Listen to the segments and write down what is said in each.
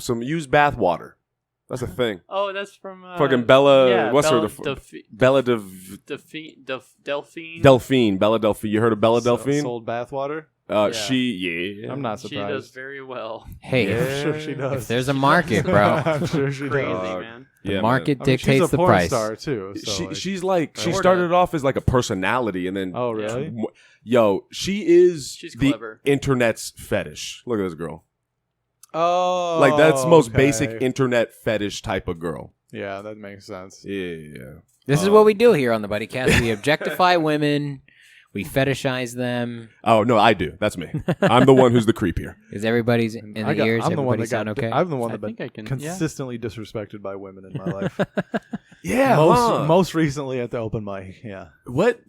some used bath water. That's a thing. Oh, that's from fucking Bella. Yeah, what's Bella her? Bella Delphine. Delphine. Bella Delphine. You heard of Bella Delphine? Sold bathwater. She. I'm not surprised. She does very well. Hey, I'm sure she does. if there's a market, bro. I'm sure she Crazy, does. man. The market I mean, dictates she's a the porn price. star too. So She started off as like a personality, and then Oh, really? Yo, she's the clever. internet's fetish. Look at this girl. Oh, Like that's the most okay. basic internet fetish type of girl. Yeah, that makes sense. Yeah. This is what we do here on the Buddycast. We objectify women. We fetishize them. Oh no, I do. That's me. I'm the one who's the creep here. Is everybody's in the ears? I'm the one Everybody that sound okay? I'm the one that think I been can- yeah. consistently disrespected by women in my life. Yeah. most recently at the open mic. Yeah. What?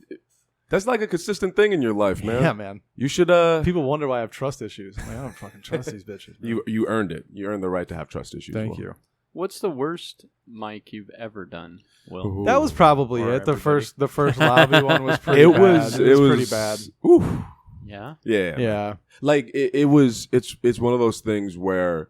That's like a consistent thing in your life, man. Yeah, man. You should. People wonder why I have trust issues. I'm like, I don't fucking trust these bitches. Man. You earned it. You earned the right to have trust issues. Thank Will. you. What's the worst mic you've ever done, Will? Ooh. That was probably Or it. The everybody. first lobby one was pretty It bad. was pretty bad. Oof. Yeah. Yeah. Yeah. Like it was. It's one of those things where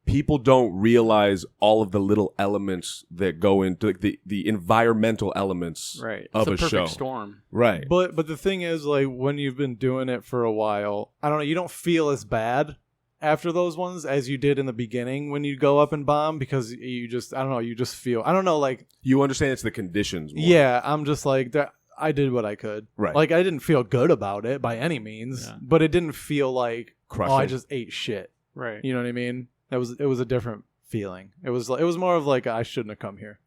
people don't realize all of the little elements that go into like, the environmental elements Right. of it's a a perfect show. storm. Right. But the thing is, like, when you've been doing it for a while, I don't know, you don't feel as bad after those ones as you did in the beginning when you go up and bomb because you just, I don't know, you just feel, I don't know, like, You understand it's the conditions more. yeah, I'm just like, that. I did what I could. Right. Like, I didn't feel good about it by any means, Yeah. but it didn't feel like, Crushing. oh, I just ate shit. Right. You know what I mean? It was a different feeling. It was more of like, I shouldn't have come here.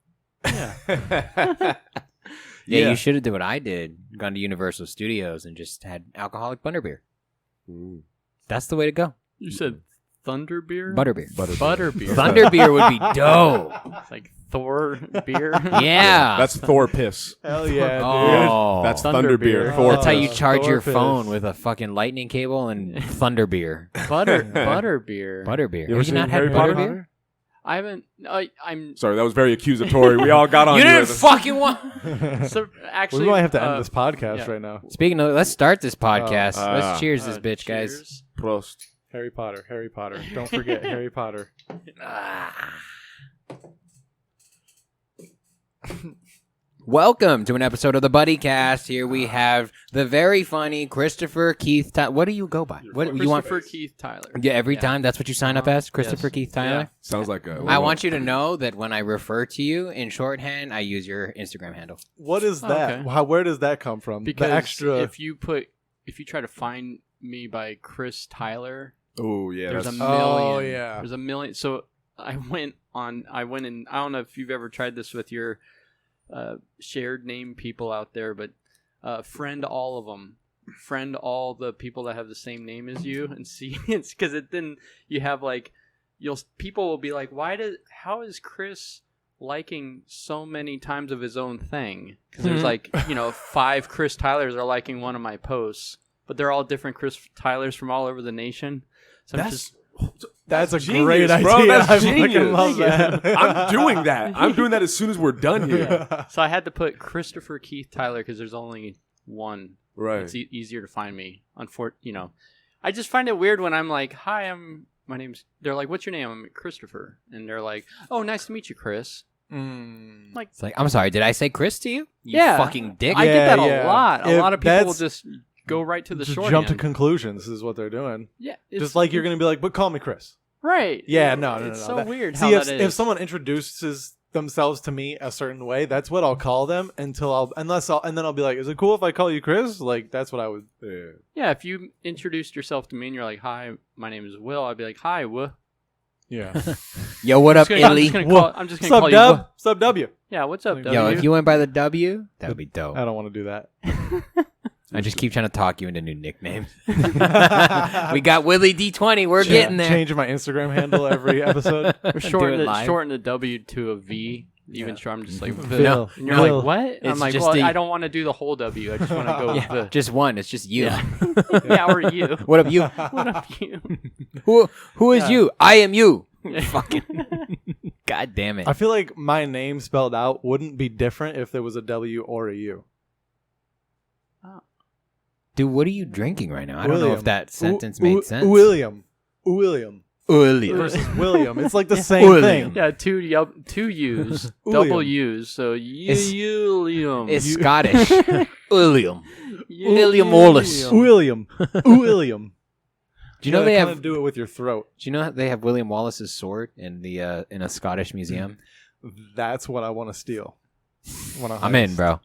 Yeah. Yeah, you should have done what I did. Gone to Universal Studios and just had alcoholic butterbeer. Mm. That's the way to go. You said Thunderbeer? Butterbeer. Butterbeer. Thunderbeer would be dope. It's like Thor beer. Yeah. That's Thor piss. Hell yeah, dude. Oh. That's Thunder Thunderbeer. beer. Thor That's how you piss. charge your Thor phone piss. with a fucking lightning cable and Thunderbeer. Butterbeer. Butterbeer. You ever Have you seen not had Harry Potter? butterbeer? I haven't. I'm. Sorry, that was very accusatory. We all got on You you. didn't fucking want. So actually, We might have to end this podcast yeah. right now. Speaking of, let's start this podcast. Oh. Let's cheers this bitch, guys. cheers. Prost. Harry Potter. Don't forget Harry Potter. Welcome to an episode of the Buddycast. Here we have the very funny Christopher Keith. What do you go by? What you want? Christopher Keith Tyler. Yeah, every time that's what you sign up as, Christopher Yes. Keith Tyler. Sounds like a. I want you to know that when I refer to you in shorthand, I use your Instagram handle. What is that? Okay. Where does that come from? Because the extra. if you try to find me by Chris Tyler, Oh yeah. there's a that's- million. Oh, yeah. There's a million. So I went and I don't know if you've ever tried this with your shared name people out there, but friend all of them. Friend all the people that have the same name as you and see it's because then you have like people will be like, how is Chris liking so many times of his own thing? Because there's like 5 Chris Tylers are liking one of my posts, but they're all different Chris Tylers from all over the nation. So I'm just That's a genius, great idea. bro. That's I genius. fucking love that. I'm doing that. I'm doing that as soon as we're done here. so I had to put Christopher Keith Tyler because there's only one. Right. It's easier to find me. I just find it weird when I'm like, "Hi, my name's." They're like, "What's your name?" I'm Christopher, and they're like, "Oh, nice to meet you, Chris." It's like, I'm sorry, did I say Chris to you? You Yeah. fucking dick. I get that yeah. a lot. A If lot of people will that's- just go right to the Just short jump to end. conclusions is what they're doing. Yeah, Just like you're going to be like, but call me Chris. right. Yeah, no. It's no. so That- weird See, how if, that is. if someone introduces themselves to me a certain way, that's what I'll call them and then I'll be like, is it cool if I call you Chris? Like, that's what I would. Yeah. Yeah, if you introduced yourself to me and you're like, "Hi, my name is Will," I'd be like, "Hi, Will." Yeah. Yo, what up, Italy? I'm just gonna Sup, call you. Dub? Will. Sup, W? Yeah, what's up, Yo, Yo, W? if you went by the W, that would be dope. I don't want to do that. I just keep trying to talk you into new nicknames. We got Willie D20. We're getting there. Changing my Instagram handle every episode. Shorten the W to a V. Even sure, I'm just like, Phil. and you're Phil. like, what? It's I'm like, just well, the- I don't want to do the whole W. I just want to go with the. Just one. It's just you. Yeah, or you. What up, you? What up, you? Who is you? I am you. Fucking. God damn it. I feel like my name spelled out wouldn't be different if there was a W or a U. Dude, what are you drinking right now? I don't know William. if that sentence made sense. William. William William. versus William. It's like the same William. thing. Yeah, two U's, double U's. So William. It's Scottish. William. William Wallace. William. William. Do you know they have? do it with your throat? Do you know they have William Wallace's sword in the in a Scottish museum? That's what I want to steal. I'm in, bro.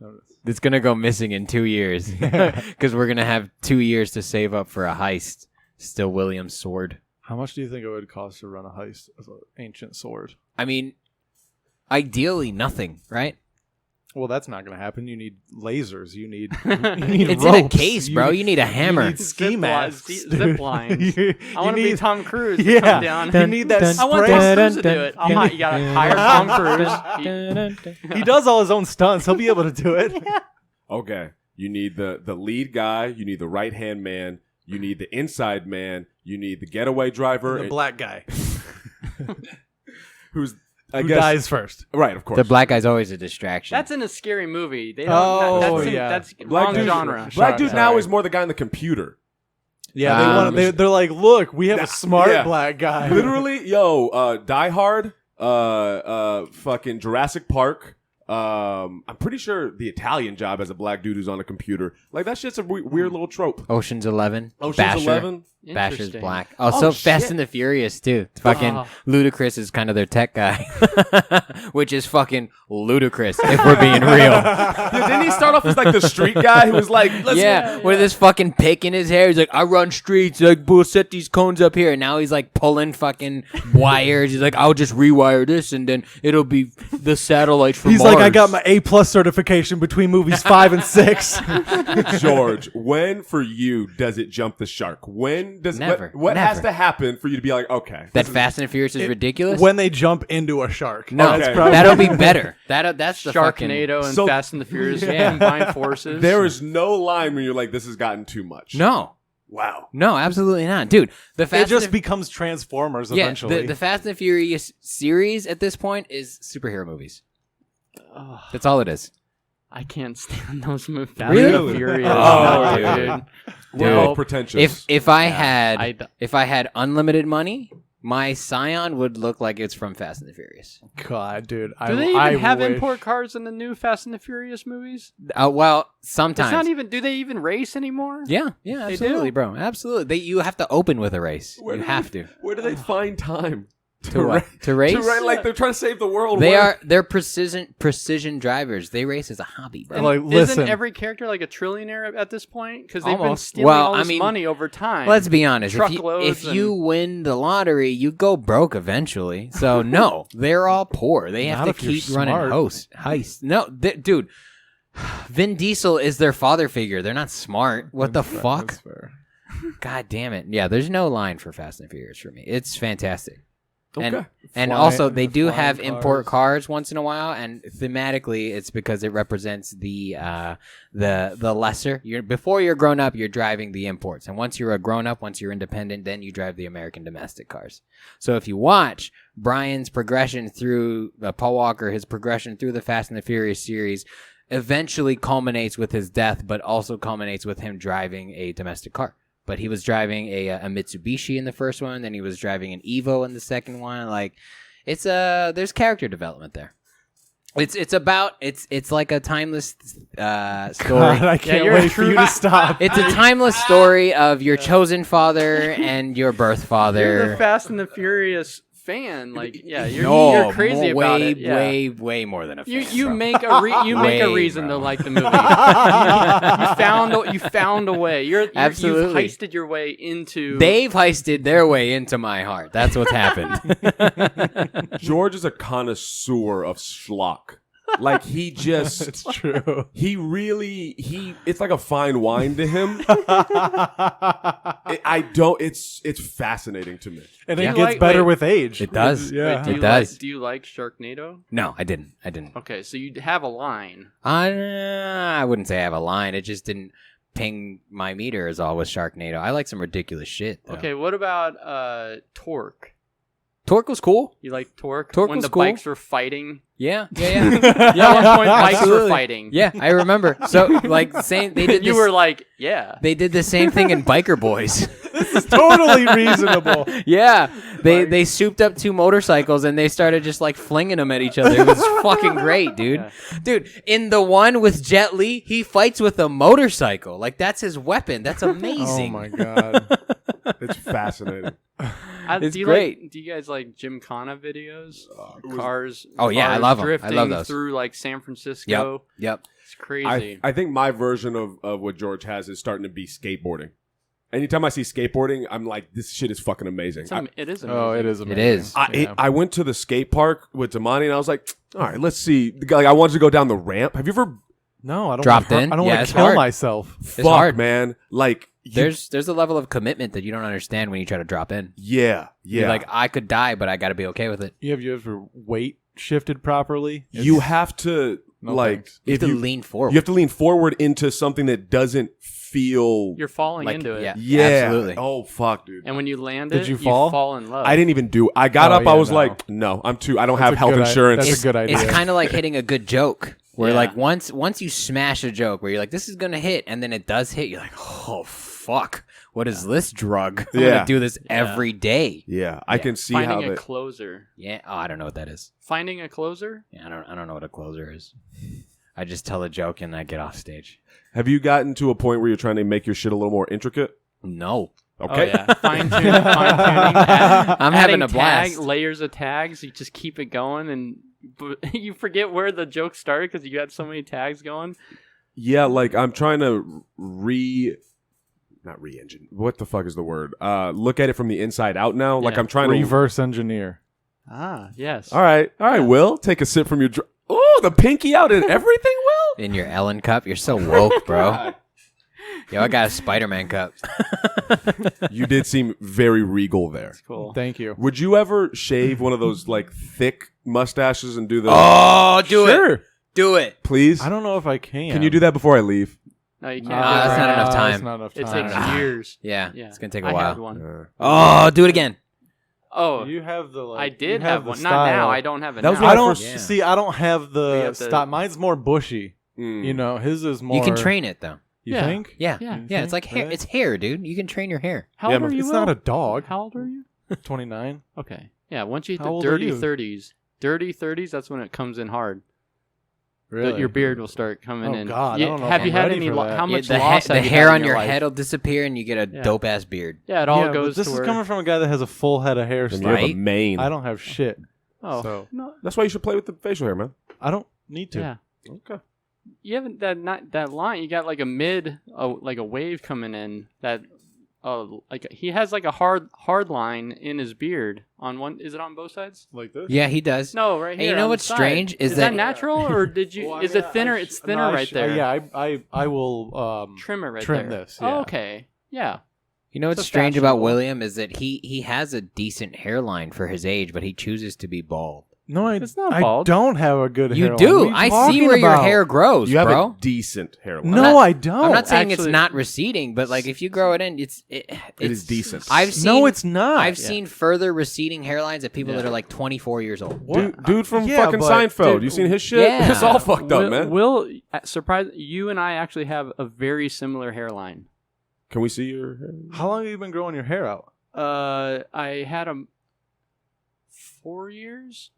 It's gonna go missing in 2 years because we're gonna have 2 years to save up for a heist. Still William's sword. How much do you think it would cost to run a heist of an ancient sword? I mean, ideally nothing, right? Well, that's not going to happen. You need lasers. You need It's ropes. in a case, bro. You need a hammer. You need ski masks. Zip lines. I want to be Tom Cruise. Yeah. Come down. You need that I want spray. Tom Cruise to do it. You gotta hire Tom Cruise. He does all his own stunts. He'll be able to do it. Okay. You need the lead guy. You need the right-hand man. You need the inside man. You need the getaway driver. The black guy who's, who dies first. Right, of course. The black guy's always a distraction. That's in a scary movie. They don't. Oh, that's Black wrong dude, genre. Black dude now Sorry. is more the guy on the computer. Yeah, they're like, look, we have a smart yeah. black guy. Literally, Die Hard, fucking Jurassic Park. I'm pretty sure the Italian Job has a black dude who's on a computer. Like, that shit's a weird little trope. Ocean's 11. Ocean's Basher. 11. Basher's Interesting. black. Also, Fast shit. and the Furious, too. Fucking Ludacris is kind of their tech guy. Which is fucking ludicrous, if we're being real. Yeah, didn't he start off as like the street guy who was like, With his fucking pick in his hair. He's like, I run streets. Like, we'll set these cones up here. And now he's like pulling fucking wires. He's like, I'll just rewire this and then it'll be the satellites from He's Mars. like, I got my A+ certification between movies 5 and 6. George, when for you does it jump the shark? When does Never. what has Never. to happen for you to be like, okay, That Fast and the Furious is ridiculous? When they jump into a shark. No, Okay. that'll be better. That's the fucking... Sharknado and So- Fast and the Furious combined forces. there is no line when you're like, this has gotten too much. No, Wow. absolutely not, dude. The Fast It just and becomes Transformers eventually. the Fast and the Furious series at this point is superhero movies. That's all it is. I can't stand those movies. Fast Really? and the Furious. Oh, No, dude. dude. We're all Nope. pretentious. If I I had unlimited money, my Scion would look like it's from Fast and the Furious. God, dude. Do they even have wish. import cars in the new Fast and the Furious movies? Well, It's sometimes. not even. Do they even race anymore? Yeah, They absolutely, do? bro, absolutely. You have to open with a race. Where You do have to. Where do they find time To what? ra- To race? To like they're trying to save the world. They're precision drivers. They race as a hobby, bro. Like, Isn't listen. every character like a trillionaire at this point? Because they've been Almost. stealing Well, all I this mean, money over time. Let's be honest. Truckloads If you win the lottery, you go broke eventually. So no, they're all poor. They have Not to if you're keep running smart. heists. No, dude. Vin Diesel is their father figure. They're not smart. What the fuck? That's fair. God damn it. Yeah, there's no line for Fast and Furious for me. It's fantastic. Okay. And Fly- also they do flying have import cars. cars once in a while, and thematically it's because it represents the lesser. Before you're grown up, you're driving the imports, and once you're a grown up, once you're independent, then you drive the American domestic cars. So if you watch Brian's progression through Paul Walker, his progression through the Fast and the Furious series, eventually culminates with his death, but also culminates with him driving a domestic car. But he was driving a Mitsubishi in the first one, then he was driving an Evo in the second one. Like, it's there's character development there. It's like a timeless story. God, I can't you're a wait for you to stop. It's a timeless story of your chosen father and your birth You're the father. Fast and the Furious fan. Like, yeah, you're crazy about it. Yeah. Way more than a fan. You bro. make a Way, reason bro. to like the movie. you found a way. You've Absolutely. heisted your way into. They've heisted their way into my heart. That's what's happened. George is a connoisseur of schlock. Like, he just It's true. it's like a fine wine to him. It's fascinating to me. And Do it you gets like- better wait. with age. It does. Yeah. Do you It does. Like, do you like Sharknado? No, I didn't. Okay, so you have a line. I wouldn't say I have a line. It just didn't ping my meter as all with Sharknado. I like some ridiculous shit, though. Okay, what about Torque? Torque was cool. You like Torque? Torque when was the cool. bikes were fighting. Yeah. At one point, bikes were Absolutely. fighting. Yeah, I remember. So like saying they did. You this- were like, yeah. They did the same thing in Biker Boys. It's totally reasonable. Yeah, they souped up 2 motorcycles and they started just like flinging them at each other. It was fucking great, dude. Yeah. Dude, in the one with Jet Li, he fights with a motorcycle. Like that's his weapon. That's Oh amazing. my god. It's fascinating. It's do you great. do you guys like Gymkhana videos? Cars. Oh, yeah, I cars love 'em. I drifting love those. through like San Francisco. Yep. It's crazy. I think my version of what George has is starting to be skateboarding. Anytime I see skateboarding, I'm like, this shit is fucking amazing. It is amazing. Oh, it is amazing. It is. I went to the skate park with Damani and I was like, all right, let's see. Like, I wanted to go down the ramp. Have you ever? No, I don't Dropped wanna, in? I don't Yeah, want it's to kill hard. myself. Fuck, hard. man. Like, There's a level of commitment that you don't understand when you try to drop in. yeah. You're like, I could die, but I got to be okay with it. Have you ever weight shifted properly? you have to No like thanks. You have if to you lean forward. you have to lean forward into something that doesn't feel. You're falling Like, into it. yeah. Yeah. Absolutely. Oh fuck, dude. And when you land Did it, you fall? fall in love. I didn't even do. I got Oh, up. yeah, I was no. like, no, I'm too. I don't That's have a health good insurance. That's a good idea. It's kind of like hitting a good joke. Where Yeah. like once you smash a joke where you're like, this is gonna hit, and then it does hit, you're like, oh fuck, what is this drug? I'm Yeah. gonna do this every day. Yeah, I can see Finding how a that. closer. Yeah. Oh, I don't know what that is. Finding a closer? Yeah, I don't know what a closer is. I just tell a joke and I get off stage. Have you gotten to a point where you're trying to make your shit a little more intricate? No. Okay. Oh, yeah. Fine-tuning. I'm having adding a blast. layers of tags. You just keep it going, and you forget where the joke started because you got so many tags going. Yeah, like I'm trying to not re-engine. What the fuck is the word? Look at it from the inside out now. Like Yeah. I'm trying reverse engineer. Ah, yes. All right, Will, take a sip from your. Oh, the pinky out and everything, Will. In your Ellen cup, you're so woke, bro. Yo, I got a Spider-Man cup. You did seem very regal there. Cool. Thank you. Would you ever shave one of those like thick mustaches and do the? Oh, do Sure. it. Do it. Please. I don't know if I can. Can you do that before I leave? No, you can't. Ah, do that's it not right enough now. time. That's not enough It time. takes years. Yeah, Yeah, it's gonna take a I while. had one. Oh, do it again. Oh, You have the. Like, I did you have the one. Not style. now. I don't have it That was now. when I don't Yeah. see. I don't have You the have to- style. Mine's more bushy. Mm. You know, his is more. You can train it though. You Yeah. think? Yeah, Yeah. yeah. It's like hair. Really? It's hair, dude. You can train your hair. How Yeah, old but are you? It's Will? not a dog. How old are you? 29. Okay. Yeah. Once you hit How the old are dirty you? 30s, that's when it comes in hard. Really? Your beard will start coming Oh, in. God, I Yeah, don't know if have I'm you had ready any? for that. How much the loss the have you hair had on in your life? head will disappear, and you get a Yeah. dope ass beard. Yeah, it all Yeah, but goes this to is where. coming from a guy that has a full head of hair. And you Still. have a Right? mane. I don't have shit. Oh So no. That's why you should play with the facial hair, man. I don't need to. Yeah. Okay. You haven't that line. You got like a like a wave coming in that. Like he has like a hard line in his beard on one. Is it on both sides? Like this? Yeah, he does. No, right And here. you know on the what's side. strange is that that- natural or did you? Well, I is mean, it thinner? I It's sh- thinner no, right there. Yeah, I will Trim it right trim there. this, Oh, yeah. okay. Yeah. You know what's So strange about fashionable. William is that he has a decent hairline for his age, but he chooses to be bald. No, It's not I bald. don't have a good You hairline. do. What are you I see talking where your about? hair grows, You have bro. a decent hairline. No, not- I don't. I'm not saying Actually- it's not receding, but like if you grow it in, it is decent. I've seen. No, it's not. I've seen further receding hairlines of people Yeah. that are like 24 years old. Dude from Yeah, fucking but- Seinfeld. dude, You seen his shit? yeah. It's all fucked up, man. Will surprise you and I actually have a very similar hairline. Can we see your hair? How long have you been growing your hair out? I had 4 years.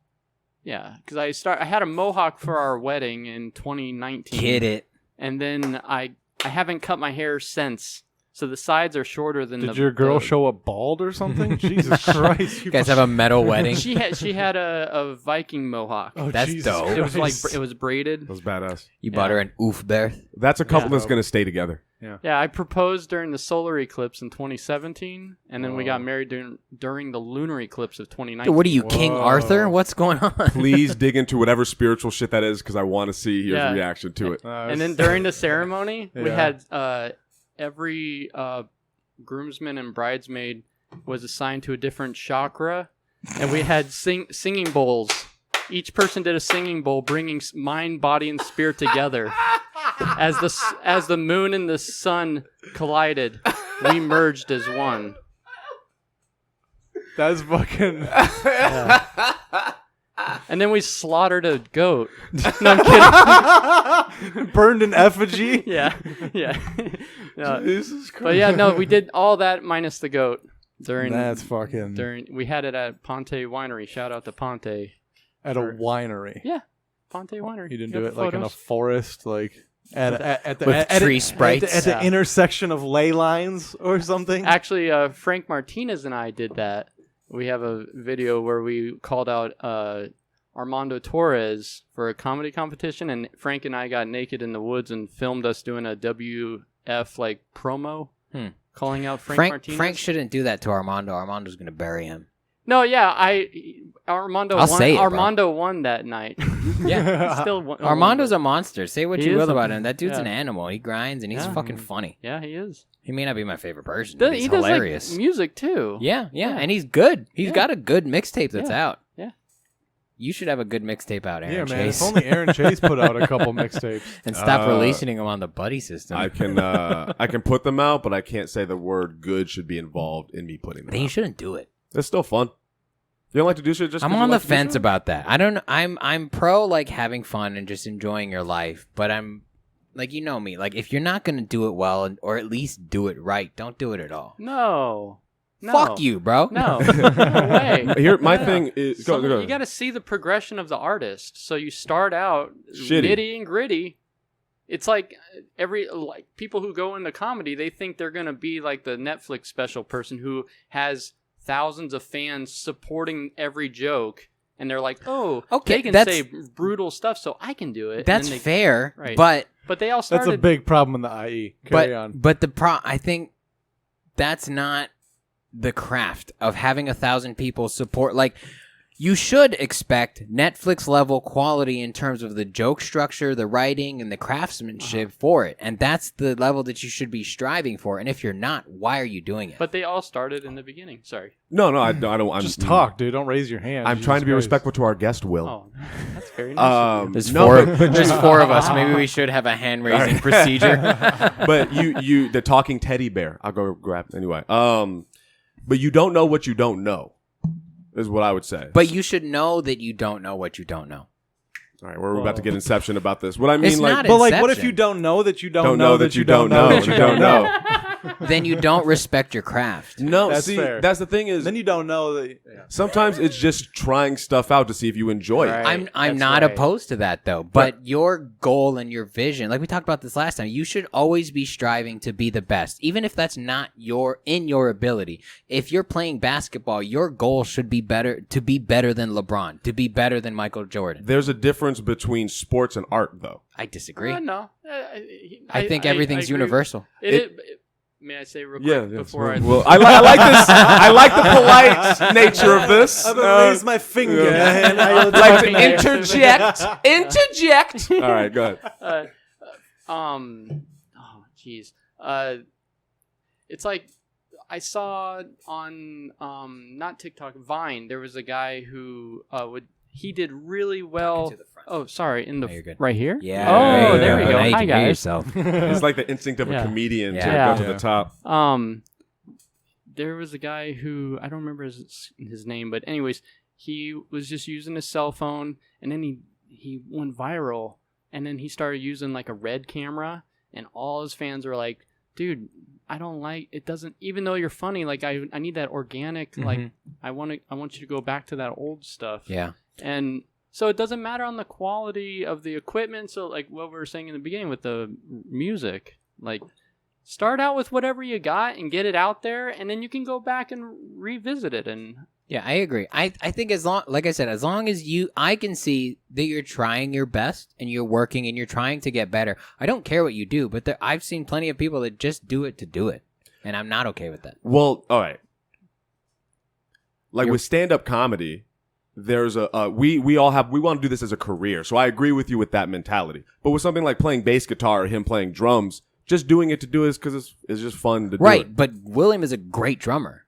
Yeah, because I had a mohawk for our wedding in 2019. Get it? And then I haven't cut my hair since. So the sides are shorter than Did your girl the- show up bald or something? Jesus Christ! You guys have a metal wedding. She had a Viking mohawk. Oh, That's Jesus dope. It was like Christ. it was braided. That was badass. You bought her an oof berth. That's a couple Yeah. that's gonna stay together. Yeah, I proposed during the solar eclipse in 2017, and then we got married during the lunar eclipse of 2019. Dude, what are you, King Whoa. Arthur? What's going on? Please dig into whatever spiritual shit that is, because I want to see your Yeah. reaction to it. And then during the ceremony, we Yeah. had every groomsman and bridesmaid was assigned to a different chakra, and we had singing bowls. Each person did a singing bowl, bringing mind, body, and spirit together. As the moon and the sun collided, we merged as one. That's fucking. And then we slaughtered a goat. No, I'm kidding. Burned an effigy. Yeah. No, Jesus Christ. but yeah, no, we did all that minus the goat That's fucking. during. We had it at Ponte Winery. Shout out to Ponte. At a winery. Yeah, Ponte Winery. You didn't You do have it like in a photos? forest, like at the With at tree it- sprites. at the Yeah. intersection of ley lines or something. Actually, Frank Martinez and I did that. We have a video where we called out Armando Torres for a comedy competition, and Frank and I got naked in the woods and filmed us doing a WF like promo, calling out Frank Martinez. Frank shouldn't do that to Armando. Armando's gonna bury him. No, yeah, Armando. I'll won, say it, bro. Armando won that night. Yeah. He still won. Armando's a monster. Say what He you is will a- about him. That dude's yeah. an animal. He grinds and he's Yeah. fucking funny. Yeah, he is. He may not be my favorite person. But he's He does hilarious. like music too. Yeah, Yeah. and he's good. He's Yeah. got a good mixtape that's Yeah. out. Yeah. You should have a good mixtape out, Aaron Yeah, man. Chase. If only Aaron Chase put out a couple mixtapes. and stop Uh, releasing them on the buddy system. I can put them out, but I can't say the word good should be involved in me putting them then you out. shouldn't do it. It's still fun. You don't like to do shit just 'cause I'm you on the like to do fence shit? about that. I don't. I'm pro like having fun and just enjoying your life, but I'm like you know me. Like if you're not gonna do it well or at least do it right, don't do it at all. No. Fuck you, bro. No. No way. Here, my Yeah. thing is go. You got to see the progression of the artist. So you start out Shitty. nitty and gritty. It's like people who go into comedy, they think they're gonna be like the Netflix special person who has thousands of fans supporting every joke, and they're like, "Oh, Okay, they can that's- say brutal stuff, so I can do it." And That's then they, fair, Right. but But they all That's started. a big problem in the IE. Carry on. But I think that's not the craft of having 1,000 people support. Like, you should expect Netflix level quality in terms of the joke structure, the writing, and the craftsmanship for it. And that's the level that you should be striving for. And if you're not, why are you doing it? But they all started in the beginning. Sorry. No, I don't. I'm Just talk, dude. Don't raise your hand. I'm Jesus trying to be Christ. respectful to our guest, Will. Oh, that's very nice. of you. There's no, four. but There's four of us. Maybe we should have a hand raising procedure. But you, the talking teddy bear. I'll go grab anyway. But you don't know what you don't know, is what I would say. But you should know that you don't know what you don't know. All right, we're about to get Inception about this. What I mean, It's like, not But like, what if Inception. you don't know that you don't, don't know that you don't know that you don't know. Then you don't respect your craft. No, That's see, fair. that's the thing is, Then you don't know that. sometimes it's just trying stuff out to see if you enjoy Right. it. I'm That's not right. opposed to that though. But your goal and your vision, like we talked about this last time, you should always be striving to be the best, even if that's not in your ability. If you're playing basketball, your goal should be to be better than LeBron, to be better than Michael Jordan. There's a difference between sports and art, though. I disagree. No. I think everything's agree. universal. May I say real Yeah, quick yeah. before I... Well, I like this. I like the polite nature of this. I'm gonna raise my finger. And I will like to Okay. interject. Interject. All right, go ahead. Oh, jeez. It's like I saw on not TikTok, Vine. There was a guy who he did really well. Oh, sorry, in the No, you're good. right here. Yeah. Oh, there we Now go. you Hi can hear guys. yourself. It's like the instinct of a Yeah. comedian to Yeah. go to the top. There was a guy who I don't remember his name, but anyways, he was just using his cell phone, and then he went viral, and then he started using like a red camera, and all his fans were like, "Dude, I don't like it. Doesn't even though you're funny, like I need that organic. Like I want you to go back to that old stuff." Yeah. And so it doesn't matter on the quality of the equipment. So like what we were saying in the beginning with the music, like start out with whatever you got and get it out there, and then you can go back and revisit it. And Yeah, I agree. I think as long as I can see that you're trying your best and you're working and you're trying to get better. I don't care what you do, but I've seen plenty of people that just do it to do it, and I'm not okay with that. Well, all right. Like with stand-up comedy, there's we want to do this as a career. So I agree with you with that mentality. But with something like playing bass guitar or him playing drums, just doing it to do it is because it's just fun to do Right, it. but William is a great drummer.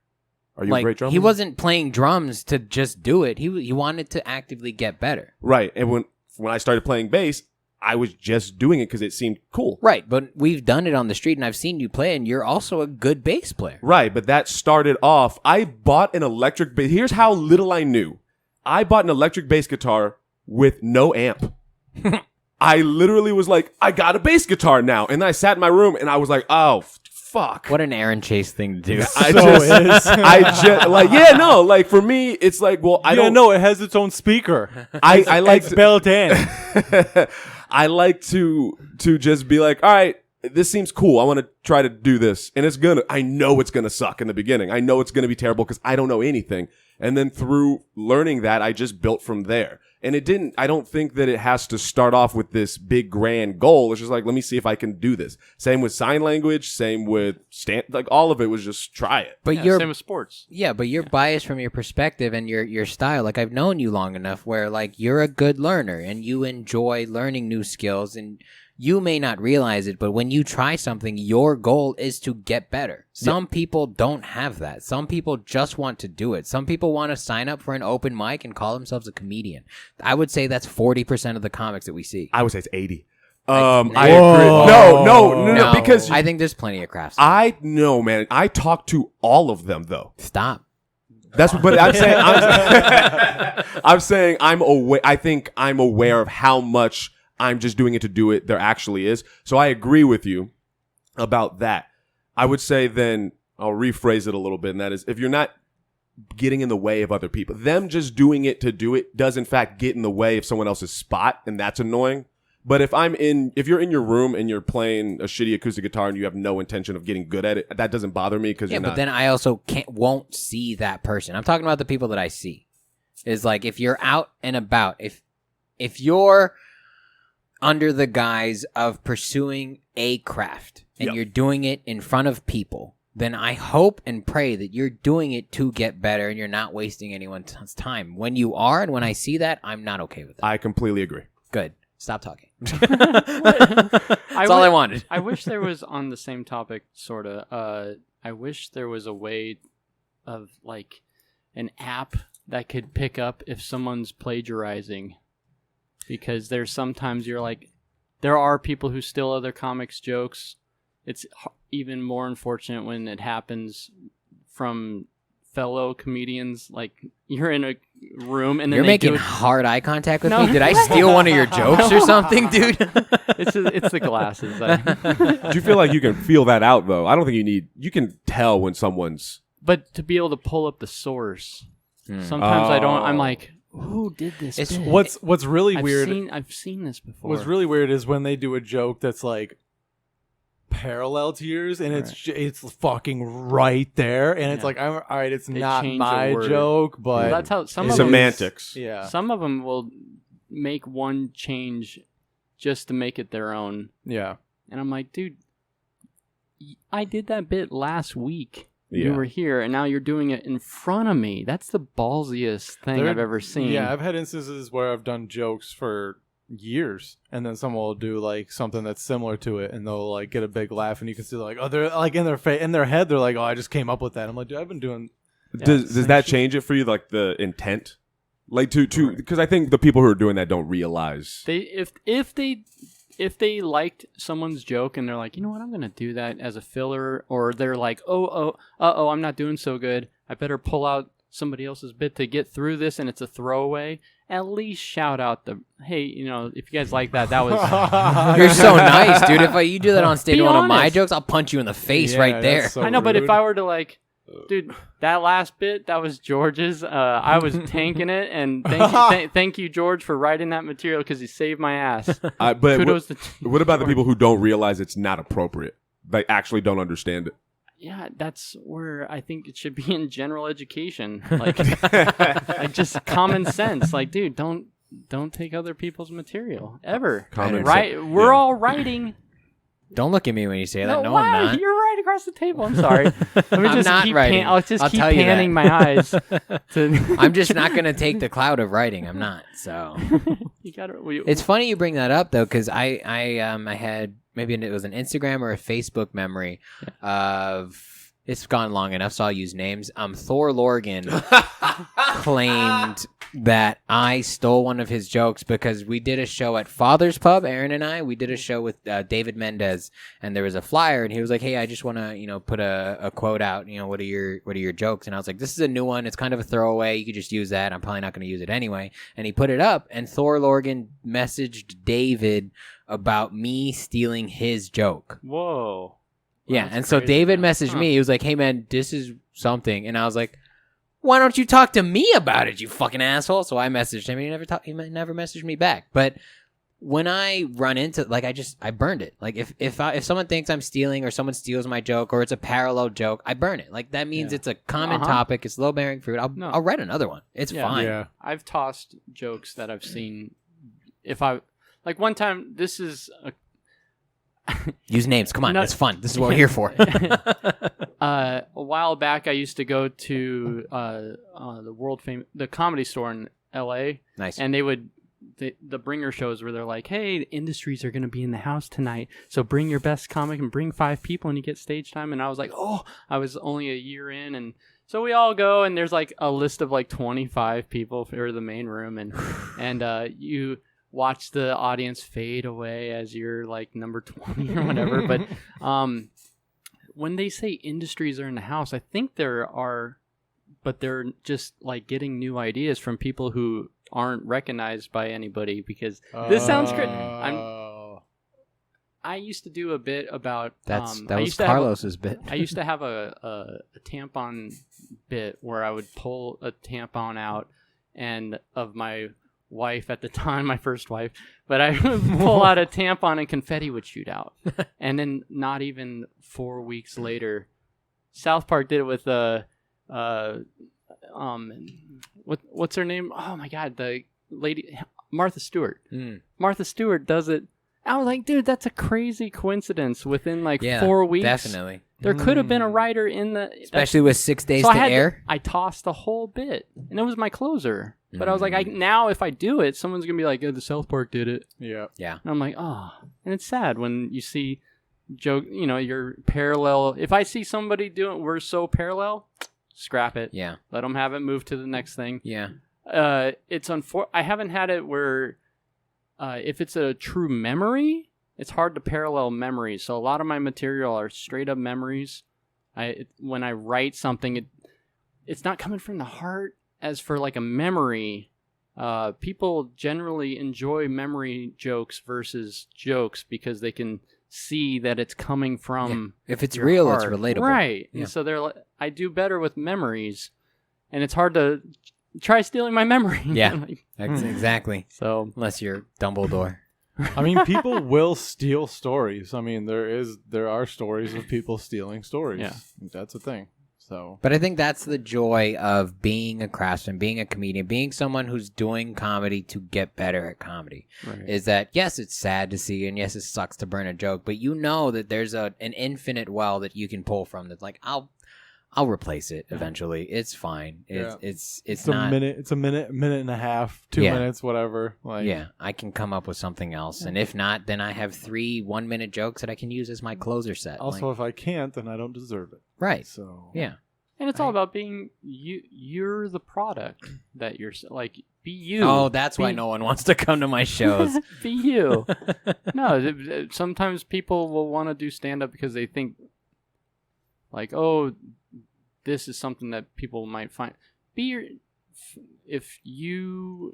Are you a great drummer? He wasn't playing drums to just do it. He wanted to actively get better. Right. And when I started playing bass, I was just doing it because it seemed cool. Right, but we've done it on the street, and I've seen you play, and you're also a good bass player. Right, but that started off, I bought an electric bass. Here's how little I knew. I bought an electric bass guitar with no amp. I literally was like, I got a bass guitar now. And then I sat in my room and I was like, oh, fuck. What an Aaron Chase thing to do. I just, like, yeah, no, like, for me, it's like, well, I don't know. It has its own speaker. I like it's built in. I like to just be like, all right, this seems cool. I want to try to do this. And I know it's going to suck in the beginning. I know it's going to be terrible because I don't know anything. And then through learning that, I just built from there. And I don't think that it has to start off with this big grand goal. It's just like, let me see if I can do this. Same with sign language, same with like all of it was just try it. But same with sports. Yeah, but you're biased from your perspective and your style. Like, I've known you long enough where, like, you're a good learner and you enjoy learning new skills, and you may not realize it, but when you try something, your goal is to get better. Some people don't have that. Some people just want to do it. Some people want to sign up for an open mic and call themselves a comedian. I would say that's 40% of the comics that we see. I would say it's 80. I agree. No, because I think there's plenty of crafts. I know, man. I talk to all of them, though. Stop. But I'm saying I'm aware. I think I'm aware of how much I'm just doing it to do it there actually is. So I agree with you about that. I would say then, I'll rephrase it a little bit, and that is, if you're not getting in the way of other people, them just doing it to do it does in fact get in the way of someone else's spot, and that's annoying. But if you're in your room and you're playing a shitty acoustic guitar and you have no intention of getting good at it, that doesn't bother me because you're not. But then I also won't see that person. I'm talking about the people that I see. Is like, if you're out and about, if you're under the guise of pursuing a craft and you're doing it in front of people, then I hope and pray that you're doing it to get better and you're not wasting anyone's time. When you are, and when I see that, I'm not okay with that. I completely agree. Good. Stop talking. That's all I wanted. I wish there was, on the same topic, sort of, I wish there was a way of, like, an app that could pick up if someone's plagiarizing. Because there's sometimes you're like, there are people who steal other comics' jokes. It's even more unfortunate when it happens from fellow comedians. Like, you're in a room and then you're making hard eye contact with me. Did I steal one of your jokes or something, dude? It's the glasses. Do you feel like you can feel that out though? I don't think you can tell when someone's. But to be able to pull up the source, sometimes I don't. I'm like, who did this? What's really weird? I've seen this before. What's really weird is when they do a joke that's like parallel to yours, and it's fucking right there, and it's like, all right, it's not my joke, but that's how some semantics. Some of them will make one change just to make it their own. Yeah, and I'm like, dude, I did that bit last week. You were here, and now you're doing it in front of me. That's the ballsiest thing I've ever seen. Yeah, I've had instances where I've done jokes for years, and then someone will do like something that's similar to it, and they'll like get a big laugh, and you can see like, oh, they're like in their head, they're like, oh, I just came up with that. I'm like, dude, I've been doing. Does that change it for you, like the intent, like to because I think the people who are doing that don't realize if they liked someone's joke and they're like, you know what, I'm going to do that as a filler, or they're like, I'm not doing so good, I better pull out somebody else's bit to get through this, and it's a throwaway, at least shout out hey, you know, if you guys like that was... You're so nice, dude. If you do that on stage, one of my jokes, I'll punch you in the face right there. So I know, rude. But if I were to like... Dude, that last bit, that was George's. I was tanking it, and thank you, George, for writing that material because he saved my ass. But what about the people who don't realize it's not appropriate? They actually don't understand it. Yeah, that's where I think it should be in general education, like just common sense. Like, dude, don't take other people's material ever. We're all writing. Don't look at me when you say that. No, I'm not. You're right across the table. I'm sorry. Let me just not keep writing. I'll keep panning my eyes. I'm just not going to take the cloud of writing. I'm not. So it's funny you bring that up though, because I had, maybe it was an Instagram or a Facebook memory of, it's gone long enough, so I'll use names. Thor Lorgan claimed that I stole one of his jokes because we did a show at Father's Pub, Aaron and I. We did a show with David Mendez, and there was a flyer, and he was like, "Hey, I just want to, put a quote out. What are your jokes?" And I was like, "This is a new one. It's kind of a throwaway. You could just use that. I'm probably not going to use it anyway." And he put it up, and Thor Lorgan messaged David about me stealing his joke. Whoa. Yeah, That's and so crazy, David man. messaged me. He was like, "Hey, man, this is something," and I was like, "Why don't you talk to me about it, you fucking asshole?" So I messaged him. He never messaged me back. But when I run into I burned it. Like if someone thinks I'm stealing or someone steals my joke or it's a parallel joke, I burn it. Like that means it's a common topic. It's low bearing fruit. I'll write another one. It's fine. Yeah. I've tossed jokes that I've seen. If I like one time, this is a Use names. Come on, No. it's fun. This is what we're here for. a while back, I used to go to the Comedy Store in L.A. Nice. And they would the bringer shows where they're like, "Hey, the industries are going to be in the house tonight, so bring your best comic and bring 5 people, and you get stage time." And I was like, "Oh, I was only a year in," and so we all go, and there's like a list of like 25 people for the main room, and you watch the audience fade away as you're like number 20 or whatever. But when they say industries are in the house, I think there are, but they're just like getting new ideas from people who aren't recognized by anybody, because this sounds great. I used to do a bit about that was Carlos's bit. I used to have a tampon bit where I would pull a tampon out and of my wife at the time, my first wife, but I would pull out a tampon and confetti would shoot out. And then not even 4 weeks later, South Park did it with what's her name? Oh my God, the lady, Martha Stewart. Martha Stewart does it. I was like, dude, that's a crazy coincidence. Within like 4 weeks, definitely. There could have been a writer in the... Especially with 6 days to air. I tossed the whole bit, and it was my closer. But I was like, now if I do it, someone's going to be like, "Oh, the South Park did it." Yeah. Yeah. And I'm like, oh. And it's sad when you see joke, you're parallel. If I see somebody doing, we're so parallel, scrap it. Yeah. Let them have it, move to the next thing. Yeah. It's I haven't had it where if it's a true memory, it's hard to parallel memories. So a lot of my material are straight up memories. When I write something, it's not coming from the heart. As for like a memory, people generally enjoy memory jokes versus jokes because they can see that it's coming from. Yeah. If it's your real, heart. it's relatable. Right. Yeah. And so I do better with memories, and it's hard to try stealing my memory. Yeah. Exactly. So unless you're Dumbledore. I mean, people will steal stories. I mean, there are stories of people stealing stories. Yeah. That's a thing. So, but I think that's the joy of being a craftsman, being a comedian, being someone who's doing comedy to get better at comedy. Right. Is that, yes, it's sad to see, and yes, it sucks to burn a joke, but you know that there's an infinite well that you can pull from. That's like, I'll replace it eventually. It's fine. It's not a minute. It's a minute and a half, 2 minutes, whatever. Like, yeah, I can come up with something else, and if not, then I have 3 1-minute jokes that I can use as my closer set. Also, if I can't, then I don't deserve it. Right. So yeah. And it's all about being you. You're the product that you're like. Be you. Oh, that's why no one wants to come to my shows. Be you. No, sometimes people will want to do stand up because they think like, oh, this is something that people might find. Be your. If you're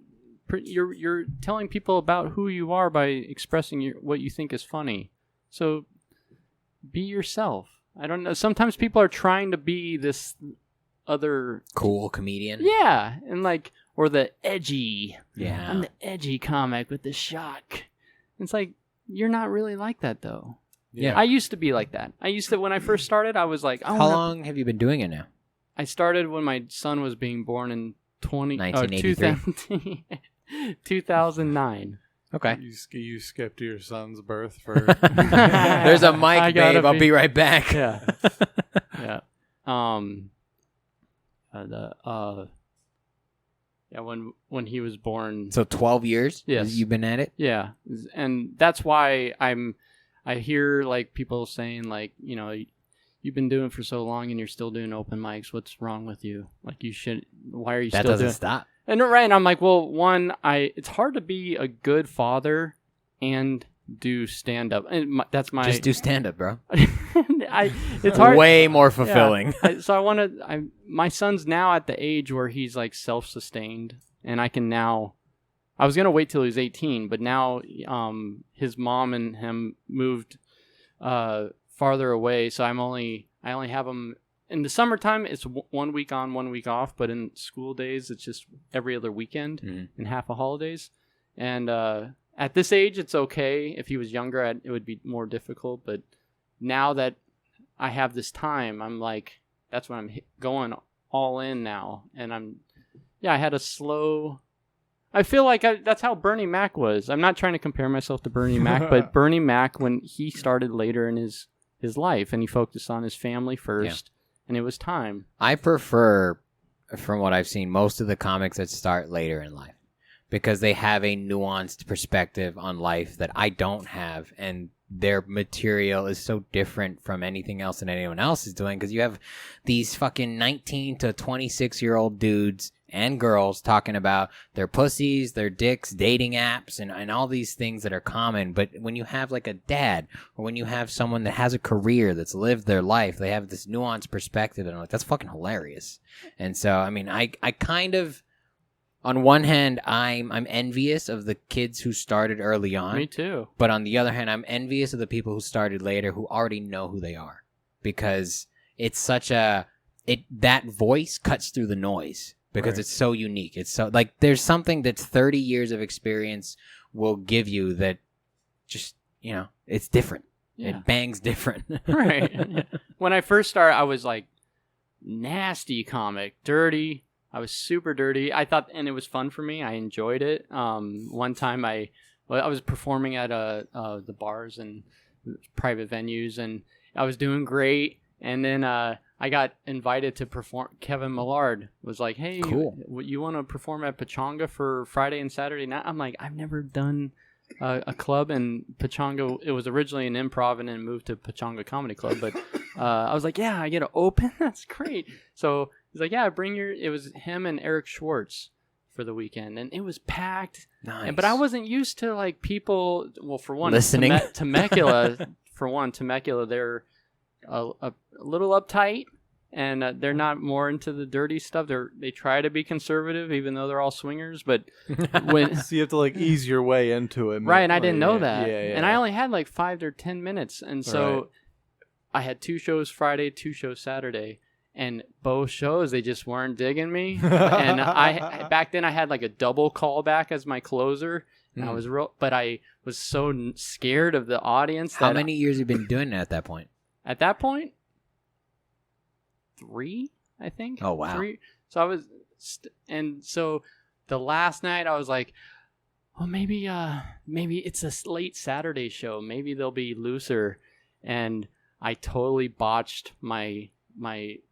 telling people about who you are by expressing what you think is funny. So be yourself. I don't know. Sometimes people are trying to be this other cool comedian. Yeah, and like, or the edgy. Yeah, I'm the edgy comic with the shock. It's like, you're not really like that though. Yeah, I used to be like that. When I first started, I was like, how long have you been doing it now? I started when my son was being born in 1983. 2009. Okay. You skipped your son's birth for. There's a mic, babe. I'll be right back. Yeah. Yeah. When he was born. So 12 years. Yes. You've been at it. Yeah, and that's why I hear like people saying like, you've been doing it for so long and you're still doing open mics. What's wrong with you? Like you should. Why are you? That still doesn't doing? stop. And I'm like, well, it's hard to be a good father and do stand up. And that's my Just do stand up, bro. It's hard. Way more fulfilling. Yeah. My son's now at the age where he's like self-sustained, and I can now. I was gonna wait till he was 18, but now his mom and him moved farther away, so I only have him in the summertime. It's 1 week on, 1 week off, but in school days, it's just every other weekend and half of holidays. And at this age, it's okay. If he was younger, it would be more difficult. But now that I have this time, I'm like, that's when I'm going all in now. And I had a slow. I feel like that's how Bernie Mac was. I'm not trying to compare myself to Bernie Mac, but Bernie Mac, when he started later in his life and he focused on his family first, and it was time. I prefer, from what I've seen, most of the comics that start later in life because they have a nuanced perspective on life that I don't have, and their material is so different from anything else that anyone else is doing because you have these fucking 19 to 26-year-old dudes and girls talking about their pussies, their dicks, dating apps, and all these things that are common. But when you have like a dad or when you have someone that has a career that's lived their life, they have this nuanced perspective, and I'm like, that's fucking hilarious. And so, I mean, I kind of, on one hand, I'm envious of the kids who started early on. Me too. But on the other hand, I'm envious of the people who started later who already know who they are because it's such that voice cuts through the noise. Because it's so unique. It's so, like, there's something that 30 years of experience will give you that just, it's different. Yeah. It bangs different. Right. When I first started, I was like, nasty comic, dirty. I was super dirty. I thought, and it was fun for me. I enjoyed it. One time I was performing at the bars and private venues, and I was doing great. And then I got invited to perform. Kevin Millard was like, hey, cool. You want to perform at Pechanga for Friday and Saturday night? I'm like, I've never done a club in Pechanga. It was originally an improv and then moved to Pechanga Comedy Club. But I was like, yeah, I get to open? That's great. So he's like, yeah, it was him and Eric Schwartz for the weekend. And it was packed. Nice. But I wasn't used to like people, well, for one, listening. Temecula, they're a little uptight, and they're not more into the dirty stuff. They try to be conservative, even though they're all swingers. But so you have to like ease your way into it, right? And I didn't know that, yeah. And I only had like 5 or 10 minutes, and so I had 2 shows Friday, 2 shows Saturday, and both shows they just weren't digging me. And I back then I had like a double callback as my closer. And I was but I was so scared of the audience. How many years have you been doing it at that point? At that point, 3, I think. Oh, wow. 3. So I was, and so the last night I was like, well, maybe it's a late Saturday show. Maybe they'll be looser. And I totally botched my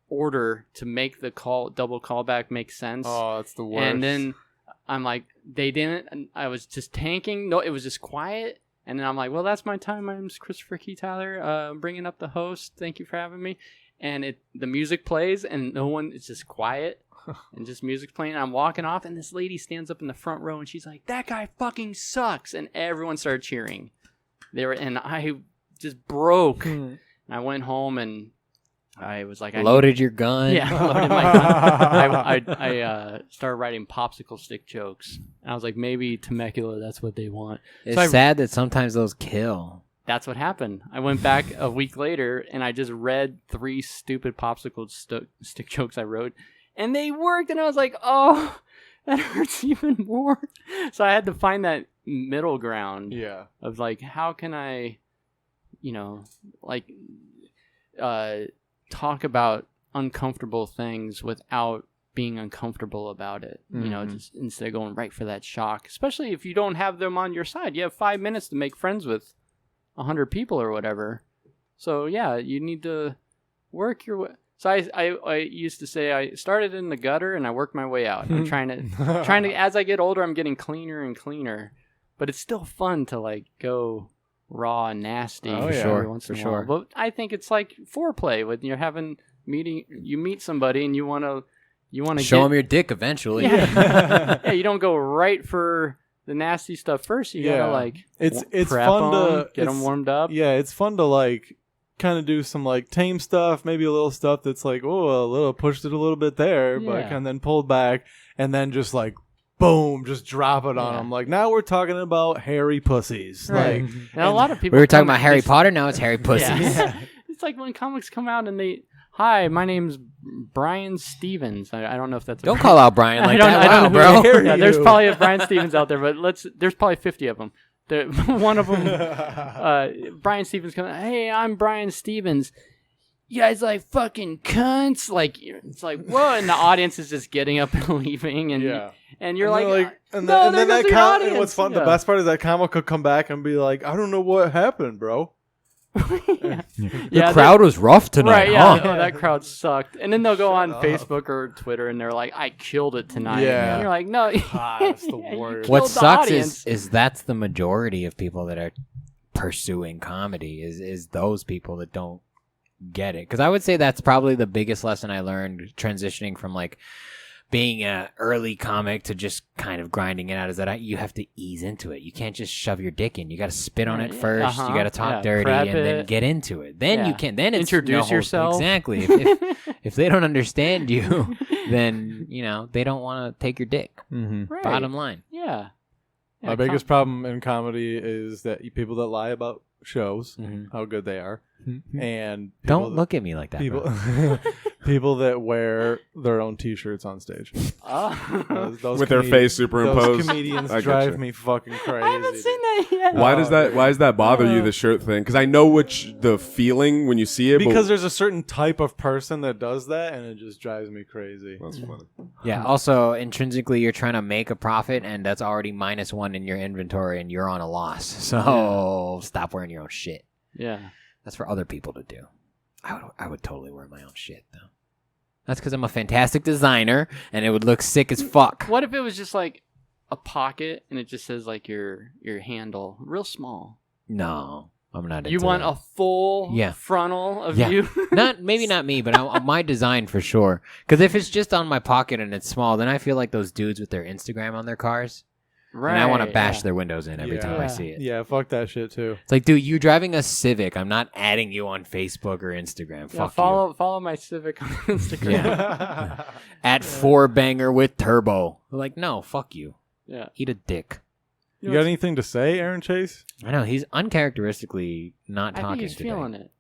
order to make the double callback make sense. Oh, that's the worst. And then I'm like, they didn't. And I was just tanking. No, it was just quiet. And then I'm like, well, that's my time. My name's Christopher Key Tyler. I'm bringing up the host. Thank you for having me. And the music plays, and it's just quiet, and just music's playing. And I'm walking off, and this lady stands up in the front row, and she's like, that guy fucking sucks. And everyone started cheering. And I just broke. And I went home, and I was like, loaded your gun. Yeah, loaded my gun. I started writing popsicle stick jokes. And I was like, maybe Temecula, that's what they want. It's sad that sometimes those kill. That's what happened. I went back a week later, and I just read 3 stupid popsicle stick jokes I wrote, and they worked. And I was like, oh, that hurts even more. So I had to find that middle ground. Yeah. Of like, how can I, talk about uncomfortable things without being uncomfortable about it. Just instead of going right for that shock, especially if you don't have them on your side. You have 5 minutes to make friends with 100 people or whatever. So yeah, you need to work your way. So I used to say I started in the gutter and I worked my way out. I'm trying to as I get older, I'm getting cleaner and cleaner, but it's still fun to like go raw and nasty. Oh, yeah. Every once in a while. But I think it's like foreplay when you're you meet somebody and you want to You want to show them your dick eventually. Yeah. Yeah, you don't go right for the nasty stuff first. You gotta like it's prep fun them, to get them warmed up. Yeah, it's fun to like kind of do some like tame stuff, maybe a little stuff that's like, oh, a little pushed it a little bit there, but and then pulled back, and then just like boom, just drop it on them. Like now we're talking about hairy pussies. Right. Like, and a lot of people. We were talking about Harry Potter. Now it's Harry Pussies. Yeah. It's like when comics come out and they. Hi, my name's Brian Stevens. I don't know if that's. Don't call out Brian like that. I Wow, don't bro. Yeah, there's probably a Brian Stevens out there, but there's probably 50 of them. One of them, Brian Stevens comes. Hey, I'm Brian Stevens. You guys like fucking cunts? Like it's like whoa, and the audience is just getting up and leaving, and you're like, and no, then that audience. and what's fun, the best part is that comic could come back and be like, I don't know what happened, bro. The crowd was rough tonight, right? huh? Yeah, that crowd sucked. And then they'll go on Facebook or Twitter and they're like, "I killed it tonight." Yeah, and you're like, "No, that's the worst." What sucks is that's the majority of people that are pursuing comedy is those people that don't get it. Because I would say that's probably the biggest lesson I learned transitioning from like being an early comic to just kind of grinding it out is that you have to ease into it. You can't just shove your dick in. You got to spit on it first. You got to talk dirty and then get into it. Then you can. Then it's introduce yourself. Exactly. If they don't understand you, then they don't want to take your dick. Mm-hmm. Right. Bottom line. Yeah. My biggest problem in comedy is that people that lie about shows, how good they are, and don't look at me like that. People that wear their own T-shirts on stage, those with their face superimposed. Those comedians drive me fucking crazy. I haven't seen that yet. Why does that bother you? The shirt thing? Because I know the feeling when you see it. Because there's a certain type of person that does that, and it just drives me crazy. That's funny. Yeah. Also, intrinsically, you're trying to make a profit, and that's already -1 in your inventory, and you're on a loss. So stop wearing your own shit. Yeah. That's for other people to do. I would totally wear my own shit though. That's because I'm a fantastic designer, and it would look sick as fuck. What if it was just like a pocket and it just says like your handle, real small? No, I'm not. You want a full frontal of you? Maybe not me, but my design for sure. Because if it's just on my pocket and it's small, then I feel like those dudes with their Instagram on their cars. Right. And I want to bash their windows in every time I see it. Yeah, fuck that shit too. It's like, dude, you driving a Civic. I'm not adding you on Facebook or Instagram. Fuck you. Follow my Civic on Instagram. Yeah. At 4-banger with turbo. Like, no, fuck you. Yeah. Eat a dick. You got anything to say, Aaron Chase? I know he's uncharacteristically not talking. I think he's today. feeling it.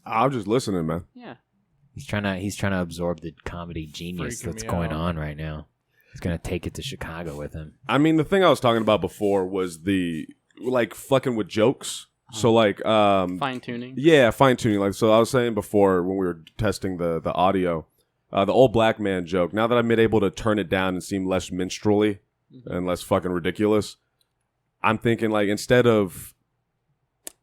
I'm just listening, man. Yeah. He's trying to absorb the comedy genius that's going on right now. He's going to take it to Chicago with him. I mean, the thing I was talking about before was the, like, fucking with jokes. So, like... fine-tuning? Yeah, fine-tuning. Like, so I was saying before when we were testing the audio, the old black man joke, now that I've been able to turn it down and seem less minstrelly and less fucking ridiculous, I'm thinking, like, instead of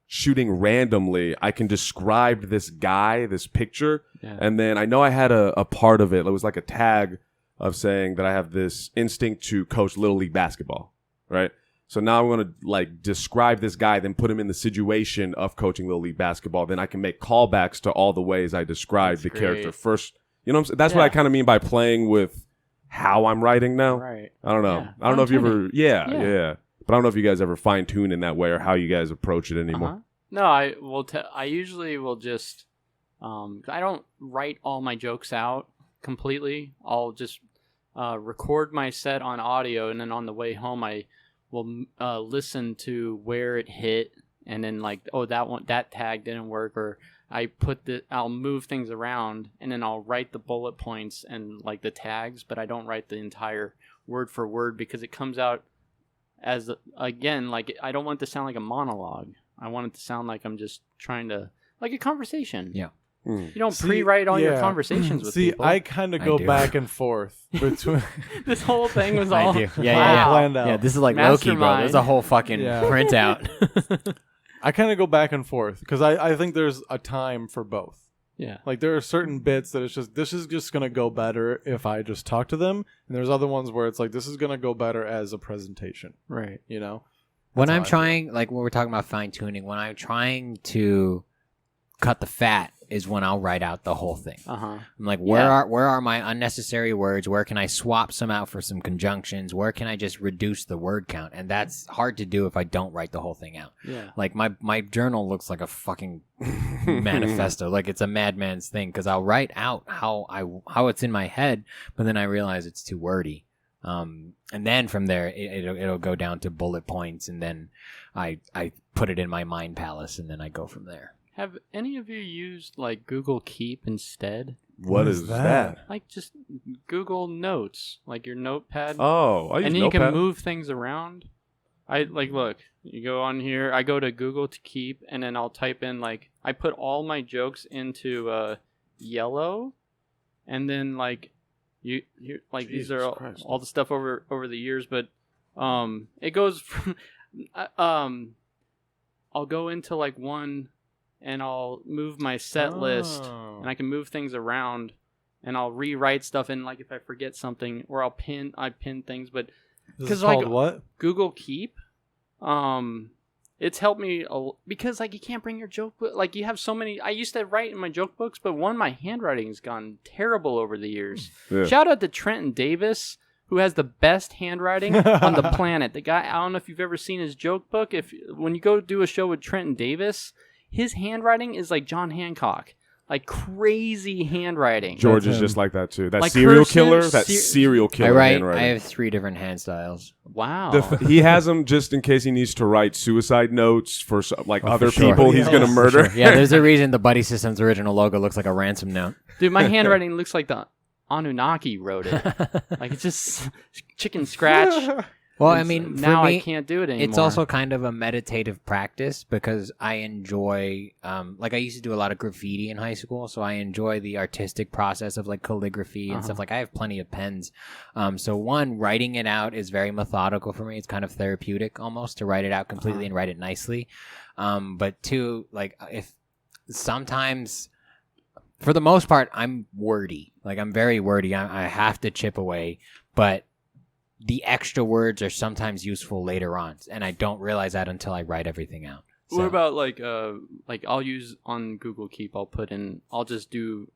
shooting randomly, I can describe this guy, this picture, and then I know I had a part of it. It was like a tag of saying that I have this instinct to coach Little League basketball, right? So now I'm going to like describe this guy, then put him in the situation of coaching Little League basketball. Then I can make callbacks to all the ways I described the character first. You know what I'm saying? That's what I kind of mean by playing with how I'm writing now. Right. I don't know. Yeah. I don't know if you ever, but I don't know if you guys ever fine tune in that way or how you guys approach it anymore. No, I usually will just, I don't write all my jokes out completely. I'll just record my set on audio, and then on the way home I will listen to where it hit, and then like, oh, that tag didn't work, or I'll move things around, and then I'll write the bullet points and like the tags, but I don't write the entire word for word because it comes out as again, like I don't want it to sound like a monologue. I want it to sound like I'm just trying to, like a conversation. Yeah. You don't pre-write all your conversations with people. I kind of go back and forth between. This whole thing was all planned out. Yeah, this is like Loki, bro. There's a whole fucking printout. I kind of go back and forth because I think there's a time for both. Yeah. Like there are certain bits that it's just, this is just going to go better if I just talk to them. And there's other ones where it's like, this is going to go better as a presentation. Right. You know? When I'm trying, like when we're talking about fine tuning, when I'm trying to cut the fat is when I'll write out the whole thing. Uh-huh. I'm like, where are my unnecessary words? Where can I swap some out for some conjunctions? Where can I just reduce the word count? And that's hard to do if I don't write the whole thing out. Yeah. Like my journal looks like a fucking manifesto. Like it's a madman's thing because I'll write out how it's in my head, but then I realize it's too wordy. And then from there it'll go down to bullet points, and then I put it in my mind palace, and then I go from there. Have any of you used like Google Keep instead? What is that? Like just Google Notes, like your notepad. Oh, I use and you Notepad. can move things around. Look, you go on here. I go to Google to Keep, and then I'll type in like I put all my jokes into yellow, and then like you like Jesus these are Christ. all the stuff over the years, but it goes from I'll go into like one. And I'll move my set list, and I can move things around, and I'll rewrite stuff. And like if I forget something, or I pin things. But This is like called what? Google Keep, it's helped me because like you can't bring your joke book. Like you have so many. I used to write in my joke books, but my handwriting's gone terrible over the years. Yeah. Shout out to Trenton Davis, who has the best handwriting on the planet. The guy, I don't know if you've ever seen his joke book. When you go do a show with Trenton Davis. His handwriting is like John Hancock, like crazy handwriting. George is just like that too. That Like serial cursive, killer. That serial killer I handwriting. have 3 different hand styles. Wow. He has them just in case he needs to write suicide notes for other sure. people he's going to murder. Yeah, there's a reason the Buddy System's original logo looks like a ransom note. Dude, my handwriting looks like the Anunnaki wrote it. Like it's just chicken scratch. Well, I mean, now for me, I can't do it anymore. it's also kind of a meditative practice because I enjoy, like I used to do a lot of graffiti in high school, so I enjoy the artistic process of like calligraphy and stuff. Like I have plenty of pens. So one, writing it out is very methodical for me. It's kind of therapeutic almost to write it out completely and write it nicely. But two, like if sometimes, for the most part, I'm wordy. Like I'm very wordy. I have to chip away, but the extra words are sometimes useful later on, and I don't realize that until I write everything out. So. What about like I'll use on Google Keep, I'll just do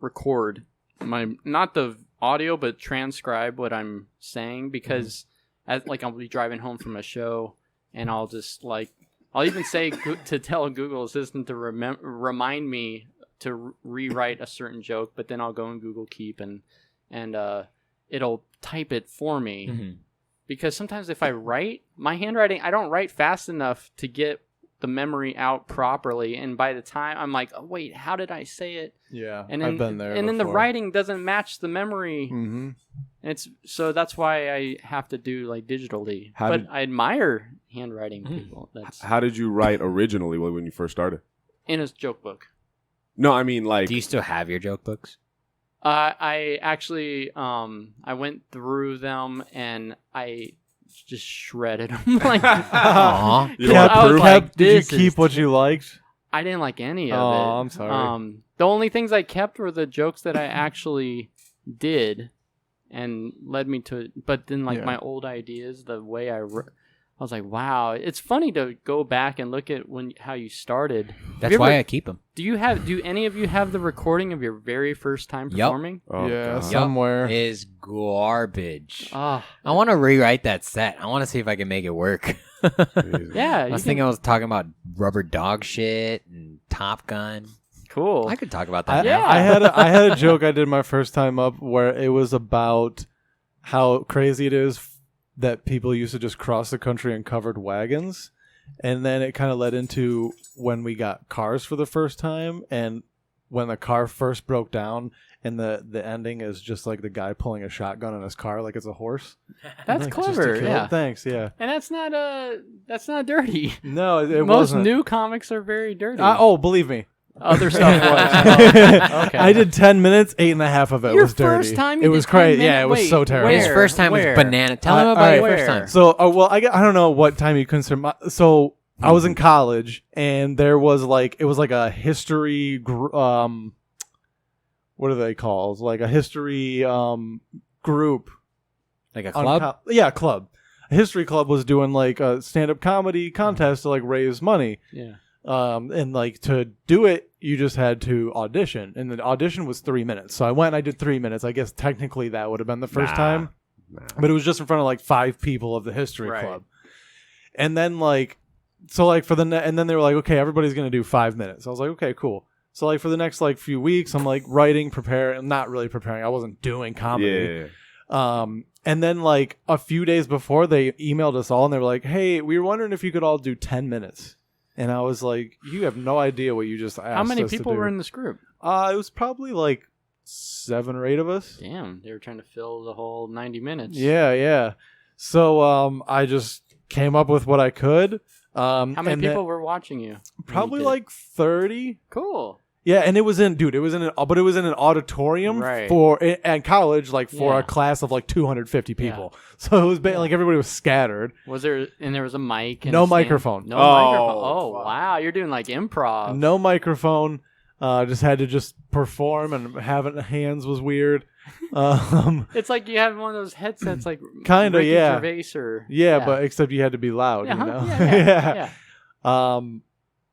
record not the audio, but transcribe what I'm saying because I'll be driving home from a show and I'll just I'll even say to tell Google Assistant to remind me to rewrite a certain joke, but then I'll go in Google Keep and it'll type it for me because sometimes if I write my handwriting, I don't write fast enough to get the memory out properly, and by the time I'm like, oh, wait, how did I say it? Yeah, and then, I've been there. And then the before. writing doesn't match the memory. Mm-hmm. And so that's why I have to do like digitally. I admire handwriting people. How did you write originally when you first started? In a joke book. No, I mean like. Do you still have your joke books? I actually I went through them and I just shredded them. Like, Aww. You don't I was approve? like, Did you this is keep what you liked? I didn't like any of it. Oh, I'm sorry. The only things I kept were the jokes that I actually did and led me to. But then, like my old ideas, the way I was like, wow, it's funny to go back and look at how you started. That's why I keep them. Do any of you have the recording of your very first time performing? Oh, yeah, God. somewhere. Is garbage. Oh, I want to rewrite that set. I want to see if I can make it work. yeah. I was thinking I was talking about rubber dog shit and Top Gun. Cool. I could talk about that. Yeah. now. I had a joke I did my first time up where it was about how crazy it is that people used to just cross the country in covered wagons. And then it kind of led into when we got cars for the first time and when the car first broke down and the ending is just like the guy pulling a shotgun in his car like it's a horse. That's Like, just to clever. kill Yeah. it. Thanks, yeah. And that's not dirty. No, it Most wasn't. new comics are very dirty. Believe me. Other stuff was. Okay. I did 10 minutes, 8.5 of it Your was dirty. first time you it did was 10 crazy. Yeah, minutes? it was Wait, so terrible. His first time Where? was banana. Tell him all about right. your first time. So, I don't know what time you consider. I was in college, and there was it was like a history. What are they called? Like a history group. Like a club? Club. A history club was doing like a stand-up comedy contest to like raise money. Yeah. And like to do it, you just had to audition, and the audition was 3 minutes. So I went and I did 3 minutes. I guess technically that would have been the first time, but it was just in front of like 5 people of the history club. And then like, so like for and then they were like, okay, everybody's going to do 5 minutes. I was like, okay, cool. So like for the next like few weeks, I'm like writing, preparing, not really preparing. I wasn't doing comedy. Yeah. And then like a few days before, they emailed us all and they were like, hey, we were wondering if you could all do 10 minutes. And I was like, you have no idea what you just asked. How many us people to do. were in this group? It was probably like 7 or 8 of us. Damn, they were trying to fill the whole 90 minutes. Yeah. So I just came up with what I could. How many people were watching you? Probably like 30. Cool. Yeah, and it was in an auditorium at college, like for a class of like 250 people. Yeah. So it was like everybody was scattered. There was a mic? And no microphone. No microphone. Oh, wow. You're doing like improv. No microphone. Just had to perform, and having hands was weird. It's like you have one of those headsets, like kind of, Ricky yeah. Gervais or, but except you had to be loud, you know? Yeah.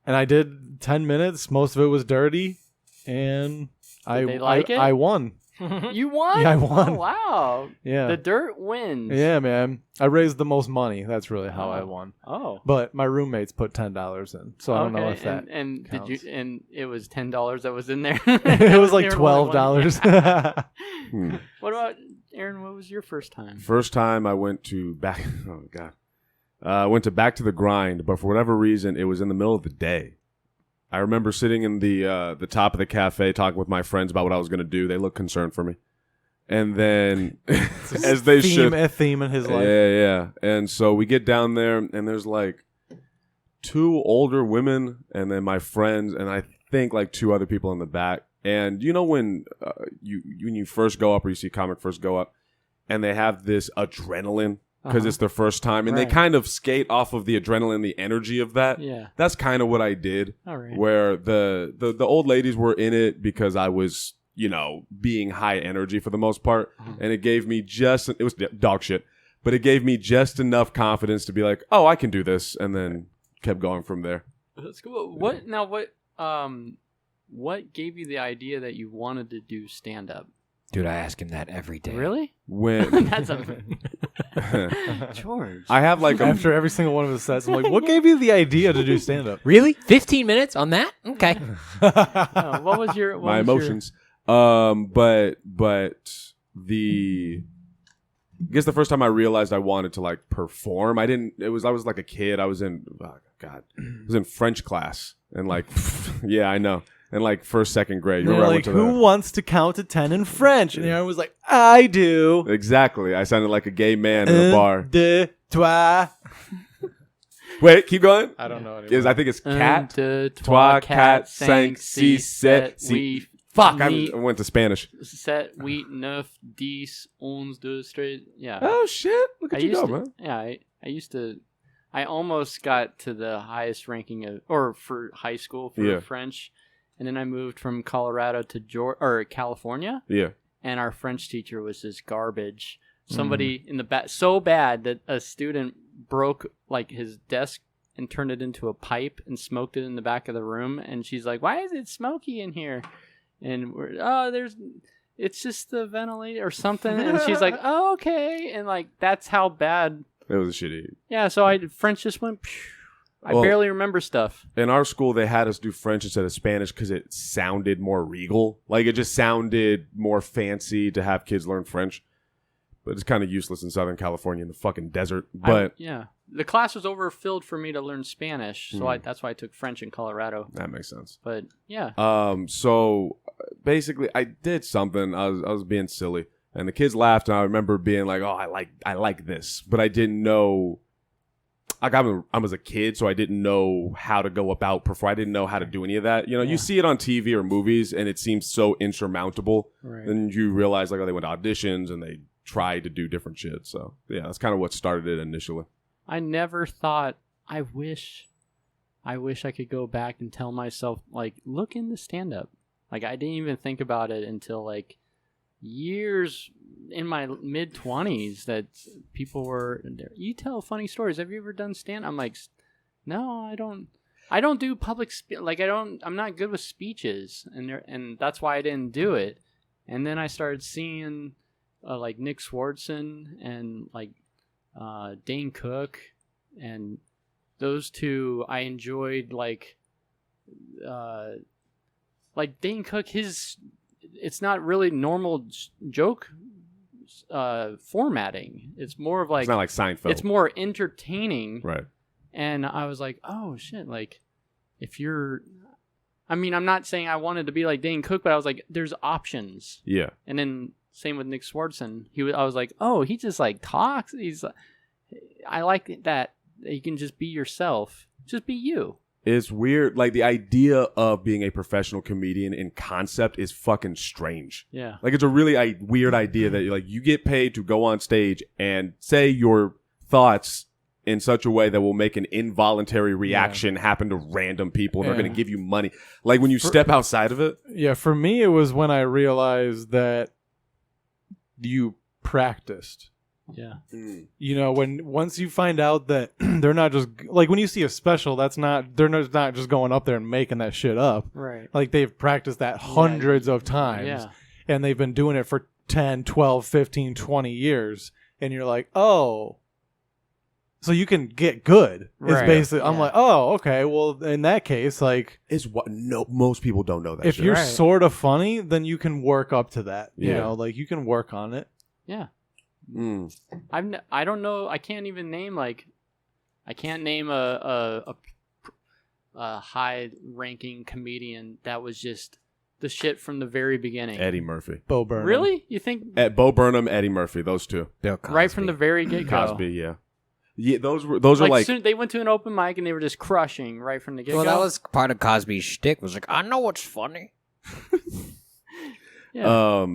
And I did 10 minutes. Most of it was dirty, and they like it? I won. You won? Yeah, I won. Oh, wow. Yeah. The dirt wins. Yeah, man. I raised the most money. That's really how I won. Oh. But my roommates put $10 in, so I don't know if that and counts. did you? And it was $10 that was in there. It was like $12. What about Aaron? What was your first time? First time I went to back. Oh God. I went to Back to the Grind, but for whatever reason, it was in the middle of the day. I remember sitting in the top of the cafe talking with my friends about what I was going to do. They looked concerned for me. And then, as they should. A theme in his life. Yeah. And so we get down there, and there's like 2 older women, and then my friends, and I think like 2 other people in the back. And you know when you first go up, or you see a comic first go up, and they have this adrenaline, because it's their first time, and they kind of skate off of the adrenaline, the energy of that. Yeah, that's kind of what I did. All right. Where the old ladies were in it because I was, being high energy for the most part, and it gave me it was dog shit, but it gave me just enough confidence to be like, oh, I can do this, and then kept going from there. That's cool. What gave you the idea that you wanted to do stand up? Dude, I ask him that every day. Really? When that's George. I have like after every single one of his sets, I'm like, what gave you the idea to do stand up? Really? 15 minutes on that? Okay. What was your my emotions? But I guess the first time I realized I wanted to like perform, I was like a kid. I was in French class, and like yeah, I know. And like first, second grade, you're like, who wants to count to 10 in French? And I was like, I do. Exactly. I sounded like a gay man in a bar. 2, 3. Wait, keep going. I don't know anymore. I think it's cat. 2, 3, 4, 5, 6, 7, 8. Fuck, I went to Spanish. 7, 8, 9, 10, 11, 12, 13. Yeah. Oh shit! Look at you go, man. Yeah, I almost got to the highest ranking for high school for French. And then I moved from Colorado to California. Yeah. And our French teacher was just garbage. Somebody in the back, so bad that a student broke like his desk and turned it into a pipe and smoked it in the back of the room. And she's like, "Why is it smoky in here?" And it's just the ventilator or something. And she's like, "Oh, okay." And like that's how bad it was. Shitty. Yeah. So French just went. I barely remember stuff. In our school, they had us do French instead of Spanish because it sounded more regal. Like, it just sounded more fancy to have kids learn French. But it's kind of useless in Southern California in the fucking desert. But the class was overfilled for me to learn Spanish, so that's why I took French in Colorado. That makes sense. But, yeah. So, basically, I did something. I was being silly. And the kids laughed, and I remember being like, oh, I like this. But I didn't know... Like I was a kid, so I didn't know how to go about perform. I didn't know how to do any of that. You see it on TV or movies, and it seems so insurmountable. Right. Then you realize, like, they went to auditions and they tried to do different shit. So yeah, that's kind of what started it initially. I never thought. I wish I could go back and tell myself, like, look into stand up. Like, I didn't even think about it until like years in my mid-20s that people were, you tell funny stories. Have you ever done stand? I'm like, no, I don't. I don't do public I'm not good with speeches, and that's why I didn't do it. And then I started seeing like Nick Swardson and like Dane Cook, and those two I enjoyed. Like Dane Cook, it's not really normal joke formatting. It's more of like, It's not like Seinfeld. it's more entertaining. Right. And I was like, oh shit, like if you're, I mean, I'm not saying I wanted to be like Dane Cook, but I was like, there's options. Yeah. And then same with Nick Swardson. I was like, oh, he just like talks. I like that you can just be yourself. Just be you. It's weird. Like, the idea of being a professional comedian in concept is fucking strange. Yeah. Like, it's a really weird idea that you get paid to go on stage and say your thoughts in such a way that will make an involuntary reaction happen to random people and are going to give you money. Like, when you step outside of it. Yeah, for me, it was when I realized that you practiced. Yeah. You know, once you find out that they're not just like, when you see a special, they're not just going up there and making that shit up. Right. Like, they've practiced that hundreds of times. Yeah. And they've been doing it for 10, 12, 15, 20 years. And you're like, oh, so you can get good. Right. It's basically, I'm like, oh, okay. Well, in that case, like, Is what most people don't know that if shit. you're Right. sort of funny, then you can work up to that. You Yeah. know, like, you can work on it. Yeah. Mm. I don't know. I can't even name I can't name a high-ranking comedian that was just the shit from the very beginning. Eddie Murphy. Bo Burnham. Really? You think Bo Burnham, Eddie Murphy, those two. Bill Cosby. right from the very get-go? Cosby, yeah. Yeah, those are like soon, they went to an open mic and they were just crushing right from the get-go. Well, that was part of Cosby's shtick. Was like, I know what's funny. yeah.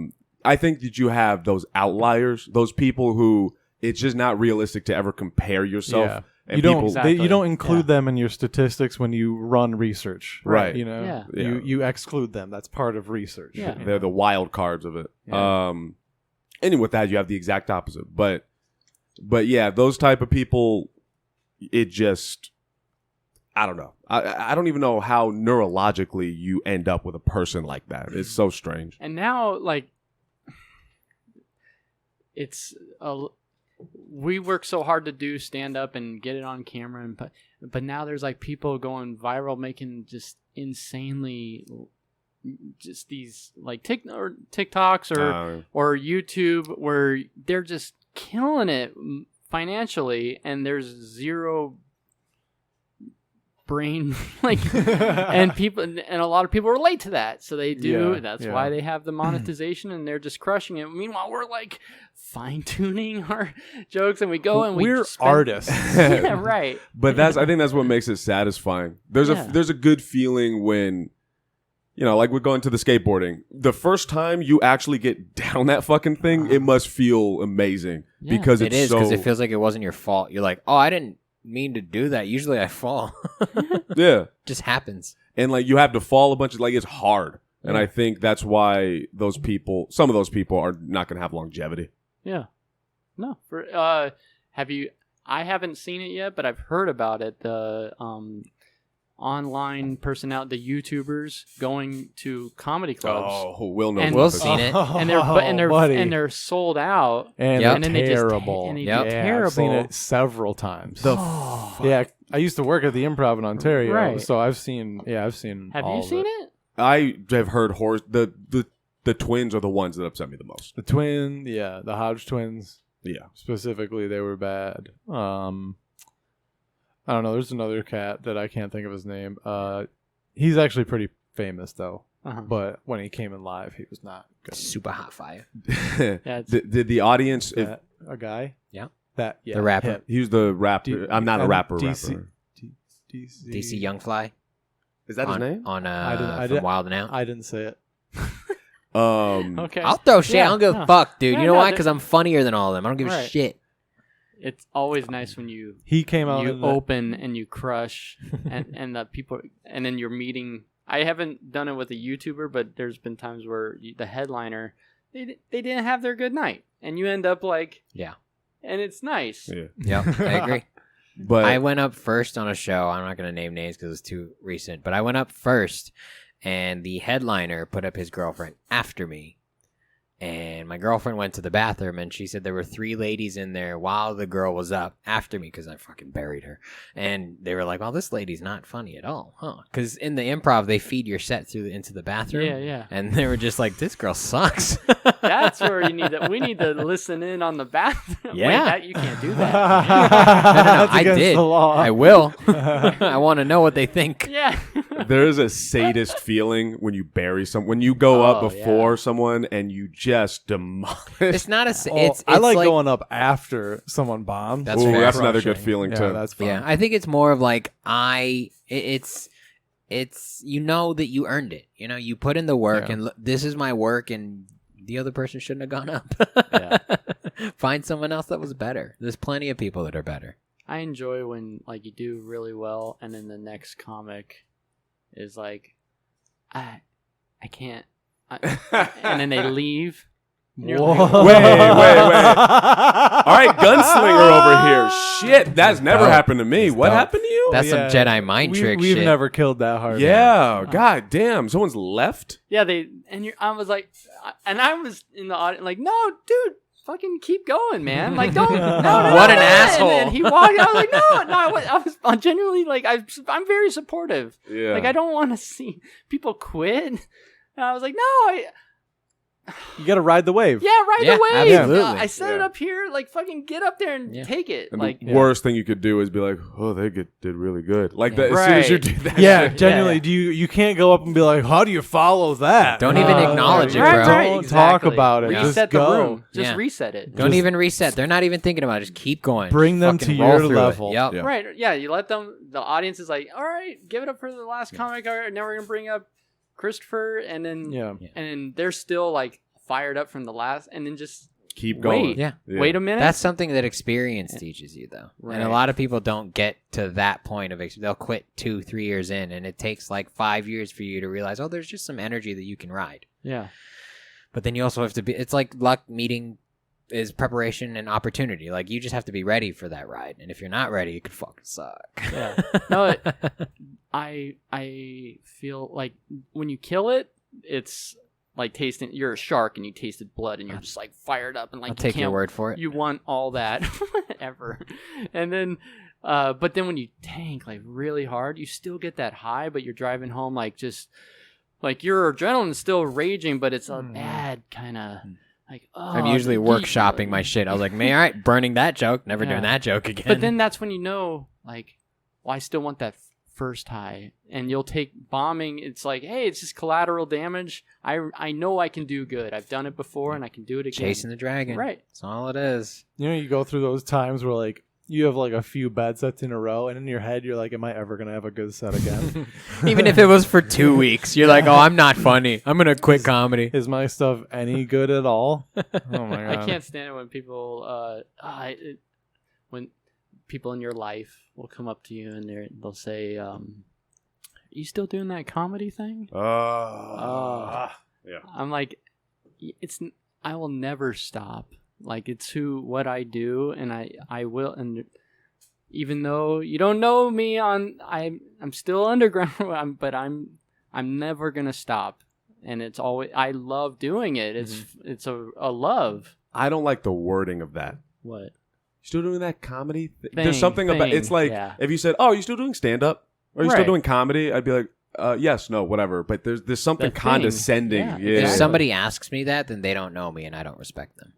I think that you have those outliers, those people who it's just not realistic to ever compare yourself. Yeah. And You don't, people, Exactly. you don't include Yeah. them in your statistics when you run research. Right. You know, Yeah. Yeah. you exclude them. That's part of research. Yeah. they're the wild cards of it. Yeah. And with that, you have the exact opposite. But yeah, those type of people, it just, I don't know. I don't even know how neurologically you end up with a person like that. It's so strange. And now, like, we work so hard to do stand up and get it on camera, but now there's like people going viral making just insanely, just these like TikToks or YouTube where they're just killing it financially, and there's zero brain and a lot of people relate to that, so they do. Yeah, That's yeah. why they have the monetization, and they're just crushing it. Meanwhile, we're like fine-tuning our jokes, and we go and we're spend- artists. Yeah, right. But I think that's what makes it satisfying. There's a good feeling when, like we're going to the skateboarding. The first time you actually get down that fucking thing, it must feel amazing because It it's is so. because it feels like it wasn't your fault. You're like, oh, I didn't mean to do that. Usually I fall. Yeah, Just happens. and like you have to fall a bunch of it's hard, and I think that's why some of those people are not going to have longevity. Yeah. No. I haven't seen it yet, but I've heard about it. The online personality, the YouTubers going to comedy clubs. Oh, Will knows. And- what Will's this seen is. it. And they're sold out. And Yep. they're And then they just terrible. and they Yep. get Yeah, terrible. I've seen it several times. Oh. Yeah, I used to work at the Improv in Ontario, Right. so I've seen. Have all you of seen it? I have heard horror. The twins are the ones that upset me the most. The the Hodge twins Yeah. specifically, they were bad. I don't know. There's another cat that I can't think of his name. He's actually pretty famous though, Uh-huh. but when he came in live, he was not good. Super hot fire. Yeah, Did the audience? If That, a guy? Yeah. That The rapper. him. he was the rapper, I'm not a rapper. DC. Rapper. DC Youngfly. Is that his name? On I from didn't- Wild and Out. I didn't say it. okay. I'll throw shit. Yeah, I don't give no. a fuck, dude. Yeah, You know no, why? that- Because I'm funnier than all of them. I don't give a Right. shit. It's always nice when you He came out. in the- open and you crush, and the people, and then you're meeting. I haven't done it with a YouTuber, but there's been times where the headliner, they didn't have their good night, and you end up like, Yeah. and it's nice. Yeah. Yep, I agree. But I went up first on a show. I'm not going to name names because it's too recent, but I went up first, and the headliner put up his girlfriend after me. And my girlfriend went to the bathroom, and she said there were 3 ladies in there while the girl was up after me because I fucking buried her. And they were like, well, this lady's not funny at all, huh? Because in the improv, they feed your set into the bathroom. Yeah. And they were just like, this girl sucks. That's where you need to. We need to listen in on the bathroom. Yeah. Wait, you can't do that. That's I against did. the law. I will. I want to know what they think. Yeah. there is a sadist feeling when you bury someone, when you go up Oh, before someone and you just demolish. It's not a. It's I like, like going up after someone bombs. That's Ooh, fair. that's another good Crushing. feeling Yeah, too. that's fun. Yeah, I think it's more of like it's you know that you earned it. You know, you put in the work, Yeah. and this is my work, and the other person shouldn't have gone up. Yeah. Find someone else that was better. There's plenty of people that are better. I enjoy when like you do really well, and then the next comic is like, I can't, and then they leave. And you're like, Whoa. Wait. All right, gunslinger over here. Shit, that's never dope. happened to me. That's What dope. happened to you? That's Yeah. some Jedi mind trick We've shit. never killed that hard. Yeah, god damn. Someone's left? Yeah, I was like, and I was in the audience like, no, dude, fucking keep going, man. Like, don't, no. What an no. asshole. And then he walked. I was like, no, I was genuinely like, I'm very supportive. Yeah. Like, I don't want to see people quit. And I was like, no, You got to ride the wave. right Yeah, away. absolutely. I set it up here. Like, fucking get up there and Yeah. take it. And like, the worst thing you could do is be like, "Oh, they did really good." Like Yeah. that, as soon as you Right. do that, Yeah, shit. genuinely. Do you can't go up and be like, how do you follow that? Don't even acknowledge it, Don't bro. talk about it. Reset Just the go. room. Just Yeah. reset it. Don't Just- even reset. They're not even thinking about it. Just keep going. Bring them Fucking to roll your through it. level. Yep. Yeah. Right. Yeah. You let them. The audience is like, all right, give it up for the last comic. All right, now we're gonna bring up Christopher, and then Yeah. and then they're still like fired up from the last, and then just Keep going. wait. Yeah. Wait a minute. That's something that experience teaches you, though. And a Right. lot of people don't get to that point of they'll quit 2-3 years in, and it takes like 5 years for you to realize, oh, there's just some energy that you can ride. yeah. But then you also have to be. It's like luck meeting is preparation and opportunity. Like you just have to be ready for that ride, and if you're not ready, it could fucking suck. Yeah. No, I feel like when you kill it, it's like tasting. You're a shark and you tasted blood, and you're just like fired up and like I'll you take your can't- word for it. You want all that ever, and then, but then when you tank like really hard, you still get that high, but you're driving home like just like your adrenaline's still raging, but it's a bad kind of like. Oh, I'm usually workshopping my shit. I was like, man, all right, burning that joke, never doing Yeah. that joke again. But then that's when you know, like, well, I still want that first high, and you'll take bombing. It's like, hey, it's just collateral damage. I know I can do good. I've done it before, and I can do it again. chasing the dragon. Right. That's all it is. You know, you go through those times where like you have like a few bad sets in a row, and in your head you're like, am I ever gonna have a good set again? Even if it was for 2 weeks, you're like, oh, I'm not funny. I'm gonna quit comedy. Is my stuff any good at all? Oh my god! I can't stand it when people, when people in your life will come up to you and they'll say, "Are you still doing that comedy thing?" Yeah. I'm like, I will never stop. Like it's what I do, and I will. And even though you don't know me I'm still underground, but I'm never gonna stop. And it's always, I love doing it. It's a love. I don't like the wording of that. What? Still doing that comedy? Thing, There's something about it's like yeah. if you said, "Oh, are you still doing stand up? Or are you still Right. doing comedy?" I'd be like, yes, no, whatever." But there's something That thing. condescending. Yeah, Yeah. If exactly. somebody asks me that, then they don't know me, and I don't respect them.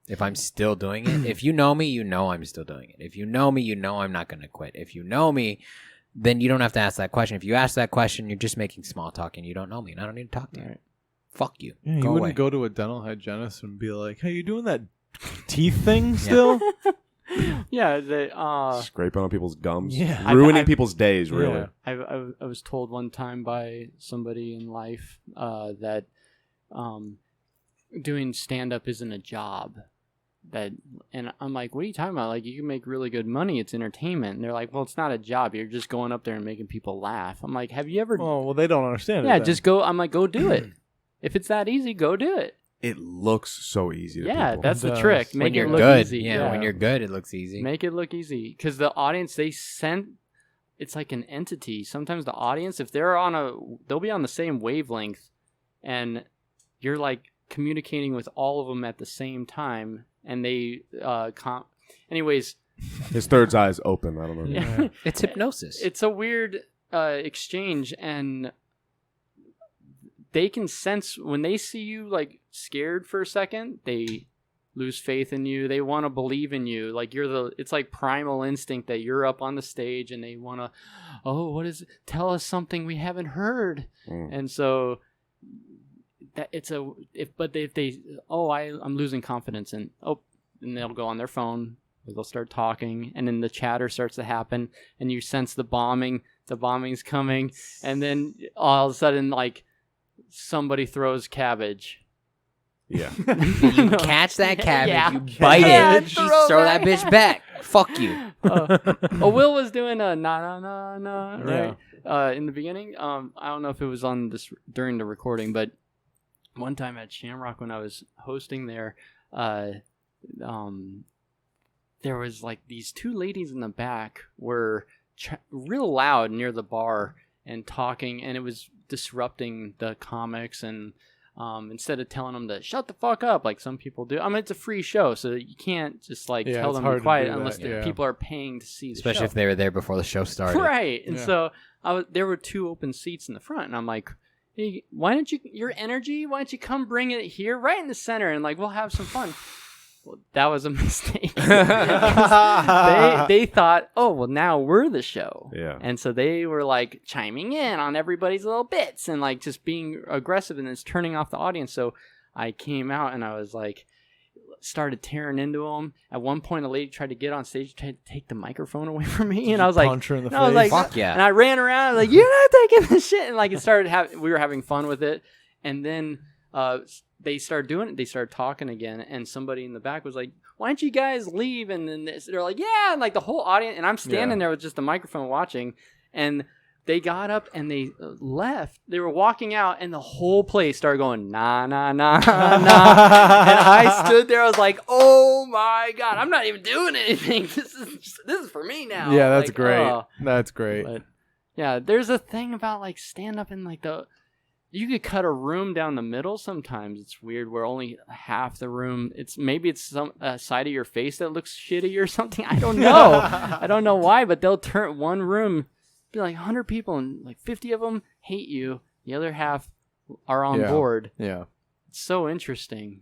If I'm still doing it, if you know me, you know I'm still doing it. If you know me, you know I'm not going to quit. If you know me, then you don't have to ask that question. If you ask that question, you're just making small talk, and you don't know me, and I don't need to talk to you. Right. Fuck you. Yeah, you Go wouldn't away. go to a dental hygienist and be like, "Hey, you doing that teeth thing still?" Yeah, the Scraping on people's gums. Yeah. Ruining I've- people's days, really. Yeah. I was told one time by somebody in life that doing stand up isn't a job. And I'm like, what are you talking about? Like, you can make really good money. It's entertainment. And they're like, well, it's not a job. You're just going up there and making people laugh. I'm like, have you ever? Oh well, they don't understand. Yeah, it then. just go. I'm like, go do it. If it's that easy, go do it. it looks so easy to Yeah, people. that's the does. trick. When Make you're it look good, easy. yeah, when you're good, it looks easy. Make it look easy. Because the audience, it's like an entity. Sometimes the audience, if they'll be on the same wavelength, and you're like communicating with all of them at the same time, and they, anyways. His third eye's open. I don't know. Yeah. It's hypnosis. It's a weird exchange, and they can sense when they see you like scared for a second, they lose faith in you. They want to believe in you. Like it's like primal instinct that you're up on the stage and they want to, what is it? Tell us something we haven't heard. And so that I'm losing confidence and they'll go on their phone. They'll start talking, and then the chatter starts to happen, and you sense the bombing's coming, and then all of a sudden, like, somebody throws cabbage. Yeah. You catch that cabbage, Yeah. you bite it, you throw throw that bitch back. Fuck you. Will was doing a na right in the beginning. I don't know if it was on this during the recording, but one time at Shamrock when I was hosting there, there was like these two ladies in the back were real loud near the bar and talking, and it was disrupting the comics. And instead of telling them to shut the fuck up like some people do, I mean, it's a free show, so you can't just like tell them to be quiet unless people are paying to see the show. Especially if they were there before the show started. Right. And so there were two open seats in the front, and I'm like, hey, why don't you come bring it here right in the center, and like we'll have some fun. Well, that was a mistake. They thought, now we're the show. Yeah. And so they were like chiming in on everybody's little bits and like just being aggressive, and it's turning off the audience. So I came out and I was like, started tearing into them. At one point, a lady tried to get on stage, tried to take the microphone away from me, and I was like, punch her in the face. I was like, Fuck yeah. And I ran around, I was like, you're not taking this shit. And like it started, we were having fun with it. And then they started doing it. They started talking again, and somebody in the back was like, why don't you guys leave? And then they're like, yeah, and like the whole audience, and I'm standing there with just the microphone watching, and they got up and they left. They were walking out, and the whole place started going, nah, nah, nah, nah. And I stood there, I was like, oh my God, I'm not even doing anything. This is for me now. Yeah, that's like, great. That's great. But yeah, there's a thing about like stand up in like you could cut a room down the middle sometimes. It's weird where only half the room, it's some side of your face that looks shitty or something. I don't know. I don't know why, but they'll turn one room, be like 100 people, and like 50 of them hate you. The other half are on board. Yeah. It's so interesting.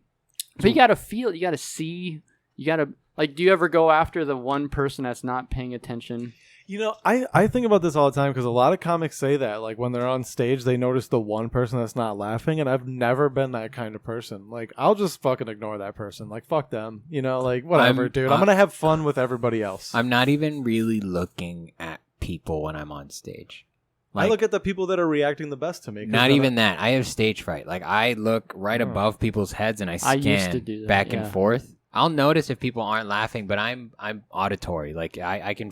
But you got to feel, you got to see, you got to, like, do you ever go after the one person that's not paying attention? You know, I think about this all the time because a lot of comics say that, like, when they're on stage, they notice the one person that's not laughing, and I've never been that kind of person. Like, I'll just fucking ignore that person. Like, fuck them. You know, like, whatever, dude. I'm going to have fun with everybody else. I'm not even really looking at people when I'm on stage. Like, I look at the people that are reacting the best to me. Not even that. I have stage fright. Like, I look right above people's heads and I scan used to do that, back and forth. I'll notice if people aren't laughing, but I'm auditory. Like I can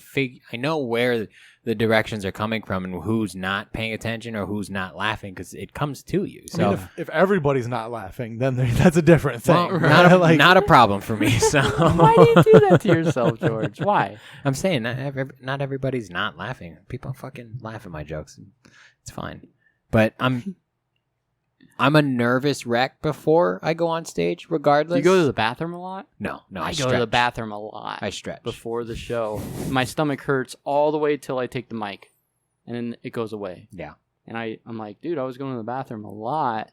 I know where the directions are coming from and who's not paying attention or who's not laughing because it comes to you. So I mean, if everybody's not laughing, then that's a different thing. Well, not a problem for me. So why do you do that to yourself, George? Why? I'm saying not everybody's not laughing. People fucking laugh at my jokes. It's fine, but I'm a nervous wreck before I go on stage, regardless. Do you go to the bathroom a lot? No, I stretch. go to the bathroom a lot. I stretch. Before the show. My stomach hurts all the way till I take the mic, and then it goes away. Yeah. And I'm like, dude, I was going to the bathroom a lot.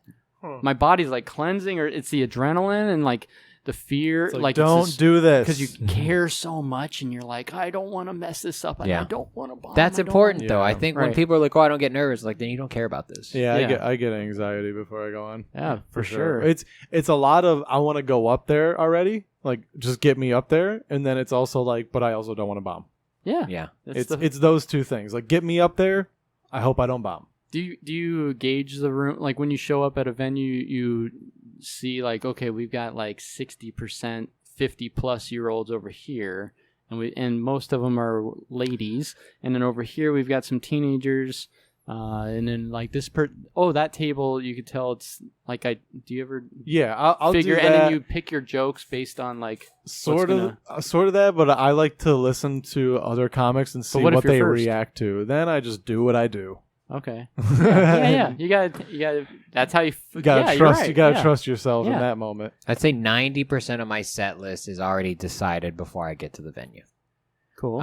My body's like cleansing, or it's the adrenaline and like the fear. Like don't do this. Because you care so much, and you're like, I don't want to mess this up. I don't want to bomb. That's important, though. Yeah. I think when people are like, oh, I don't get nervous, like, then you don't care about this. Yeah. I get anxiety before I go on. Yeah, for sure. It's a lot of, I want to go up there already. Like, just get me up there. And then it's also like, but I also don't want to bomb. Yeah. Yeah. It's those two things. Like, get me up there. I hope I don't bomb. Do you gauge the room? Like, when you show up at a venue, you see like, okay, we've got like 60% 50-plus-year-olds over here, and most of them are ladies, and then over here we've got some teenagers, And then like that table, you could tell it's like do you ever Yeah, I'll figure do that. and then you pick your jokes based on like sort of that, but I like to listen to other comics and see what if what you're they first? react to. Then I just do what I do. Okay. Yeah. You gotta. That's how you. You gotta you're trust. right. You gotta Yeah. trust yourself in Yeah. that moment. I'd say 90% of my set list is already decided before I get to the venue. Cool.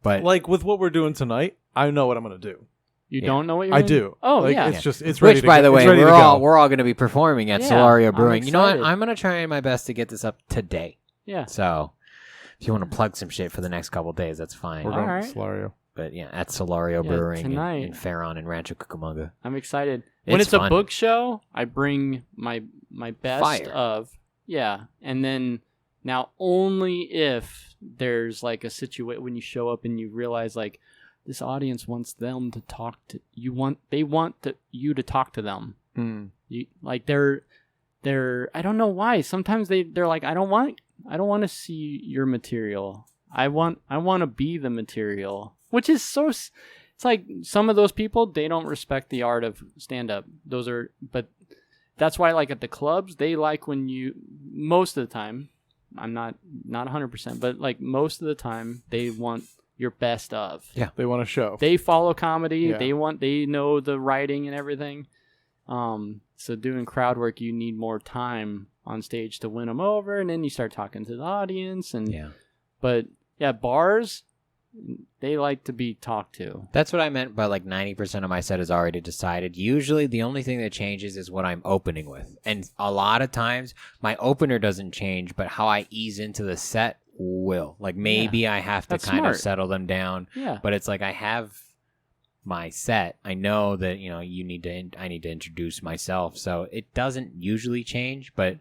But Like with what we're doing tonight, I know what I'm gonna do. You yeah. don't know what you're. I gonna do. Oh Like, yeah. It's just it's ready. which, to by go. the way, It's ready to we're go. all going to be performing at Yeah, Solario I'm Brewing. You know what? excited. I'm going to try my best to get this up today. Yeah. So if you want to plug some shit for the next couple days, that's fine. We're All going right. to Solario. But yeah, at Solario Yeah, Brewing tonight. in Farron and Rancho Cucamonga. I'm excited. When It's it's a fun. book show, I bring my best Fire. of and then now only if there's like a situation when you show up and you realize like this audience wants them to talk to you you to talk to them. You like they're I don't know why. Sometimes they're like I don't want to see your material. I want to be the material, which is so. It's like some of those people they don't respect the art of stand up. But that's why like at the clubs they like when you most of the time. I'm not 100%, but like most of the time they want your best of. Yeah, They want to show. They follow comedy. Yeah. They know the writing and everything. So doing crowd work, you need more time on stage to win them over, and then you start talking to the audience. And yeah. but yeah, bars, they like to be talked to. That's what I meant by like 90% of my set is already decided. Usually the only thing that changes is what I'm opening with. And a lot of times my opener doesn't change, but how I ease into the set will. Like maybe I have to That's kind smart. of settle them down. Yeah, But it's like I have my set. I know that, I need to introduce myself. So it doesn't usually change, but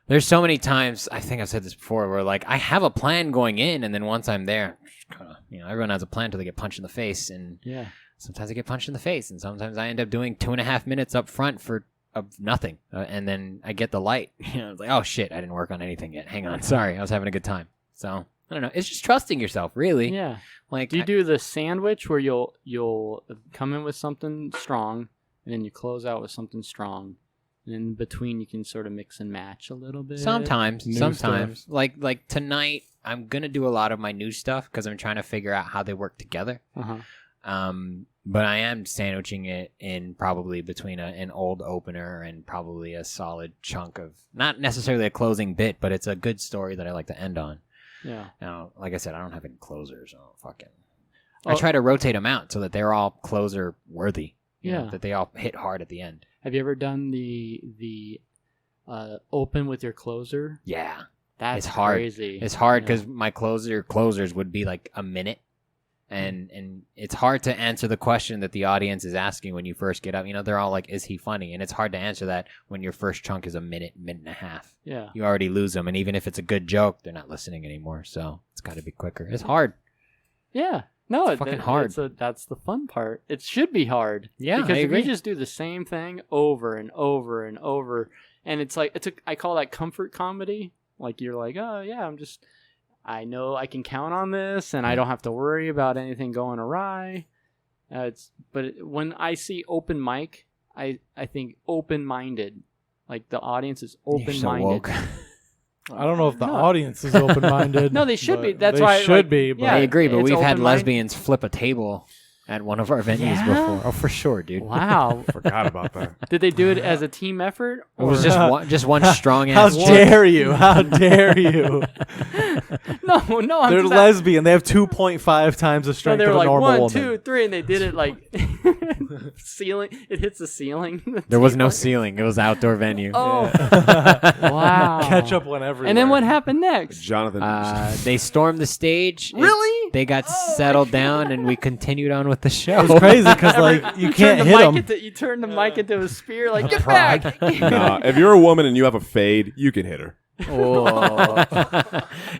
there's so many times, I think I've said this before, where like I have a plan going in, and then once I'm there, everyone has a plan until they get punched in the face, and sometimes I get punched in the face, and sometimes I end up doing 2.5 minutes up front of nothing, and then I get the light. It's like, oh shit, I didn't work on anything yet. Hang on, sorry, I was having a good time. So I don't know. It's just trusting yourself, really. yeah. Like, Do you do the sandwich where you'll come in with something strong, and then you close out with something strong? And in between, you can sort of mix and match a little bit. Sometimes. New Like tonight, I'm gonna do a lot of my new stuff because I'm trying to figure out how they work together. Uh-huh. But I am sandwiching it in probably between an old opener and probably a solid chunk of not necessarily a closing bit, but it's a good story that I like to end on. Yeah. Now, like I said, I don't have any closers. So fucking. Oh. I try to rotate them out so that they're all closer worthy. You know, Yeah. that they all hit hard at the end. Have you ever done the open with your closer? Yeah. That's It's hard. crazy. It's hard Yeah. because my closers would be like a minute. And it's hard to answer the question that the audience is asking when you first get up. They're all like, is he funny? And it's hard to answer that when your first chunk is a minute and a half. Yeah. You already lose them. And even if it's a good joke, they're not listening anymore. So it's got to be quicker. It's hard. Yeah. No, It's fucking hard. That's the fun part. It should be hard. Yeah, because I if agree. you just do the same thing over and over and over, and it's like I call that comfort comedy. Like you're like, oh yeah, I know I can count on this, and I don't have to worry about anything going awry. When I see open mic, I think open minded. Like the audience is You're open so minded. woke. I don't know if the No. audience is open minded. No, they should be. but That's they why, should like, be. But yeah. I agree, but It's we've had open-minded. lesbians flip a table at one of our venues Yeah? before. Oh, for sure, dude. Wow. Forgot about that. Did they do it as a team effort? It was or- just one strong How ass. dare you? How dare you? No. I'm They're just lesbian. They have 2.5 times the So strength they were of a like normal 1, woman. 2, 3, and they did it like ceiling. It hits the ceiling. There was no ceiling. It was outdoor venue. Oh, wow! Catch up whenever. And then what happened next? Jonathan. They stormed the stage. Really? They got settled down, and we continued on with the show. It was crazy because like you can't hit them. You turn the mic into a spear. Like get Pride. back. Nah, if you're a woman and you have a fade, you can hit her. Whoa.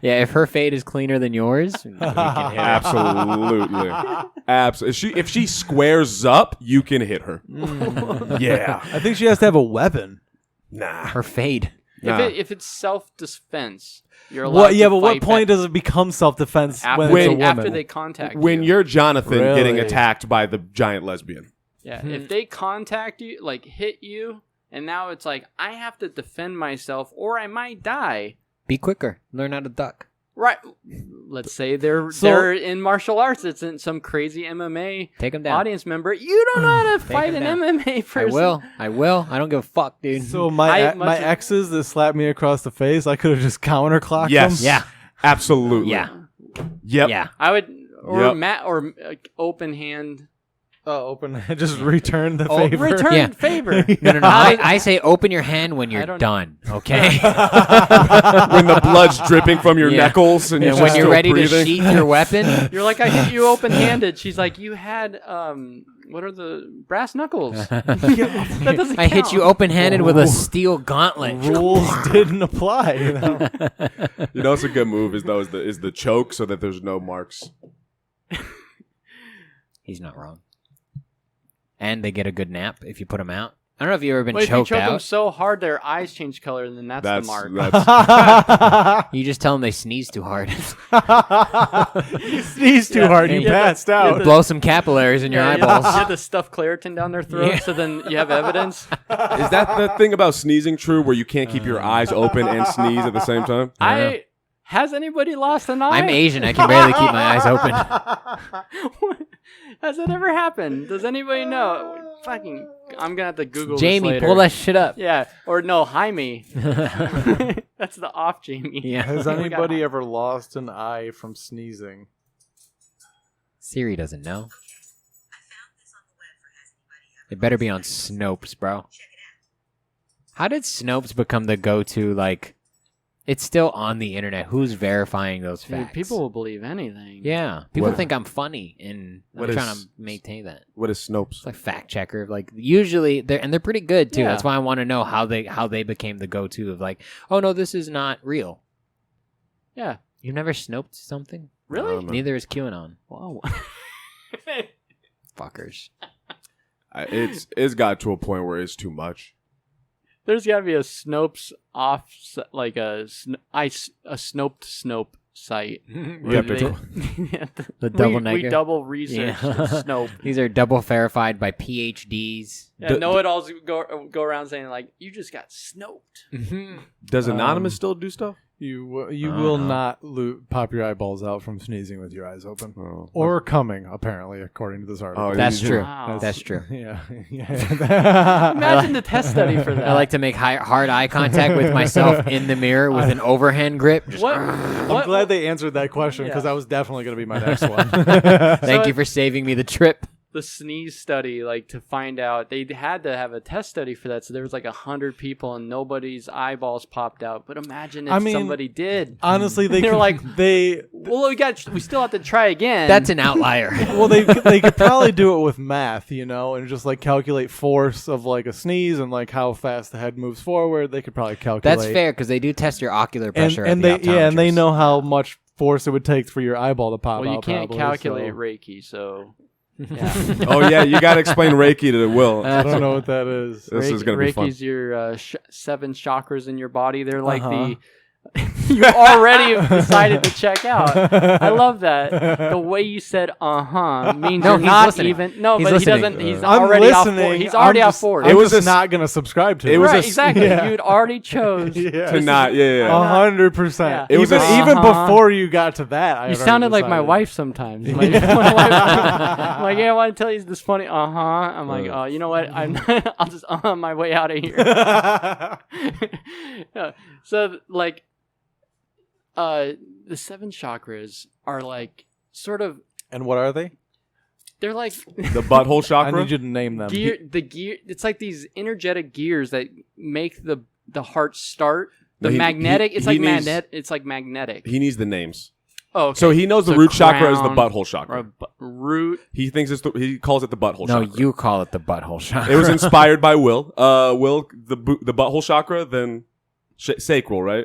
Yeah, if her fade is cleaner than yours, we can hit her. Absolutely. If she squares up, you can hit her. Yeah. I think she has to have a weapon. Nah. Her fade. Nah. If it's self defense, you're allowed. What? Yeah, to but what fight point back does it become self-defense after, when it's a woman? after they contact When you? you're Jonathan getting Really? attacked by the giant lesbian. Yeah, if they contact you, like hit you, and now it's like I have to defend myself or I might die. Be quicker. Learn how to duck. Right. Let's say they're in martial arts. It's in some crazy MMA Take them down. audience member. You don't know how to fight an down. MMA person. I will. I don't give a fuck, dude. So my exes that slapped me across the face, I could have just counterclocked Yes. them. Yeah. Absolutely. Yeah. Yep. Yeah. I would, or Yep. open hand. Open. Just return the favor. Return Yeah. favor. No. I say open your hand when you're don't- done. Okay. When the blood's dripping from your Yeah. knuckles and And you're when you're still ready breathing. to sheath your weapon. You're like, I hit you open-handed. She's like, you had what are the brass knuckles? That doesn't I hit count. you open-handed with a steel gauntlet. Rules didn't apply. You know, it's a good move is the choke so that there's no marks. He's not wrong. And they get a good nap if you put them out. I don't know if you've ever been But if you choked choke them out. so hard their eyes change color, and then that's the mark. You just tell them they sneeze too hard. You sneezed too hard. You passed out. Blow some capillaries in your Yeah, eyeballs. You have to stuff Claritin down their throat, Yeah. so then you have evidence. Is that the thing about sneezing true where you can't keep your eyes open and sneeze at the same time? Has anybody lost an eye? I'm Asian. I can barely keep my eyes open. Has that ever happened? Does anybody know? Fucking, I'm gonna have to Google Jamie, this later. pull that shit up. Yeah, or no, Jaime. That's the off Jamie. Yeah. Has Oh my anybody God. ever lost an eye from sneezing? Siri doesn't know. It better be on Snopes, bro. How did Snopes become the go-to, like... It's still on the internet. Who's verifying those Dude, facts? people will believe anything. Yeah. People What- think I'm funny, and I'm What trying is- to maintain that. What is Snopes? It's like fact checker. Like usually they're pretty good too. Yeah. That's why I want to know how they became the go-to of like, oh no, this is not real. Yeah. You've never snoped something? Really? No. Neither is QAnon. Wow. Fuckers. It's got to a point where it's too much. There's got to be a Snopes off, like a Snoped Snope site. You where have to they- The double we negative. double researched Yeah. Snope. These are double verified by PhDs. Yeah, know-it-alls go around saying like, "You just got snoped." Does Anonymous still do stuff? You will not pop your eyeballs out from sneezing with your eyes open. Oh. Or coming, apparently, according to this article. Oh, That's Yeah. true. Wow. That's true. Yeah. Imagine the test study for that. I like to make hard eye contact with myself in the mirror with an overhand grip. Just, I'm glad they answered that question because Yeah. that was definitely going to be my next one. Thank you for saving me the trip. the sneeze study, like to find out, they had to have a test study for that. So there was like 100 people and nobody's eyeballs popped out. But imagine if somebody did. Honestly, They're like, they well, we still have to try again. That's an outlier. well they could probably do it with math, and just like calculate force of like a sneeze and like how fast the head moves forward. They could probably calculate. That's fair because they do test your ocular pressure. and at the and they optometrist. know how much force it would take for your eyeball to pop well, out. you can't probably, calculate so- Reiki, so yeah. Oh yeah, you got to explain Reiki to Will. I don't know what that is. This is gonna be fun. Reiki's your 7 chakras in your body. They're like Uh-huh. you already decided to check out. I love that. The way you said means No, you're he's not listening. even. No, He's but listening. he doesn't. He's I'm already off. listening. He's already I'm off just- board. I'm It was just a- not going to subscribe to it it. was right, a- exactly. yeah. You'd already chose. Yeah. To not, yeah. 100%. Yeah. It was even a- even before you got to that. I You had already sounded like my decided. wife sometimes. Like, my wife, I'm like, yeah, I want to tell you this funny. I'm like, oh, you know what? I'll just on my way out of here. Yeah. So like, the 7 chakras are like sort of. And what are they? They're like The butthole I chakra. need you to name them. gear. The gear. It's like these energetic gears that make the heart start. The No, he- magnetic. he- It's he like needs- magnet. It's like magnetic. He needs the names. Oh, okay. So he knows the So root chakra is the crown butthole or chakra. root. He thinks he calls it the butthole No, chakra. you call it the butthole chakra. It was inspired by Will. Will the butthole chakra, then sacral, right?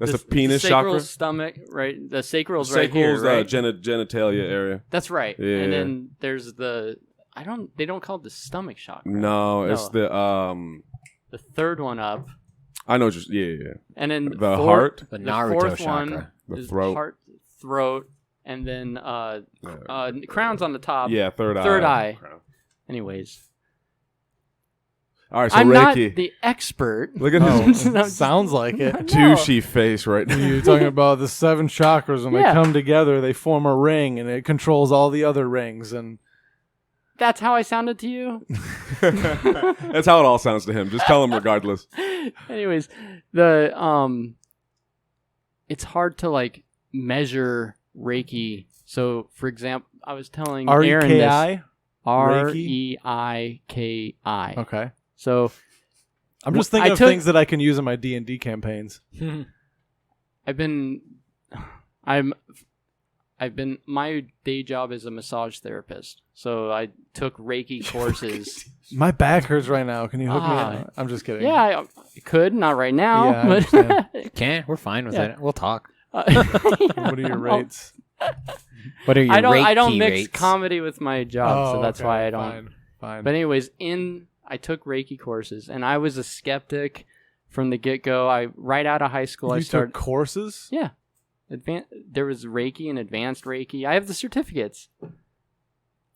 That's the penis sacral chakra. stomach, right? The sacral's right here, Sacral's right? genitalia area. That's right. Yeah. And then there's the they don't call it the stomach chakra. No, it's the The third one up, I know just yeah. and then The heart, the The Naruto fourth chakra. one the is throat. heart, throat, and then crown's on the top. Yeah, third eye. Third eye. Crown. Anyways, All right, so I'm not Reiki. the expert. Look at Oh, his sounds like it. douchey face right now. You're talking about the 7 chakras. When they Yeah. come together, they form a ring, and it controls all the other rings. And That's how I sounded to you. That's how it all sounds to him. Just tell him regardless. Anyways, it's hard to like measure Reiki. So, for example, I was telling Aaron this. R-E-K-I? R-E-I-K-I. Okay. So I'm just thinking of things that I can use in my D&D campaigns. my day job is a massage therapist. So I took Reiki courses. My back hurts right now. Can you hook me Ah. up? I'm just kidding. Yeah, I could, not right now. Yeah, I but understand. Can we're fine with Yeah. it. We'll talk. What are your rates? What are your I don't Reiki mix rates? comedy with my job, so that's okay, why I don't. Fine. But anyways, I took Reiki courses, and I was a skeptic from the get-go. Right out of high school, I you started. took courses? Yeah, there was Reiki and advanced Reiki. I have the certificates.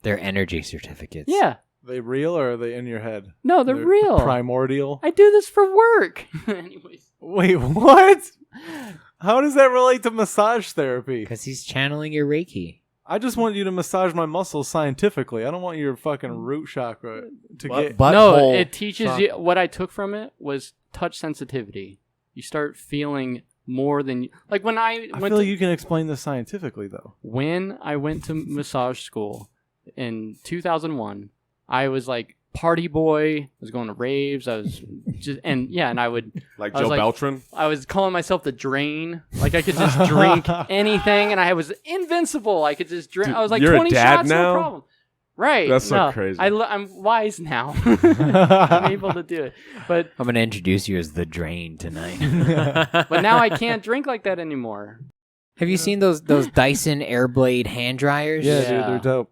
They're energy certificates. Yeah, They real or are they in your head? no, they're real. Primordial? I do this for work. Anyways, Wait, what? How does that relate to massage therapy? Because he's channeling your Reiki. I just want you to massage my muscles scientifically. I don't want your fucking root chakra to get... no, it teaches you. What I took from it was touch sensitivity. You start feeling more than like when I I went feel to, you can explain this scientifically, though. when I went to massage school in 2001. I was like party boy. I was going to raves. I was just and I would Like I was Joe like- Beltran. I was calling myself the drain. Like I could just drink anything, and I was invincible. I could just drink. Dude, I was like you're a 20 dad shots, now? no problem. Right? That's so no, crazy. I'm wise now. I'm able to do it, but I'm going to introduce you as the drain tonight. now I can't drink like that anymore. Have you seen those Dyson Airblade hand dryers? Yeah, Yeah. dude, they're dope.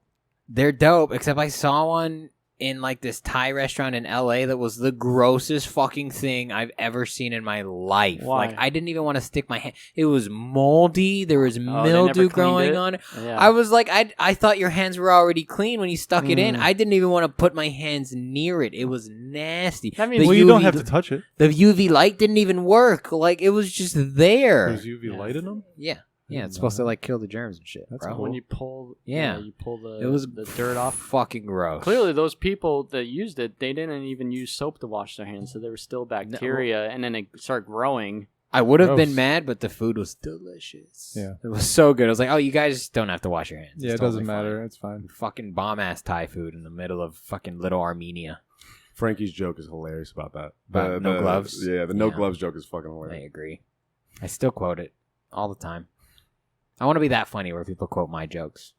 They're dope, except I saw one in like this Thai restaurant in LA that was the grossest fucking thing I've ever seen in my life. Why? Like I didn't even want to stick my hand. It was moldy. There was they never mildew cleaned growing it? on it. Yeah. I was like, I thought your hands were already clean when you stuck it in. Mm. I didn't even want to put my hands near it. It was nasty. That means Well, you don't have to touch it. The UV light didn't even work. Like it was just there. There's UV light in them? Yeah, it's supposed to like kill the germs and shit. That's bro. cool. when you pull, Yeah. you pull the It was the dirt off. Fucking gross. Clearly, those people that used it, they didn't even use soap to wash their hands, so there was still bacteria, and then it started growing. I would have Gross. been mad, but the food was delicious. Yeah. It was so good. I was like, oh, you guys don't have to wash your hands. Yeah, it It's doesn't totally matter. fine. It's fine. Fucking bomb-ass Thai food in the middle of fucking little Armenia. Frankie's joke is hilarious about that. About no gloves? Yeah, the no Yeah. gloves joke is fucking I hilarious. agree. I still quote it all the time. I want to be that funny where people quote my jokes.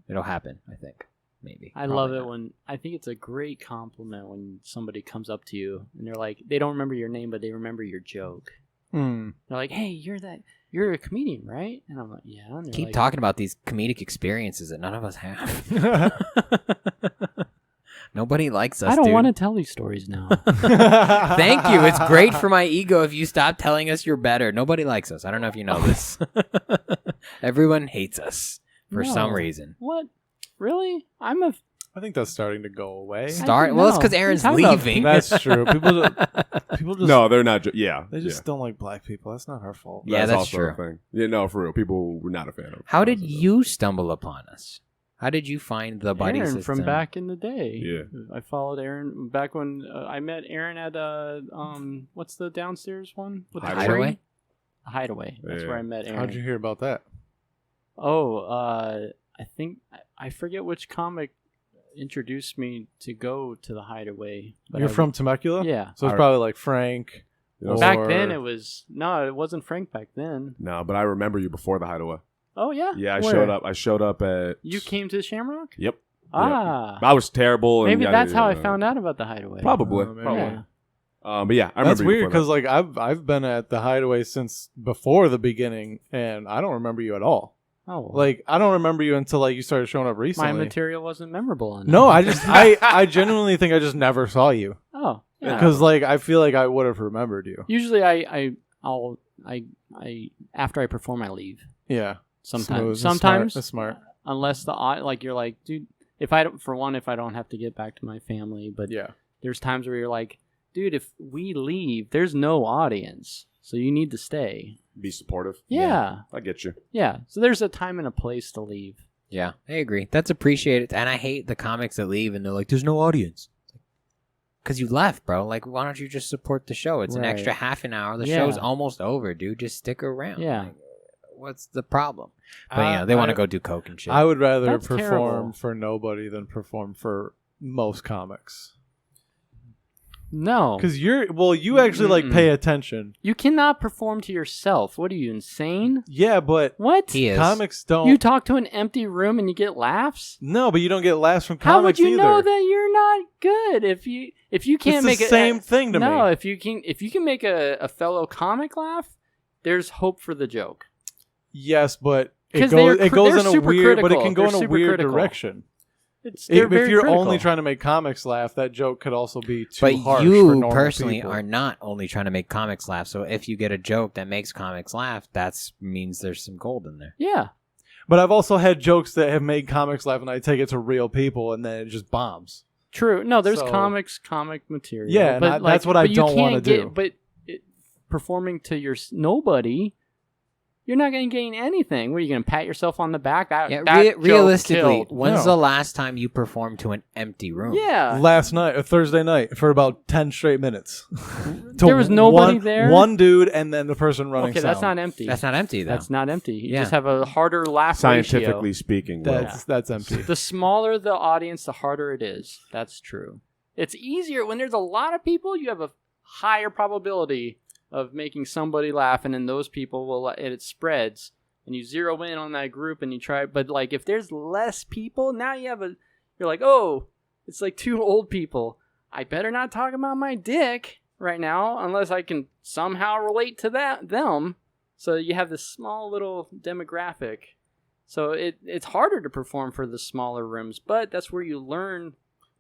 It'll happen, I think. Maybe. I Probably love it not. when I think it's a great compliment when somebody comes up to you and they're like, they don't remember your name, but they remember your joke. Mm. They're like, hey, you're a comedian, right? And I'm like, yeah. And they're Keep like, talking about these comedic experiences that none of us have. Nobody likes us, I don't dude. want to tell these stories now. Thank you. It's great for my ego if you stop telling us you're better. Nobody likes us. I don't know if you know this. Everyone hates us for some No. reason. What? Really? I think that's starting to go away. Start. Well, it's because know. Aaron's Talk about- leaving. That's true. People just No, they're not. Yeah, they just yeah. don't like black people. That's not our fault. Yeah, that's also true. a thing. Yeah, no, for real. People were not a fan of. How did of it. you stumble upon us? How did you find the buddy Aaron system? from back in the day. Yeah. I followed Aaron back when I met Aaron at what's the downstairs one with the Hideaway? tree? Hideaway. That's Yeah. where I met Aaron. How'd you hear about that? Oh, I think I forget which comic introduced me to go to the Hideaway. But You're from Temecula? Yeah. So it's Alright. probably like Frank. You know, Back or- then it was it wasn't Frank back then. No, but I remember you before the Hideaway. Oh yeah. Yeah, I Where? showed up. I showed up at. You came to Shamrock? Yep. Ah. I was terrible. Maybe and that's how I found out about the Hideaway. Probably. maybe. Probably. Yeah. But yeah, I remember. That's you weird before because like I've been at the Hideaway since before the beginning, and I don't remember you at all. Oh. Well, Like I don't remember you until like you started showing up recently. my material wasn't memorable enough. No, I genuinely think I just never saw you Oh. Yeah. because like I feel like I would have remembered you. Usually I after I perform I leave. Yeah. Sometimes Smooth. sometimes That's smart. unless the like you're like, dude, if I don't have to get back to my family, but Yeah. there's times where you're like, dude, if we leave, there's no audience, so you need to stay. Be supportive. Yeah. I get you. Yeah. So there's a time and a place to leave. Yeah, I agree. That's appreciated. And I hate the comics that leave and they're like, there's no audience. Because you left, bro. Like, why don't you just support the show? It's an Right. extra half an hour. The Yeah. show's almost over, dude. Just stick around. Yeah. Like, what's the problem? But, they want to go do coke and shit. I would rather That's perform terrible. for nobody than perform for most comics. No. Because you actually like pay attention. You cannot perform to yourself. What are you, insane? Yeah, but What? He is. comics don't. You talk to an empty room and you get laughs? No, but you don't get laughs from How would comics you either. know that you're not good if you can't It's make the it same thing to me. No, if you can make a fellow comic laugh, there's hope for the joke. Yes, but it 'Cause goes they're in a super weird, but it critical. can go They're in a super weird critical. direction. They're If very you're critical. only trying to make comics laugh, that joke could also be too But harsh for you normal personally people. are not only trying to make comics laugh. So if you get a joke that makes comics laugh, that means there's some gold in there. Yeah. But I've also had jokes that have made comics laugh, and I take it to real people, and then it just bombs. True. No, there's So- comic material. Yeah, and but that's what I but you don't wanna can't get- do. But performing to your nobody, you're not going to gain anything. What are you going to pat yourself on the back? That joke Realistically, killed. when's No. the last time you performed to an empty room? Yeah. Last night, Thursday night, for about 10 straight minutes. To There was nobody one, there? One dude, and then the person running Okay, sound. that's not empty. That's not empty, though. That's not empty. You Yeah. just have a harder laugh Scientifically ratio. speaking, That's empty. The smaller the audience, the harder it is. That's true. It's easier when there's a lot of people. You have a higher probability of making somebody laugh, and then those people will. And it spreads, and you zero in on that group, and you try. But like if there's less people, now you have a. You're like, oh, it's like two old people. I better not talk about my dick right now, unless I can somehow relate to them. So you have this small little demographic. So it's harder to perform for the smaller rooms, but that's where you learn.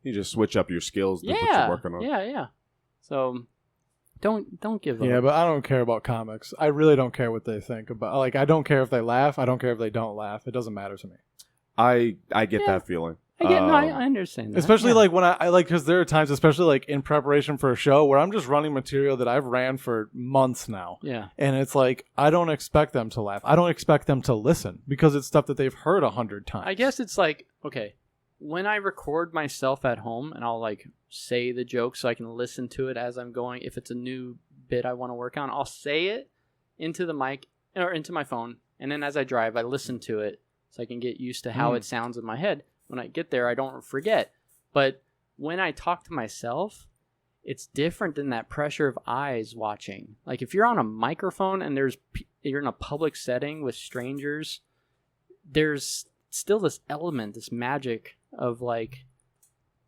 you just switch up your skills to what Yeah, you're working on. yeah. So don't give up. Yeah, but I don't care about comics. I really don't care what they think about. Like, I don't care if they laugh. I don't care if they don't laugh. It doesn't matter to me. I get Yeah. that feeling. I understand that. Especially yeah. like when I like, because there are times, especially like in preparation for a show, where I'm just running material that I've ran for months now. Yeah. And it's like, I don't expect them to laugh. I don't expect them to listen because it's stuff that they've heard 100 times. I guess it's like, okay, when I record myself at home and I'll like say the joke so I can listen to it as I'm going, if it's a new bit I want to work on, I'll say it into the mic or into my phone. And then as I drive, I listen to it so I can get used to how it sounds in my head. When I get there, I don't forget. But when I talk to myself, it's different than that pressure of eyes watching. Like if you're on a microphone and you're in a public setting with strangers, there's still this element, this magic of like,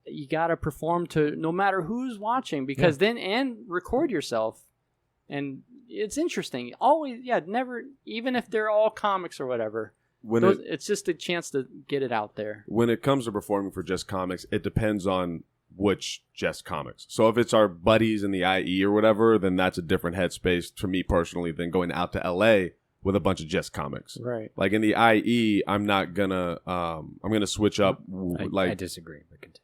you got to perform to no matter who's watching, because then, and record yourself. And it's interesting. Always, never, even if they're all comics or whatever, it's just a chance to get it out there. When it comes to performing for just comics, it depends on which just comics. So if it's our buddies in the IE or whatever, then that's a different headspace for me personally than going out to LA with a bunch of just comics. Right. Like in the IE, I'm not gonna I'm gonna switch up I disagree. But continue.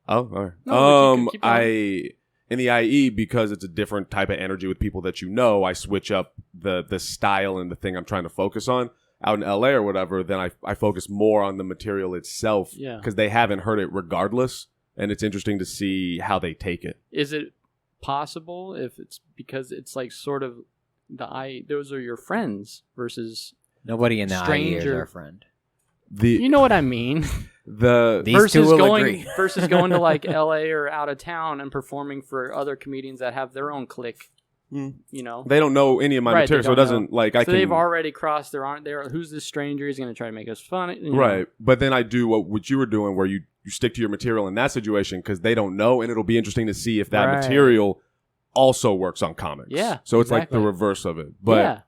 Oh, all right. No, but keep going. In the IE, because it's a different type of energy with people that you know, I switch up the style and the thing I'm trying to focus on. Out in LA or whatever, then I focus more on the material itself because they haven't heard it regardless, and it's interesting to see how they take it. Is it possible if it's because it's like sort of those are your friends versus Nobody in the IE is stranger. our friend. You know what I mean? These two will agree. versus going to like LA or out of town and performing for other comedians that have their own clique. You know, They don't know any of my Right, material, they so it don't doesn't know. like I so can. they've already crossed their arm. Who's this stranger? He's going to try to make us funny, you know? Right, but then I do what you were doing, where you stick to your material in that situation because they don't know, and it'll be interesting to see if that Right. material also works on comics. Yeah, so it's like exactly. the reverse of it. But yeah,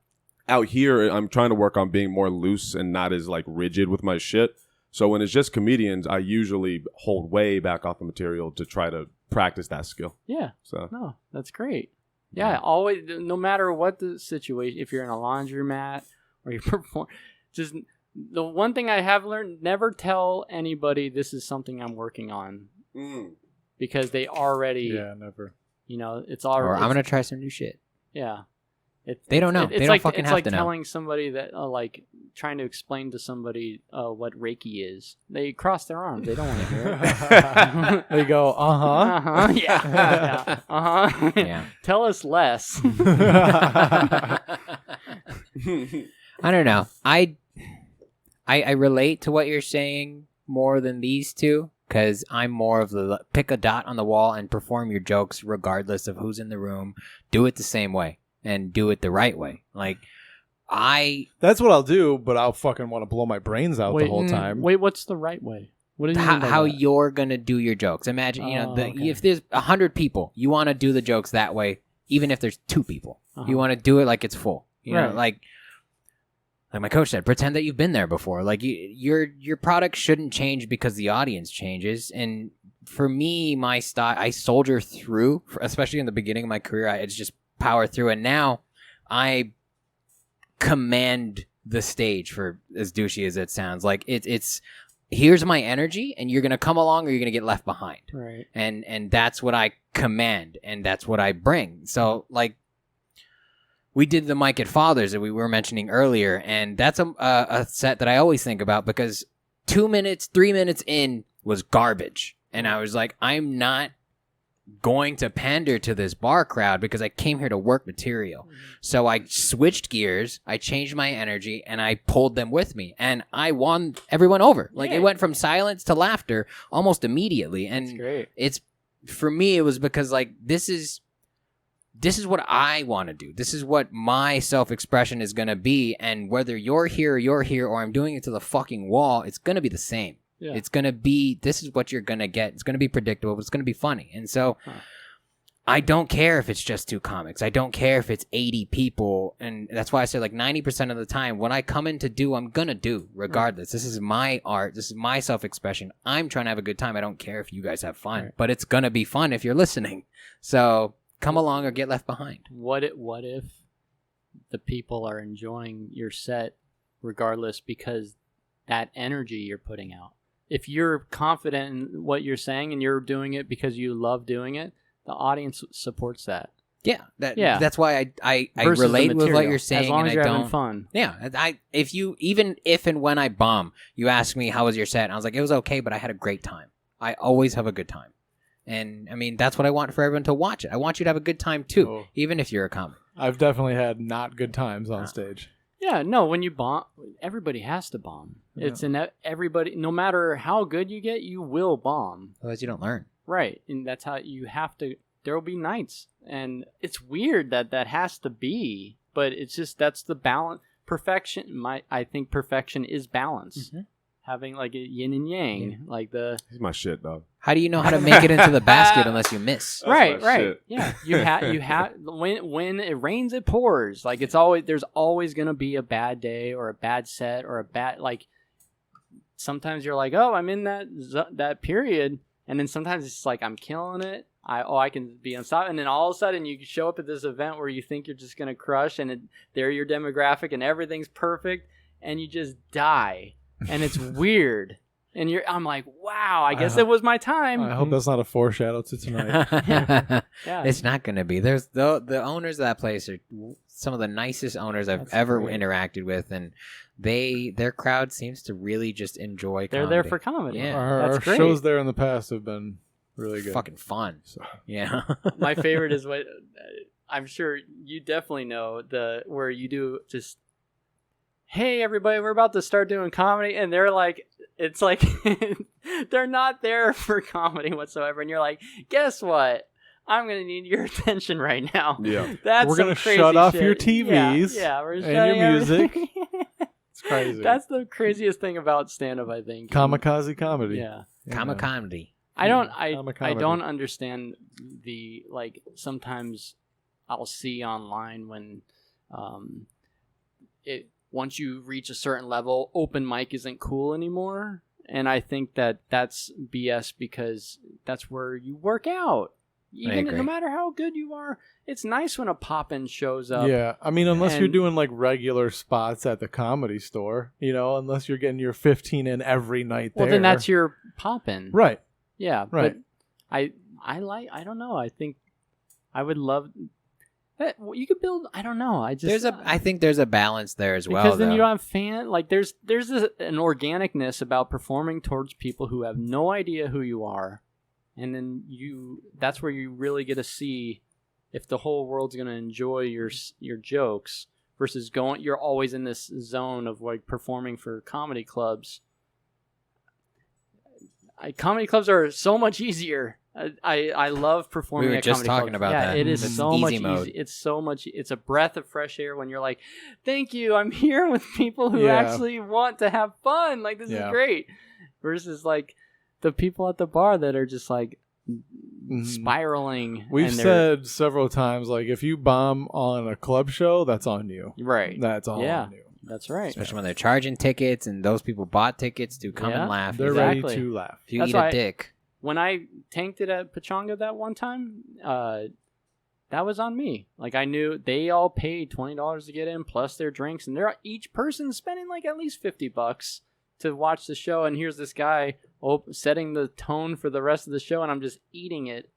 out here, I'm trying to work on being more loose and not as like rigid with my shit. So when it's just comedians, I usually hold way back off the material to try to practice that skill. yeah. So No, that's great. Yeah, always, no matter what the situation, if you're in a laundromat or you perform, just The one thing I have learned: never tell anybody this is something I'm working on, because they already. Yeah, never. You know, it's already. Or I'm gonna try some new shit. Yeah. They don't know. They don't fucking have to know. It's like telling somebody that, like, trying to explain to somebody what Reiki is. They cross their arms. They don't want to hear it. They go, uh-huh. Yeah. Uh-huh. Yeah. Tell us less. I don't know. I relate to what you're saying more than these two, because I'm more of the pick a dot on the wall and perform your jokes regardless of who's in the room. Do it the same way and do it the right way. Like, That's what I'll do, but I'll fucking want to blow my brains out the whole time. Wait, what's the right way? What do you mean by how that? you're gonna do your jokes. Imagine, okay. if there's 100 people, you want to do the jokes that way, even if there's 2 people. You want to do it like it's full. You know, like my coach said, pretend that you've been there before. Like, your product shouldn't change because the audience changes. And for me, my style, I soldier through, especially in the beginning of my career. It's just power through, and now I command the stage, for as douchey as it sounds. Like, it's here's my energy, and you're gonna come along or you're gonna get left behind. Right. And that's what I command, and that's what I bring. So, like, we did the Mike at Fathers that we were mentioning earlier, and that's a set that I always think about, because 2 minutes, 3 minutes in was garbage, and I was like, I'm not going to pander to this bar crowd because I came here to work material. So I switched gears, I changed my energy, and I pulled them with me, and I won everyone over. Like, it went from silence to laughter almost immediately. And That's great. It's, for me, it was because, like, this is what I want to do. This is what my self-expression is going to be, and whether you're here, or I'm doing it to the fucking wall, it's going to be the same. Yeah. It's going to be, this is what you're going to get. It's going to be predictable, but it's going to be funny. And so I don't care if it's just 2 comics. I don't care if it's 80 people. And that's why I say, like, 90% of the time, when I come in to do, I'm going to do regardless. This is my art. This is my self-expression. I'm trying to have a good time. I don't care if you guys have fun, but it's going to be fun if you're listening. So come along or get left behind. What if the people are enjoying your set regardless, because that energy you're putting out? If you're confident in what you're saying and you're doing it because you love doing it, the audience supports that. Yeah, that's why I relate with what you're saying. As long as you're having fun. Yeah, even if and when I bomb, you ask me how was your set, and I was like, it was okay, but I had a great time. I always have a good time, and I mean, that's what I want for everyone to watch it. I want you to have a good time too, even if you're a comic. I've definitely had not good times on stage. Yeah, no, when you bomb, everybody has to bomb. Yeah. It's in everybody, no matter how good you get, you will bomb. Otherwise you don't learn. Right, and that's how you have to, there will be nights. And it's weird that has to be, but it's just, that's the balance. Perfection, I think perfection is balance. Mm-hmm. Having like a yin and yang, like the... He's my shit, dog. How do you know how to make it into the basket unless you miss? Right. Shit. Yeah, you have. When it rains, it pours. Like, there's always gonna be a bad day or a bad set or a bad, like. Sometimes you're like, oh, I'm in that period, and then sometimes it's like I'm killing it. I can be unstoppable, and then all of a sudden you show up at this event where you think you're just gonna crush, and they're your demographic, and everything's perfect, and you just die. And it's weird, and I'm like, wow, I guess it was my time. I hope that's not a foreshadow to tonight. Yeah. It's not going to be. There's the owners of that place are some of the nicest owners I've ever interacted with, and their crowd seems to really just enjoy comedy. They're there for comedy. Yeah. Our shows there in the past have been really good. Fucking fun. So. Yeah. My favorite is what I'm sure you definitely know, where you do just, hey, everybody, we're about to start doing comedy. And they're like, it's like, they're not there for comedy whatsoever. And you're like, guess what? I'm going to need your attention right now. Yeah. We're going to shut off your TVs we're and your music. It's crazy. That's the craziest thing about stand-up, I think. Kamikaze comedy. Yeah. Kamikaze. I don't understand the, like, sometimes I'll see online when once you reach a certain level, open mic isn't cool anymore. And I think that's BS, because that's where you work out. Even agree. no matter how good you are, it's nice when a pop-in shows up. Yeah, I mean, unless you're And- doing like regular spots at the Comedy Store, unless you're getting your 15 in every night there. Well, then that's your pop-in. right. Yeah, Right. But I don't know. I think I would love that. You could build. I don't know. I just I think there's a balance there as well. because then though. you don't have there's an organicness about performing towards people who have no idea who you are, and then that's where you really get to see if the whole world's going to enjoy your jokes versus you're always in this zone of like performing for comedy clubs. Comedy clubs are so much easier. I love performing. We were at just comedy talking clubs. about yeah, that. it is It's so easy much mode. easy. It's so much. It's a breath of fresh air when you're like, "Thank you, I'm here with people who Yeah. actually want to have fun. Like this is Yeah. great." Versus like the people at the bar that are just like Mhm. spiraling. We've and they're- said several times, like, if you bomb on a club show, that's on you. right. That's all Yeah. on you. That's right. Especially when they're charging tickets and those people bought tickets to come Yeah. and laugh. They're Exactly. ready to laugh. If you That's eat why a dick. When I tanked it at Pachanga that one time, that was on me. Like I knew they all paid $20 to get in plus their drinks, and they're each person spending like at least $50 to watch the show. And here's this guy setting the tone for the rest of the show, and I'm just eating it.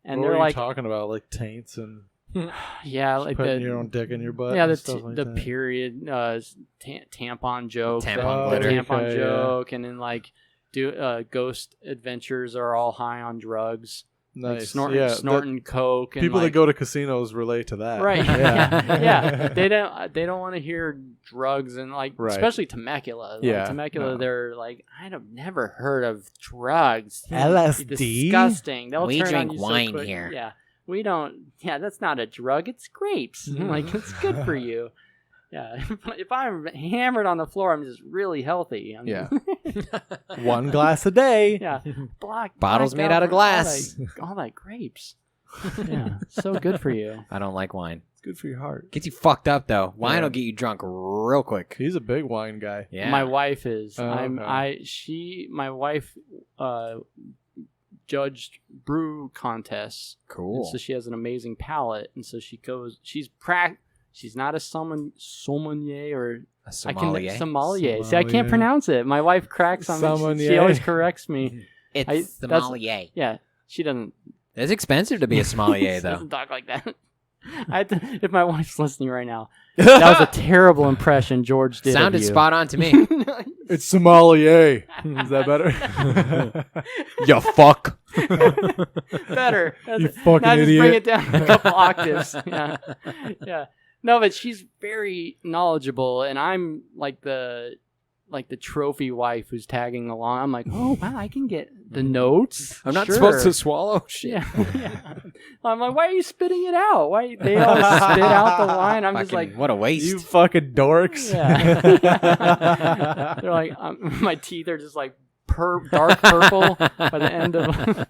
And What they're were you like, talking about, like taints and yeah, like putting your own dick in your butt? yeah, and the stuff like the that? period tampon joke, Tampon the glitter. tampon Okay, joke, and then like ghost adventures are all high on drugs. Like Nice. snorting coke. And People like, that go to casinos relate to that. right, Yeah. yeah. They don't want to hear drugs and like, Right. especially Temecula. Like, Yeah, Temecula, no. they're like, I've never heard of drugs. LSD? Disgusting. They'll We turn drink on you so wine quick. here. Yeah, we don't. Yeah, that's not a drug. It's grapes. Like it's good for you. Yeah, if I'm hammered on the floor, I'm just really healthy. Yeah. One glass a day. Yeah, Bottles made out of glass. All that grapes. Yeah, so good for you. I don't like wine. It's good for your heart. Gets you fucked up though. Wine Yeah. will get you drunk real quick. He's a big wine guy. Yeah. My wife is. Oh, okay. My wife judged brew contests. Cool. And so she has an amazing palate, and so she goes. She's not a sommelier or A sommelier. Sommelier. See, I can't pronounce it. My wife cracks on me. She Sommelier. always corrects me. It's that's- sommelier. Yeah, she doesn't. It's expensive to be a sommelier She though. doesn't talk like that. If my wife's listening right now, that was a terrible impression George did. Sounded of you. spot on to me. It's sommelier. Is that better? You fuck. Better. You fucking now just bring idiot. it down a couple octaves. Yeah, yeah. No, but she's very knowledgeable, and I'm like the trophy wife who's tagging along. I'm like, oh wow, I can get the notes. I'm not Sure. supposed to swallow shit. Yeah, yeah. I'm like, why are you spitting it out? Why they all spit out the wine? I'm just Fucking- like, what a waste. You fucking dorks. yeah. They're like, my teeth are just like dark purple by the end of.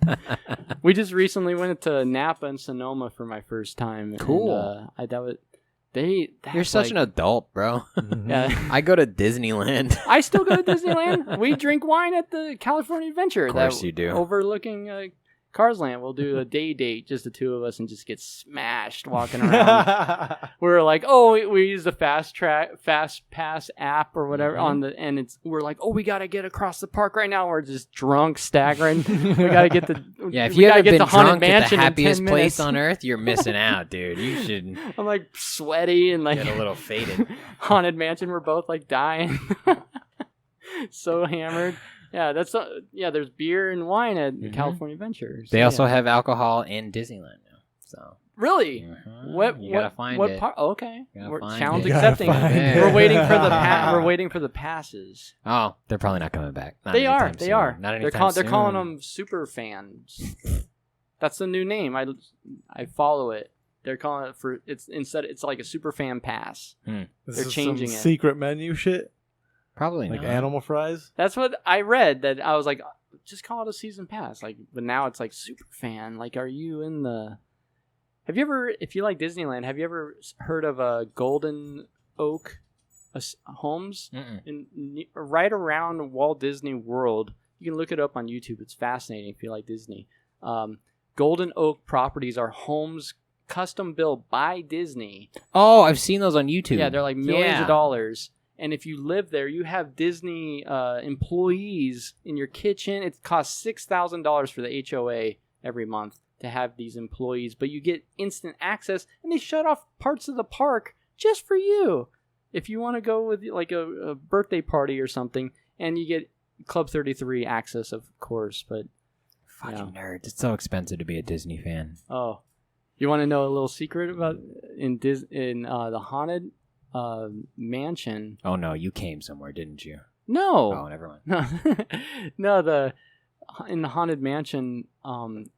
We just recently went to Napa and Sonoma for my first time. Cool. And, that was You're such an adult, bro. Yeah. I go to Disneyland. I still go to Disneyland. We drink wine at the California Adventure. Of course you do. Overlooking Cars Land. We'll do a day date, just the two of us, and just get smashed walking around. We're like, oh, we use the fast pass app or whatever and we're like, oh, we gotta get across the park right now. We're just drunk, staggering. We gotta get the Yeah, if we you gotta haven't get been the Haunted drunk at the Mansion in happiest 10 place minutes. on earth, you're missing out, dude. You should I'm like sweaty and like get a little faded. Haunted Mansion. We're both like dying, so hammered. Yeah, there's beer and wine at California Adventure. So, They also yeah. have alcohol in Disneyland now. So Really? you gotta find what it. part? Okay, You gotta we're find challenge it. You gotta accepting. find it. We're waiting for the we're waiting for the passes. Oh, they're probably not coming back. Not They are. anytime They soon. are. Not They're anytime they're calling soon. them super fans. That's the new name. I follow it. They're calling it it's like a super fan pass. This They're is changing some it. secret menu shit, Probably like not. animal fries. That's what I read. That I was like, just call it a season pass. Like, but now it's like super fan. Like, are you in the? Have you ever, if you like Disneyland, have you ever heard of a Golden Oak Homes right around Walt Disney World? You can look it up on YouTube. It's fascinating if you like Disney. Golden Oak properties are homes custom built by Disney. Oh, I've seen those on YouTube. Yeah, they're like millions of dollars. And if you live there, you have Disney employees in your kitchen. It costs $6,000 for the HOA every month to have these employees, but you get instant access, and they shut off parts of the park just for you. If you want to go with like a birthday party or something, and you get Club 33 access, of course. But fucking nerds. It's so expensive to be a Disney fan. Oh, you want to know a little secret about in the haunted mansion? Oh no, you came somewhere, didn't you? No. Oh, never mind. No, in the haunted mansion,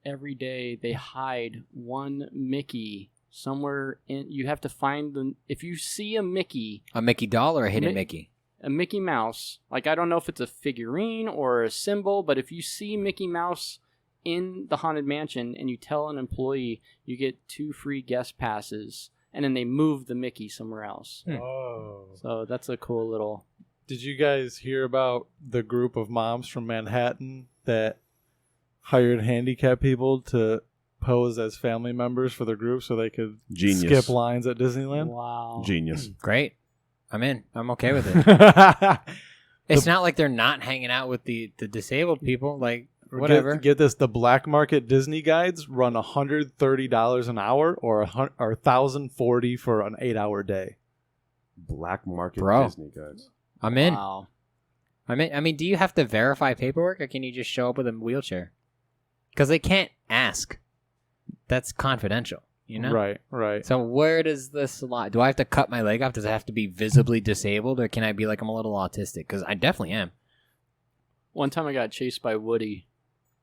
every day they hide one Mickey somewhere in. You have to find them. If you see a Mickey doll or a hidden Mickey? A Mickey Mouse. Like, I don't know if it's a figurine or a symbol, but if you see Mickey Mouse in the haunted mansion and you tell an employee, you get 2 free guest passes, and then they move the Mickey somewhere else. Oh. So that's a cool little. Did you guys hear about the group of moms from Manhattan that hired handicapped people to pose as family members for their group so they could skip lines at Disneyland? Wow. Genius. Great. I'm in. I'm okay with it. It's not like they're not hanging out with the disabled people. Like, whatever. Get this. The black market Disney guides run $130 an hour or $1,040 for an 8-hour day. Black market Bro. Disney guys. I'm in. Wow. I'm in. I mean, do you have to verify paperwork, or can you just show up with a wheelchair? Because they can't ask. That's confidential, you know? Right. So where does this lie? Do I have to cut my leg off? Does it have to be visibly disabled, or can I be like, I'm a little autistic? Because I definitely am. One time I got chased by Woody.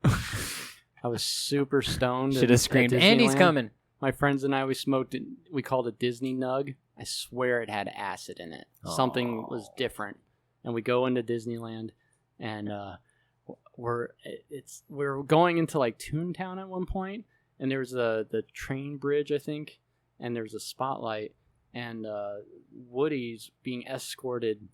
I was super stoned. Should have screamed, Andy's coming. My friends and I, we smoked it. We called it Disney Nug. I swear it had acid in it. Something was different. And we go into Disneyland, and we're going into like Toontown at one point, and there was the train bridge, I think, and there was a spotlight, and Woody's being escorted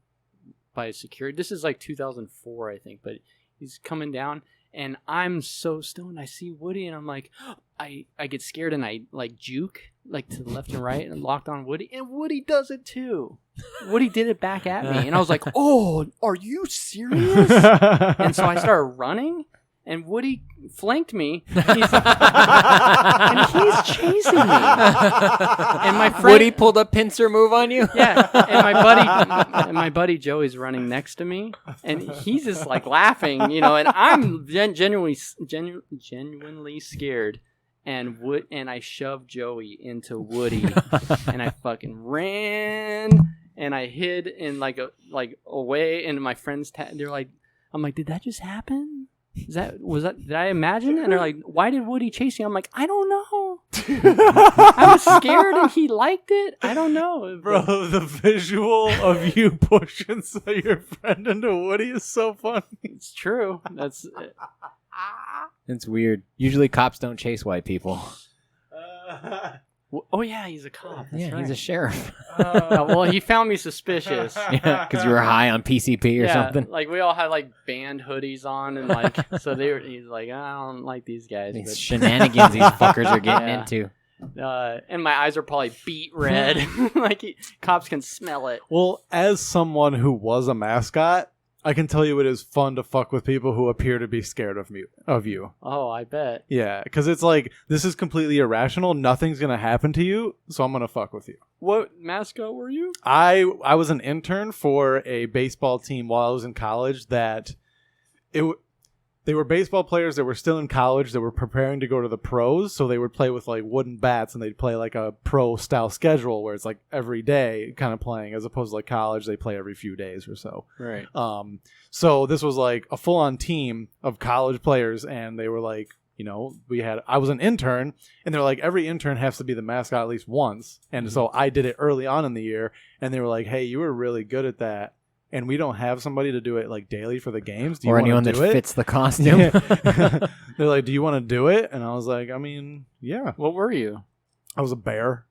by security. This is like 2004, I think, but he's coming down. And I'm so stoned. I see Woody, and I'm like, I get scared, and I like juke like to the left and right, and locked on Woody, and Woody does it too. Woody did it back at me, and I was like, "Oh, are you serious?" And so I started running, and Woody flanked me, and he's chasing me. And my friend Woody pulled a pincer move on you. Yeah, and my buddy Joey's running next to me, and he's just like laughing, you know, and I'm genuinely scared. And I shoved Joey into Woody, and I fucking ran, and I hid in like away, and my friends they're like, I'm like, did that just happen? Did I imagine? And they're like, why did Woody chase you? I'm like, I don't know. I was scared and he liked it. I don't know. Bro, the visual of you pushing your friend into Woody is so funny. It's true. It's weird. Usually cops don't chase white people. Oh, yeah, he's a cop. That's right. He's a sheriff. Well, he found me suspicious. Yeah, because you were high on PCP or something. Like, we all had, like, band hoodies on, and, like, so he's like, I don't like these guys. These shenanigans these fuckers are getting into. And my eyes are probably beet red. Like, cops can smell it. Well, as someone who was a mascot, I can tell you it is fun to fuck with people who appear to be scared of you. Oh, I bet. Yeah, because it's like, this is completely irrational. Nothing's going to happen to you, so I'm going to fuck with you. What mascot were you? I was an intern for a baseball team while I was in college that they were baseball players that were still in college that were preparing to go to the pros, so they would play with like wooden bats, and they'd play like a pro style schedule where it's like every day kind of playing, as opposed to like college, they play every few days or so. Right. So this was like a full on team of college players, and they were like, you know, I was an intern, and they're like, every intern has to be the mascot at least once. And so I did it early on in the year, and they were like, hey, you were really good at that. And we don't have somebody to do it like daily for the games. Do you or anyone that fits the costume. Yeah. They're like, do you want to do it? And I was like, I mean, yeah. What were you? I was a bear.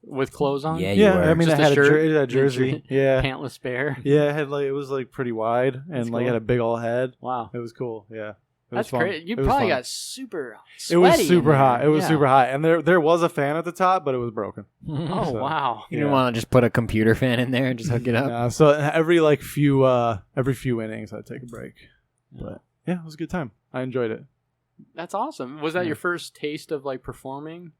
With clothes on? Yeah, you were. I mean, just I had a shirt, a jersey. Yeah. Pantless bear. Yeah, it was like pretty wide, and That's like cool. had a big old head. Wow. It was cool. Yeah. That's fun. great. You It was probably fun. got super It sweaty. was in super there. hot. It was Yeah. super hot, and there was a fan at the top, but it was broken. Oh So, wow. You didn't want to just put a computer fan in there and just hook it up. So every few innings, I'd take a break. But yeah, it was a good time. I enjoyed it. That's awesome. Was that your first taste of like performing?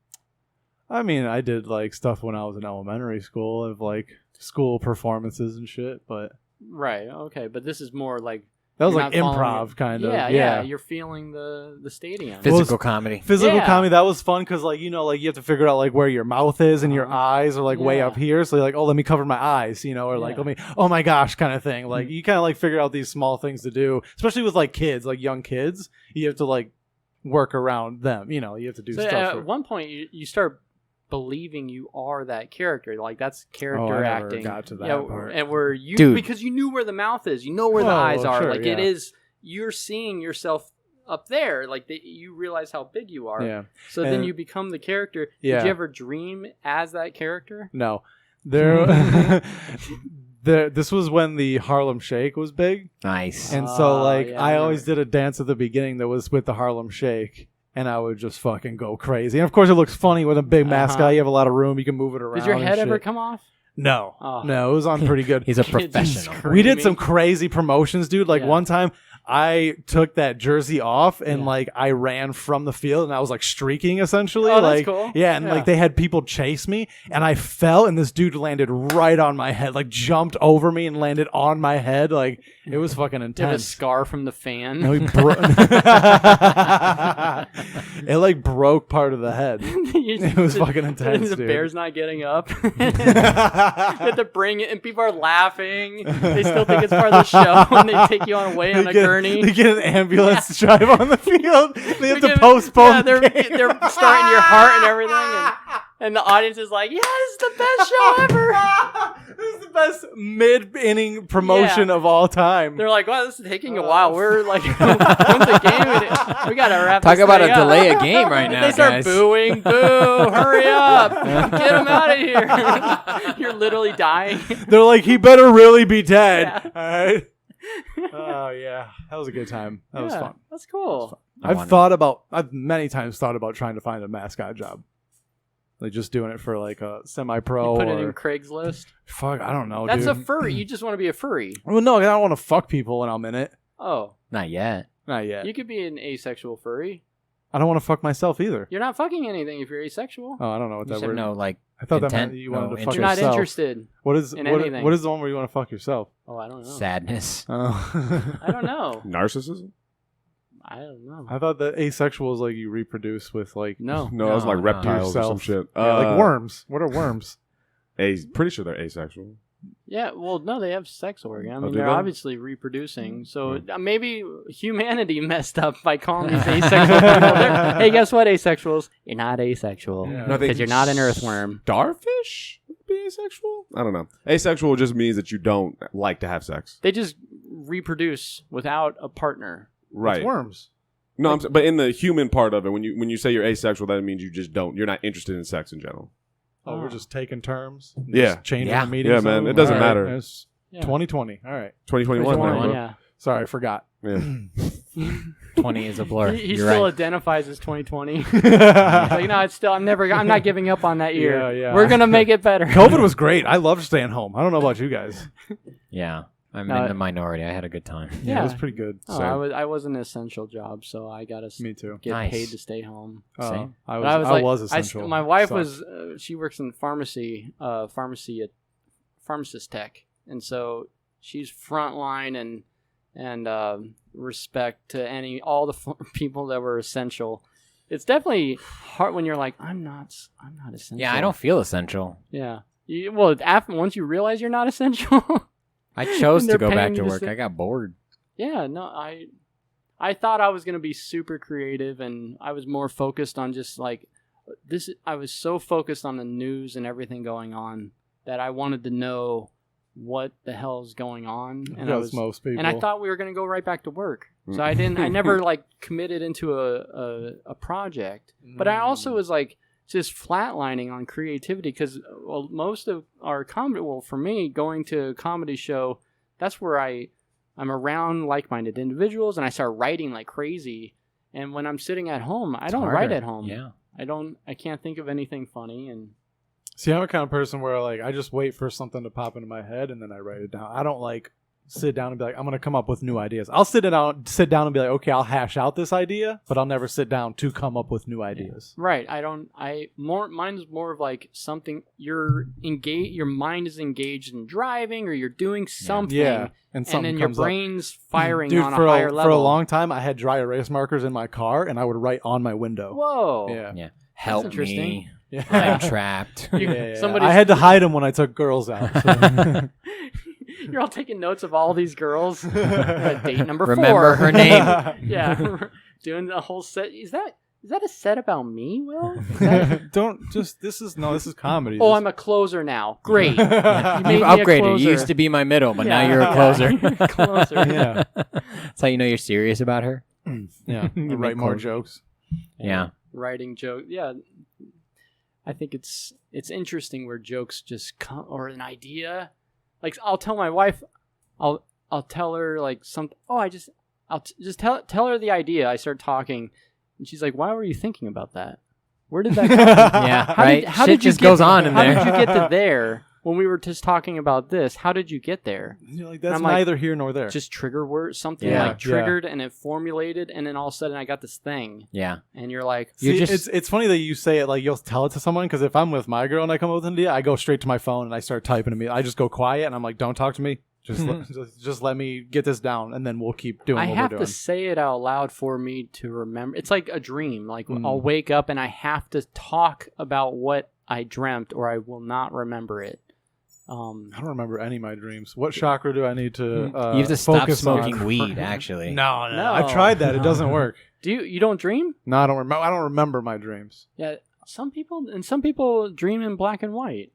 I mean, I did like stuff when I was in elementary school of like school performances and shit, but Right. Okay. But this is more like that was you're like not following improv it. kind of. Yeah. You're feeling the stadium. Physical comedy. Physical Yeah. comedy, that was fun because like you have to figure out like where your mouth is and your eyes are like way Yeah. up here, so you're like, oh, let me cover my eyes, or like Yeah. let me, oh my gosh, kind of thing. Like you kind of like figure out these small things to do, especially with like kids, like young kids. You have to like work around them. You have to do So stuff. at one point, you start believing you are that character. Like that's character I never acting. got to that part. And where you Dude. because you knew where the mouth is, you know where the Oh, eyes are. sure, Like yeah. it is. You're seeing yourself up there. Like you realize how big you are. Yeah. So then And- you become the character. Yeah. Did you ever dream as that character? No, there. This was when the Harlem Shake was big. Nice. And so, Oh, like, yeah, I I always did a dance at the beginning that was with the Harlem Shake, and I would just fucking go crazy. And of course, it looks funny with a big mascot. Uh-huh. You have a lot of room. You can move it around. Did your and head ever shit. come off? No. Oh. No, it was on pretty good. He's a Kids professional. scream. We did some crazy promotions, dude. Like, Yeah. one time, I took that jersey off and, Yeah. like, I ran from the field, and I was, like, streaking, essentially. Oh, that's like, cool. Yeah, and, Yeah. like, they had people chase me, and I fell, and this dude landed right on my head. Like, jumped over me and landed on my head. Like, it was fucking Did you have a intense. scar from the fan? No, it like broke part of the head. It was fucking intense, The dude. bear's not getting up. You have to bring it, and people are laughing. They still think it's part of the show, and they take you on away on a gurney. They get an ambulance to drive on the field. They have to They're postpone. they're the game. they're starting your heart and everything, and the audience is like, "Yeah, this is the best show ever." This is the best mid-inning promotion of all time. They're like, "Wow, this is taking a while. We're like, when's the game? We gotta wrap. Talk this about a thing up." delay a game right now, They start guys. booing. Boo! Hurry up! Get him out of here! You're literally dying. They're like, he better really be dead. Yeah. All right. Oh yeah, that was a good time. That was Yeah, fun. That's cool. I've many times thought about trying to find a mascot job. Like just doing it for like a semi-pro You put or it in Craigslist. fuck, I don't know, That's dude. a furry. You just want to be a furry. Well, no, I don't want to fuck people when I'm in it. Oh, Not yet. Not yet. you could be an asexual furry. I don't want to fuck myself either. You're not fucking anything if you're asexual. Oh, I don't know what You that said word. no, like I thought that intent? meant you wanted No to fuck You're not yourself. interested. What is in what, anything. what is the one where you want to fuck yourself? Oh, I don't know. sadness. Oh. I don't know. Narcissism? I don't know. I thought that asexual is like you reproduce with like No. No, it was like No, reptiles or some yourself. shit. Yeah, like worms. What are worms? Pretty sure they're asexual. Yeah, well, no, they have sex organ. I mean, do they're they? obviously reproducing. So maybe humanity messed up by calling these asexual people. Hey, guess what, asexuals? You're not asexual Yeah. No, because you're not an earthworm. Starfish would be asexual? I don't know. Asexual just means that you don't like to have sex. They just reproduce without a partner. Right. It's worms. No, but in the human part of it, when you say you're asexual, that means you just don't. You're not interested in sex in general. Oh, we're just taking terms. and Yeah. just changing Yeah. the meaning. Yeah, man, it doesn't matter. It's Yeah. 2020. All right. 2021. 21, bro. yeah. Sorry, I forgot. Yeah. 20 is a blur. He You're still right. identifies as 2020. He's like, no, it's still. I'm not giving up on that year. Yeah, yeah. We're gonna make it better. COVID was great. I loved staying home. I don't know about you guys. Yeah. I'm No, in the minority. I had a good time. Yeah, Yeah. it was pretty good. Oh, I was an essential job, so I gotta Me too. get Nice. paid to stay home. Same. I But was like, essential. my wife Sucked. was. She works in pharmacy at pharmacist tech, and so she's frontline and respect to all the people that were essential. It's definitely hard when you're like, I'm not essential. Yeah, I don't feel essential. Yeah. Once you realize you're not essential. I chose And to they're go back paying to you to work. stay- I got bored. Yeah, no, I thought I was gonna be super creative, and I was more focused on just like this. I was so focused on the news and everything going on that I wanted to know what the hell's going on, and That's most people. and I thought we were gonna go right back to work. So I never like committed into a project, but I also was like just flatlining on creativity because most of our comedy, well, for me, going to a comedy show, that's where I I'm around like-minded individuals, and I start writing like crazy. And when I'm sitting at home, I don't write at home. Yeah. I can't think of anything funny. And See, I'm a kind of person where like I just wait for something to pop into my head and then I write it down. I don't like sit down and be like, I'm gonna come up with new ideas. I'll sit down and be like, okay, I'll hash out this idea, but I'll never sit down to come up with new ideas. right, mine's more of like something you're engaged. Your mind is engaged in driving, or you're doing something. Yeah, and something then your comes up. brain's firing Dude, on a for higher level. For a long time, I had dry erase markers in my car, and I would write on my window. Whoa. Yeah. Help interesting. me. Yeah. I'm trapped. Somebody's- I had to hide them when I took girls out. So. You're all taking notes of all these girls. Date number 4. Remember her name. Yeah, doing the whole set. Is that a set about me, Will? Is that This is comedy. oh, I'm a closer now. Great. You You've made me a upgraded. You closer. used to be my middle, but now Yeah, you're a closer. yeah. Closer. Yeah. That's how you know you're serious about her. Yeah. You Write make more clothes. jokes. Yeah. Writing joke. Yeah. I think it's interesting where jokes just come, or an idea. Like I'll tell my wife, I'll tell her like something. Oh, I'll just tell her the idea. I start talking, and she's like, "Why were you thinking about that? Where did that come from?" Yeah. How right. did- how Shit did you just get- goes on in How there. did you get to there when we were just talking about this? How did you get there? You're like, that's I'm like, neither here nor there. Just trigger word, something Yeah. like triggered, and it formulated, and then all of a sudden I got this thing, Yeah. and you're like, You're See, just- it's funny that you say it like you'll tell it to someone, because if I'm with my girl and I come up with an idea, I go straight to my phone and I start typing to me. I just go quiet and I'm like, don't talk to me. Just let me get this down, and then we'll keep doing I what have we're to doing. say it out loud for me to remember. It's like a dream. Like Mm. I'll wake up and I have to talk about what I dreamt, or I will not remember it. I don't remember any of my dreams. What chakra do I need to You have to stop focus on? smoking weed, actually. No, No. I've tried that. It doesn't work. You don't dream? No, I don't remember. I don't remember my dreams. Yeah, some people dream in black and white.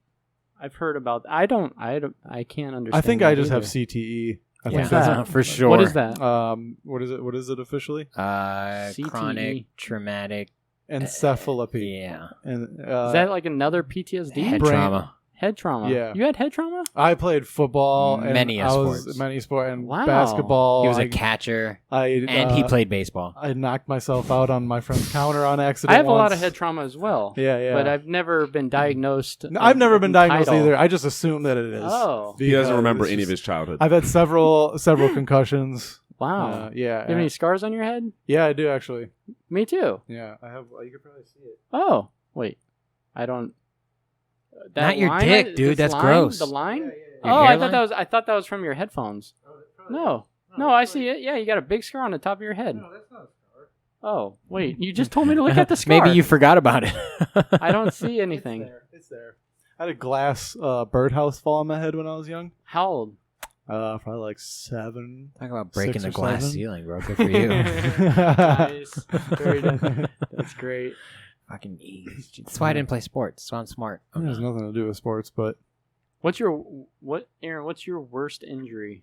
I've heard about. I can't understand. I think I that just have either. CTE. I Yeah. think that's That? for sure. What is that? What is it? What is it officially? CTE. Chronic traumatic. Encephalopathy. Yeah. And Is that like another PTSD? Head Brain- trauma. Head trauma. Yeah. You had head trauma? I played football. And Many I sports. was many sport and Wow. basketball. He was a I- catcher, I, and he played baseball. I knocked myself out on my friend's counter on accident. I have a lot of once. head trauma as well. Yeah. But I've never been diagnosed. No, I've never been diagnosed title. either. I just assume that it is. Oh. He doesn't because remember it's any of just- his childhood. I've had several concussions. Wow. Yeah. You have any scars on your head? Yeah, I do actually. Me too. Yeah, I have. You could probably see it. Oh, wait. I don't. That Not your line dick, dude. this That's line? gross. The line? Your Oh, I hairline? thought that was from your headphones. No, I see it. Yeah, you got a big scar on the top of your head. No, that's not a scar. Oh, wait. You just told me to look at the scar. Maybe you forgot about it. I don't see anything. It's there. I had a glass birdhouse fall on my head when I was young. How old? Probably like 7. Talk about breaking 6 the or glass 7. ceiling, bro. Good for you. Nice. Very nice. That's great. Fucking ease. That's why I didn't play sports. So I'm smart. It has nothing to do with sports, but Aaron? What's your worst injury?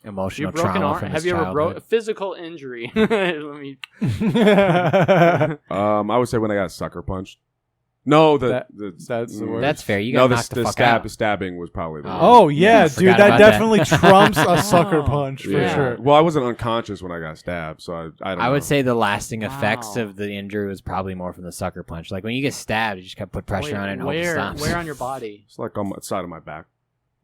Emotional You've broken trauma arm. from Have his you ever childhood. broke physical injury? Let me. I would say when I got sucker punched. No, that's the worst. That's fair. You no, got knocked the fuck out. stabbing was probably the Oh yeah, Yeah, dude, forgot that about definitely that. trumps a sucker punch for yeah. sure. Well, I wasn't unconscious when I got stabbed, so I don't know. I would say the lasting effects Wow. of the injury was probably more from the sucker punch. Like when you get stabbed, you just gotta put pressure Wait, on it and hope it where? stops. Where on your body? it's like on the side of my back.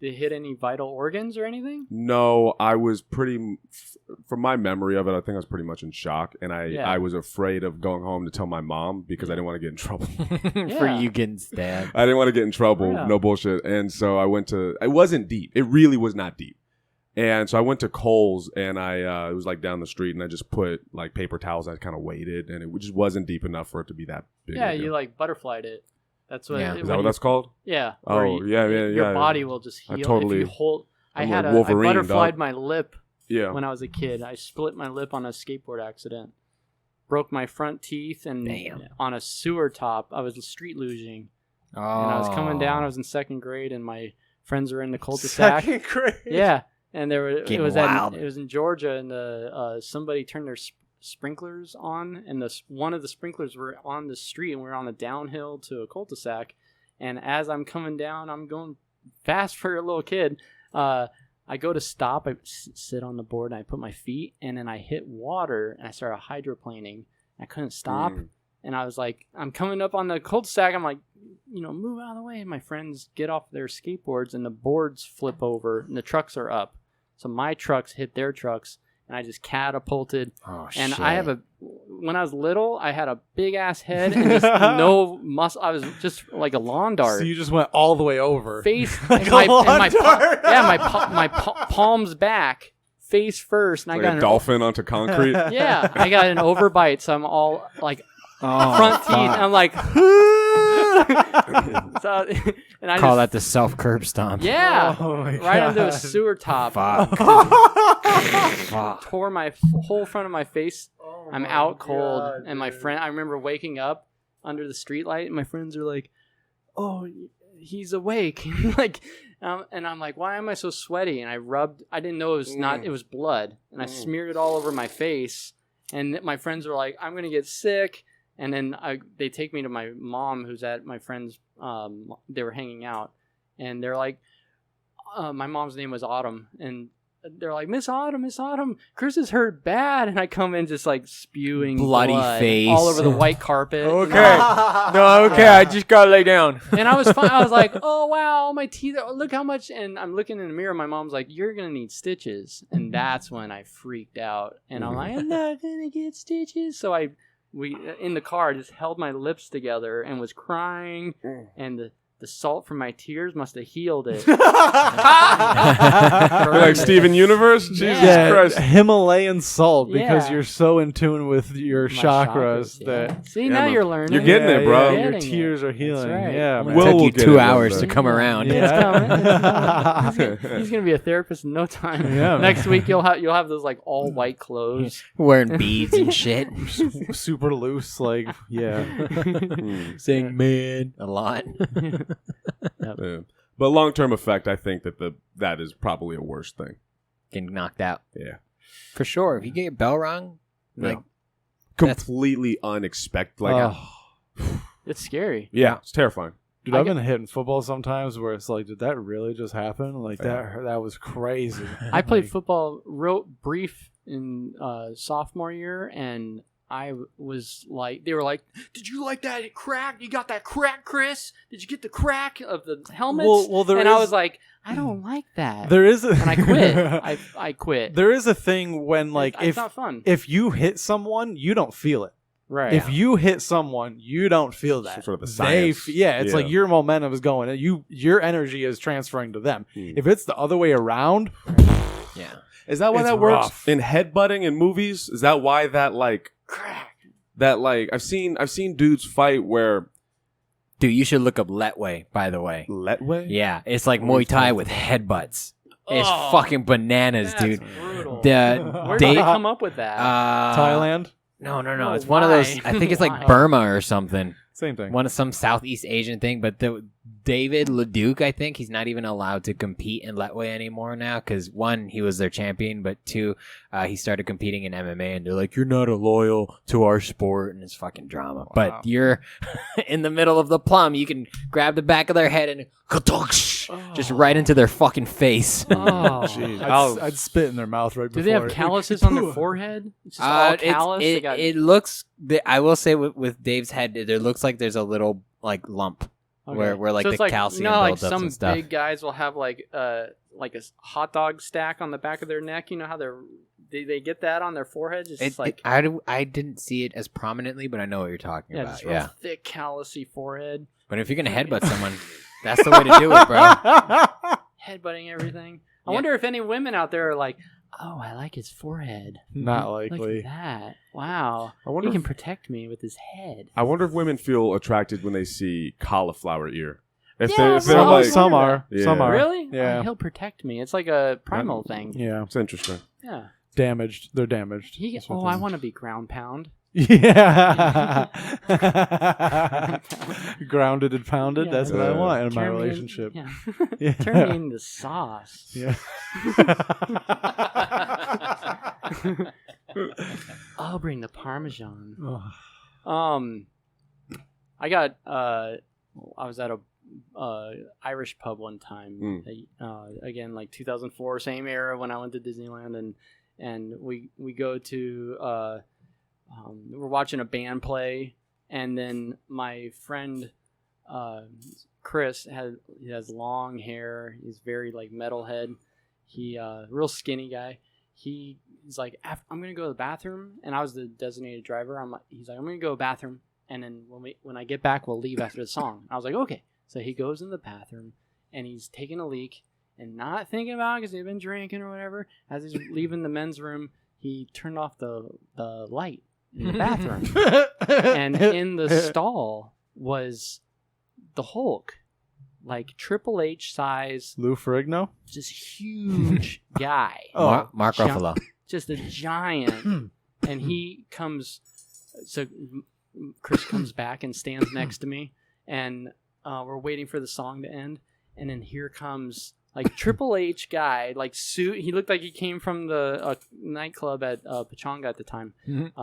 Did it hit any vital organs or anything? No, I was from my memory of it, I think I was pretty much in shock, and Yeah. I was afraid of going home to tell my mom because I didn't want to get in trouble. For Yeah. you getting stabbed. I didn't want to get in trouble, Yeah. no bullshit. And so I went to. It wasn't deep. It really was not deep. And so I went to Kohl's, and it was like down the street, and I just put like paper towels. I kind of waited, and it just wasn't deep enough for it to be that big. Yeah, of a deal. you like butterflied it. That's what. Yeah. Is that what that's called? Yeah. Oh, where yeah, Your yeah. body will just I heal. totally- If you hold. I I'm had like I Wolverine, butterflied dog. my lip Yeah. when I was a kid. I split my lip on a skateboard accident. Broke my front teeth and Damn. on a sewer top. I was street luging. Oh. And I was coming down. I was in second grade, and my friends were in the cul-de-sac. Second grade. Yeah, and Getting it was wild. it was in Georgia, and somebody turned their sprinklers on, and one of the sprinklers were on the street, and we were on a downhill to a cul-de-sac. And as I'm coming down, I'm going fast for a little kid. I I go to stop. I sit on the board and I put my feet, and then I hit water and I started hydroplaning. I couldn't stop, and I was like, I'm coming up on the cul-de-sac. I'm like, move out of the way. And my friends get off their skateboards, and the boards flip over, and the trucks are up. So my trucks hit their trucks, and I just catapulted. Oh, and shit. When I was little, I had a big ass head and just no muscle. I was just like a lawn dart. So you just went all the way over. Face Like and my, a lawn and my dart. my palms back, face first, and Like I got a dolphin onto concrete. Yeah, I got an overbite, so I'm all like front teeth. And I'm like, so, and I Call just, that the self curb stomp. yeah, Oh my right onto a God. sewer top. Fuck. Fuck. Tore my whole front of my face. I'm out cold, and my friend. I remember waking up under the streetlight, and my friends are like, "Oh, he's awake." And I'm like, "Why am I so sweaty?" And I rubbed. I didn't know it was not. It was blood, and I smeared it all over my face. And my friends were like, "I'm gonna get sick." And then they take me to my mom, who's at my friend's. They were hanging out, and they're like, my mom's name was Autumn, and they're like, Miss Autumn, Chris is hurt bad. And I come in just like spewing Bloody blood face. all over the white carpet. Okay. No, okay. I just gotta lay down. And I was fine. I was like, oh, wow, my teeth, look how much. And I'm looking in the mirror. My mom's like, you're going to need stitches. And that's when I freaked out. And I'm like, I'm not going to get stitches. So we in the car, just held my lips together and was crying. And the salt from my tears must have healed it. You're like Steven Universe? Jesus Christ. Himalayan salt because Yeah. you're so in tune with your My chakras yeah. that See, Yeah, now man. you're learning. You're getting it, bro. your Getting tears it. are healing. That's right. Yeah, Will man. Took Will you get 2 it, hours love to that. come around. Yeah. He's gonna be a therapist in no time. Yeah, man. Next week you'll have those like all white clothes. Wearing beads and shit. Super loose, like yeah. Saying man a lot. Yeah. But long-term effect, I think that is probably a worse thing. Getting knocked out. Yeah. For sure. If you get your bell rung, like, Completely unexpected. Like, It's scary. yeah, it's terrifying. Dude, I've been hitting football sometimes where it's like, did that really just happen? Like that was crazy. I played football real brief in sophomore year, and I was like, they were like, "Did you like that crack? You got that crack, Chris? Did you get the crack of the helmets?" Well, there and I is- was like, "I don't like that." There is a and I quit. I quit. There is a thing when like it's not fun. if you hit someone, you don't feel it. Right. If you hit someone, you don't feel that. Some sort of a They science. it's like your momentum is going. Your energy is transferring to them. If it's the other way around, yeah. Is that why It's that works rough. in headbutting in movies? Is that why that like I've seen dudes fight where Dude, you should look up Letway, by the way. Letway? Yeah, it's like Muay Thai with headbutts. It's Oh, fucking bananas, That's dude. brutal. The Where did they come up with that? Thailand, No. No, It's one of those. why? I think it's like Why? Burma or something. same thing. One of some Southeast Asian thing. But David Leduc, I think he's not even allowed to compete in Letway anymore now because one, he was their champion, but two, he started competing in MMA, and they're like, "You're not loyal to our sport," and it's fucking drama. Wow. But you're in the middle of the plum. You can grab the back of their head and just right into their fucking face. Oh. Jeez. I'd spit in their mouth right Do before. they have calluses on their forehead? It's just all callous. They got- It looks. I will say with Dave's head, there looks like there's a little like lump Okay. where like So the it's calcium you know, like builds up some and stuff. big guys will have like a hot dog stack on the back of their neck. You know how they get that on their forehead? It's just like I didn't see it as prominently, but I know what you're talking yeah, about. just real Yeah, thick, callousy forehead, but if you're gonna headbutt someone, that's the way to do it, bro. headbutting everything. I Yeah. wonder if any women out there are like, "Oh, I like his forehead. Not Look likely. at that! Wow, I wonder he can if- protect me with his head." I wonder if women feel attracted when they see cauliflower ear. If Yeah, they're well, like, some are. Yeah. Some are. Really? Yeah. Oh, he'll protect me. It's like a primal thing. Yeah. it's interesting. Yeah. Damaged. They're damaged. I want to be ground pound. Yeah. Grounded and pounded. Yeah. That's what I want in my Turn me relationship. yeah. Yeah. Turn me into sauce. Yeah. I'll bring the Parmesan. Oh. I got I was at Irish pub one time. Again, like 2004, same era when I went to Disneyland, and we go to we're watching a band play, and then my friend Chris he has long hair. He's very like metalhead. He real skinny guy. He's like, I'm gonna go to the bathroom, and I was the designated driver. He's like, I'm gonna go to the bathroom, and then when I get back, we'll leave after the song. I was like, okay. So he goes in the bathroom, and he's taking a leak, and not thinking about it because they've been drinking or whatever. As he's leaving the men's room, he turned off the light in the bathroom, and in the stall was the Hulk, like Triple H size, Lou Ferrigno, just huge guy. Mark Ruffalo. Just a giant. And he comes, so Chris comes back and stands next to me, and we're waiting for the song to end, and then here comes like Triple H guy, like suit. He looked like he came from the nightclub at Pachanga at the time,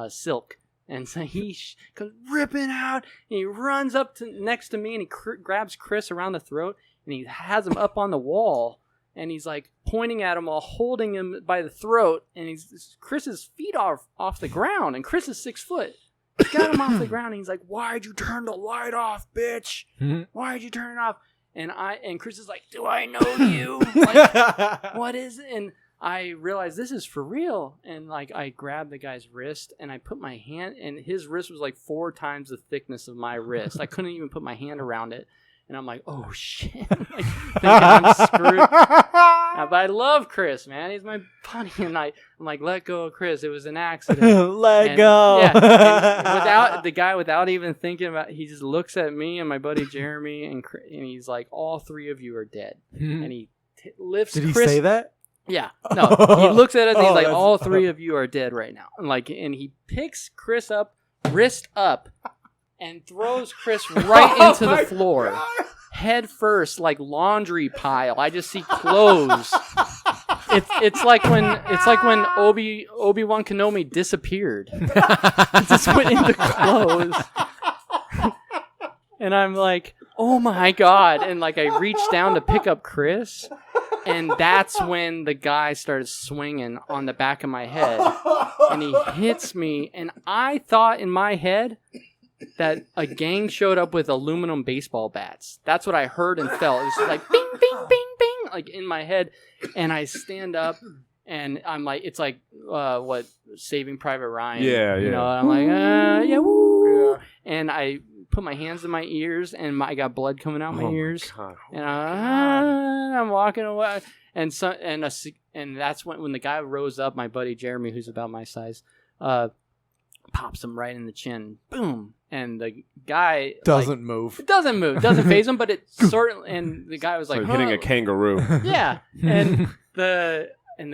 Silk. And so he comes ripping out, and he runs up next to me, and he grabs Chris around the throat, and he has him up on the wall, and he's like pointing at him while holding him by the throat, and Chris's feet are off the ground, and Chris is 6 foot. He got him off the ground, and he's like, "Why'd you turn the light off, bitch? Why'd you turn it off?" And Chris is like, "Do I know you? Like, what is it?" And I realized this is for real, and like I grabbed the guy's wrist, and I put my hand, and his wrist was like 4 times the thickness of my wrist. I couldn't even put my hand around it, and I'm like, "Oh shit!" Like, thinking I'm screwed. But I love Chris, man. He's my buddy, and I'm like, "Let go of Chris. It was an accident." Let go. Yeah, without even thinking about, he just looks at me and my buddy Jeremy, and he's like, "All 3 of you are dead." And he lifts. Did he Chris, say that? Yeah. No. He looks at us and he's like, "All 3 of you are dead right now." And he picks Chris up, wrist up, and throws Chris right into the floor. God. Head first, like laundry pile. I just see clothes. It's like when Obi-Wan Kenobi disappeared. He just went into clothes. And I'm like, "Oh my God." And like I reached down to pick up Chris, and that's when the guy started swinging on the back of my head, and he hits me, and I thought in my head that a gang showed up with aluminum baseball bats. That's what I heard and felt. It was like bing, bing, bing, bing, like in my head. And I stand up, and I'm like, it's like what Saving Private Ryan. Yeah. You know, I'm like, yeah, woo. Yeah. And I put my hands in my ears, and I got blood coming out my ears. And I'm walking away, and that's when the guy rose up, my buddy Jeremy, who's about my size, pops him right in the chin, boom, and the guy doesn't move, doesn't phase him, but it certainly. And the guy was like hitting a kangaroo. Yeah, and the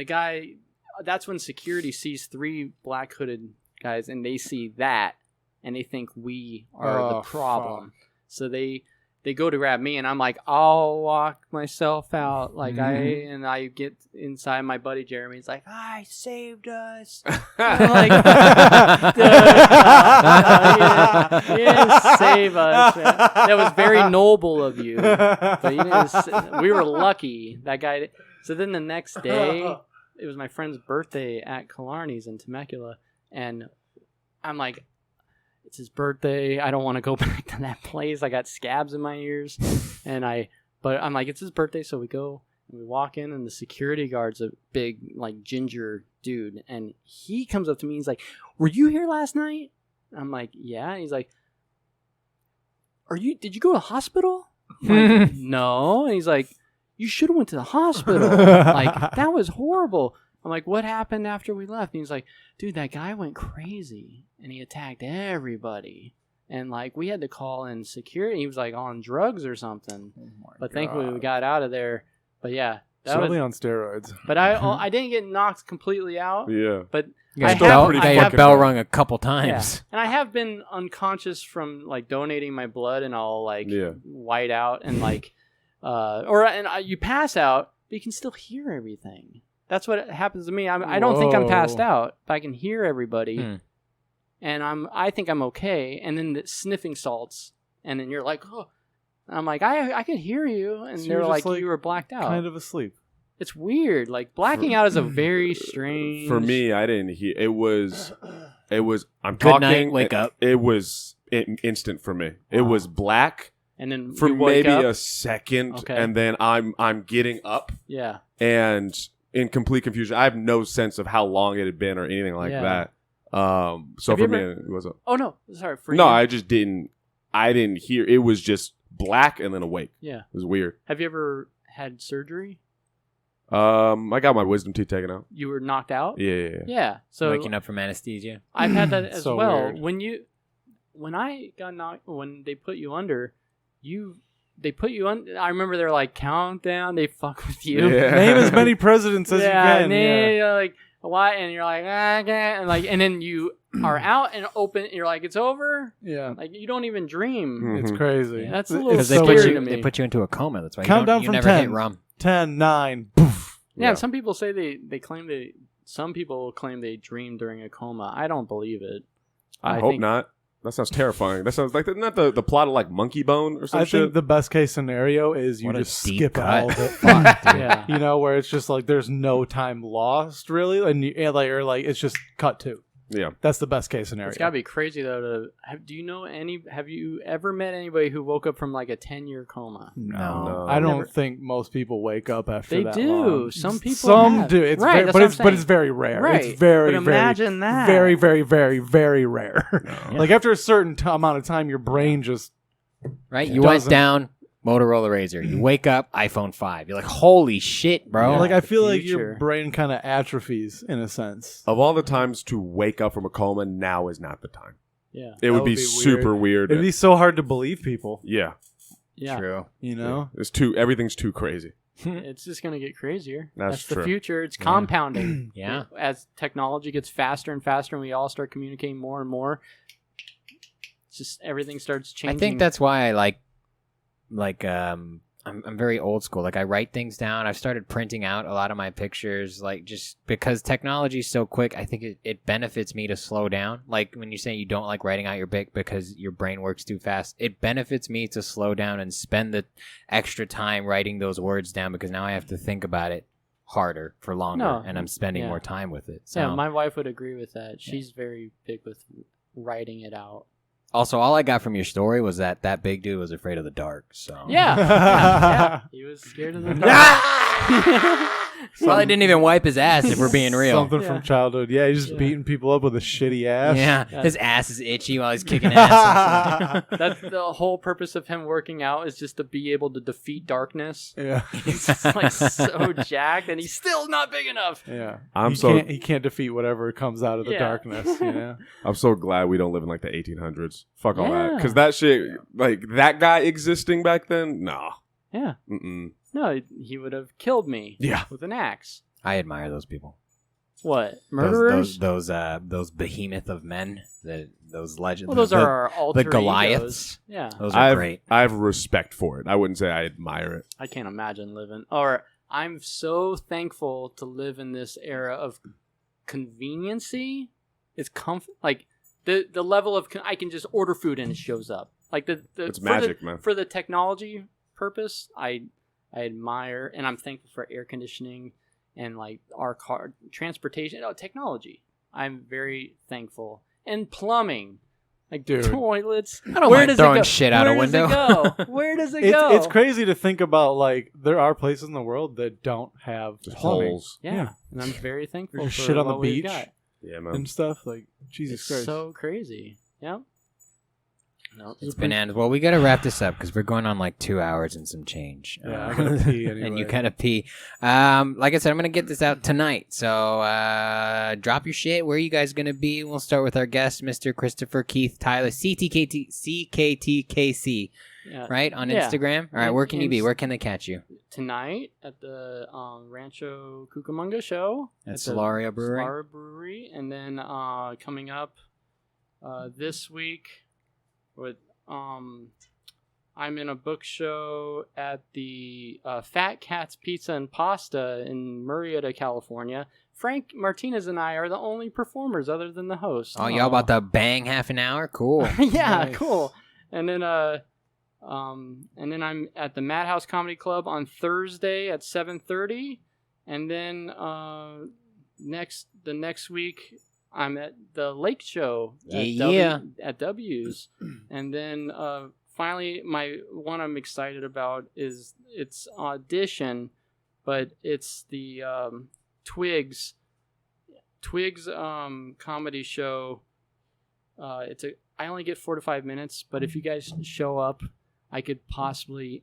guy. That's when security sees 3 black hooded guys, and they see that. And they think we are the problem. Fuck. So they go to grab me, and I'm like, "I'll walk myself out." Like I get inside my buddy Jeremy. He's like, "I saved us." I'm like, you didn't save us, man. That was very noble of you. But you didn't. We were lucky. That guy. So then the next day, it was my friend's birthday at Killarney's in Temecula, and I'm like, "It's his birthday. I don't want to go back to that place. I got scabs in my ears." But I'm like, "It's his birthday." So we go and we walk in, and the security guard's a big, like, ginger dude. And he comes up to me. He's like, "Were you here last night?" I'm like, "Yeah." And he's like, "Did you go to the hospital?" I'm like, "No." And he's like, "You should have went to the hospital. Like, that was horrible." I'm like, "What happened after we left?" And he's like, "Dude, that guy went crazy, and he attacked everybody. And, like, we had to call in security. He was, like, on drugs or something." But thankfully we got out of there. But, yeah. Certainly on steroids. But I didn't get knocked completely out. Yeah. But you got your bell rung a couple times. Yeah. And I have been unconscious from, like, donating my blood, and I'll, like, white out. And, like, you pass out, but you can still hear everything. That's what happens to me. I don't think I'm passed out, but I can hear everybody, and I think I'm okay. And then the sniffing salts, and then you're like, "Oh," And I'm like, I could hear you, and So they're you're like, just, you were blacked out. Kind of asleep. It's weird. Like blacking out is a very strange. For me, I didn't hear. It was. I'm Good talking. night, wake up. It was instant for me. It was black and then for you wake maybe up. a second, Okay. and then I'm getting up Yeah. and in complete confusion. I have no sense of how long it had been or anything like Yeah. that. So Have for you me, ever- it was Oh no, sorry. For no. you. I just didn't. I didn't hear. It was just black and then awake. Yeah. It was weird. Have you ever had surgery? I got my wisdom teeth taken out. You were knocked out. Yeah. Yeah. So Waking up from anesthesia. I've had that as So well. weird. When I got knocked, when they put you under, they put you on. I remember they're like countdown. They fuck with you. Yeah. Name as many presidents as you can. Like why? And you're like and then you are out and open. You're like it's over. Yeah. Like you don't even dream. Mhm. It's crazy. That's a It's little Because they so put scary you to me. they put you into a coma. That's why Count down you from never 10. hit rum. 10, 9, poof. Yeah, some people say they claim some people claim they dream during a coma. I don't believe it. I I hope think- not. That sounds terrifying. That sounds like not the plot of like Monkey Bone or some I shit. think the best case scenario is you What a just deep skip cut. all of it. Fuck, dude. Yeah. You know, where it's just like there's no time lost really, and it's just cut to. Yeah. That's the best case scenario. It's gotta be crazy though. Have you ever met anybody who woke up from like a 10-year coma? No. I don't Never. think most people wake up after They that do. long. Some people Some have. do. It's Right, very, that's but what it's I'm but it's saying. very rare. Right. It's very But imagine very, that. very very very very rare. Like after a certain amount of time, your brain just Right? You went doesn't- down, Motorola Razr. You wake up, iPhone 5. You're like, holy shit, bro. Yeah. like I feel the like your future. brain kind of atrophies in a sense. Of all the times to wake up from a coma, now is not the time. Yeah. It would would be, be super weird. It'd be so hard to believe people. Yeah. Yeah. True. You know. Everything's too crazy. It's just gonna get crazier. That's the true. future. It's compounding. Yeah. As technology gets faster and faster, and we all start communicating more and more, it's just everything starts changing. I think that's why I I'm very old school. Like I write things down. I've started printing out a lot of my pictures, like just because technology is so quick. I think it benefits me to slow down. Like when you say you don't like writing out your bit because your brain works too fast, it benefits me to slow down and spend the extra time writing those words down because now I have to think about it harder for longer, No. and I'm spending Yeah. more time with it. So Yeah, my wife would agree with that. She's very big with writing it out. also, all I got from your story was that big dude was afraid of the dark. So Yeah. He was scared of the dark. Probably didn't even wipe his ass if we're being real. Something Yeah. from childhood. Yeah, he's just Yeah. beating people up with a shitty ass. Yeah, Yeah. his ass is itchy while he's kicking ass. That's the whole purpose of him working out is just to be able to defeat darkness. Yeah. He's just, like so jacked, and he's still not big enough. Yeah. I'm he can't defeat whatever comes out of the Yeah. darkness, you know. I'm so glad we don't live in like the 1800s. Fuck all that. Yeah. Because that shit, like that guy existing back then, nah. Yeah. Mm-mm. No, he would have killed me. Yeah. With an axe. I admire those people. What? Murderers? Those behemoth of men. Those legends. Well, those are our alter Goliaths. egos. Yeah. Those are great. I have respect for it. I wouldn't say I admire it. I can't imagine living. Or I'm so thankful to live in this era of conveniency. It's like the level of I can just order food and it shows up. Like the It's for magic, man. For the technology purpose, I admire and I'm thankful for air conditioning and like our car transportation, technology. I'm very thankful. And plumbing. Like Dude. toilets. I don't mind throwing shit out a window. Where does it go? It's crazy to think about, like, there are places in the world that don't have Just plumbing holes. Yeah. Yeah. And I'm very thankful There's for shit on the what we've beach. got. Yeah, man. and stuff. Like, Jesus It's Christ. so crazy. Yeah. No, It's bananas. Well, we got to wrap this up because we're going on like 2 hours and some change. Yeah, I gotta pee anyway. And you gotta pee. Like I said, I'm gonna get this out tonight. So drop your shit. Where are you guys gonna be? We'll start with our guest, Mr. Christopher Keith Tyler, CKTKC, yeah. right on Yeah. Instagram. All right, where can you be? Where can they catch you? Tonight at the Rancho Cucamonga show At the Solaria Brewery. Solaria Brewery, and then coming up this week with I'm in a book show at the Fat Cats Pizza and Pasta in Murrieta, California. Frank Martinez and I are the only performers other than the host. Oh, y'all about to bang half an hour? Cool. Yeah, Nice. cool. And then And then I'm at the Madhouse Comedy Club on Thursday at 7:30, and then the next week I'm at the Lake Show at W's, and then finally my one I'm excited about is it's audition, but it's the Twigs comedy show. I only get 4 to 5 minutes, but if you guys show up, I could possibly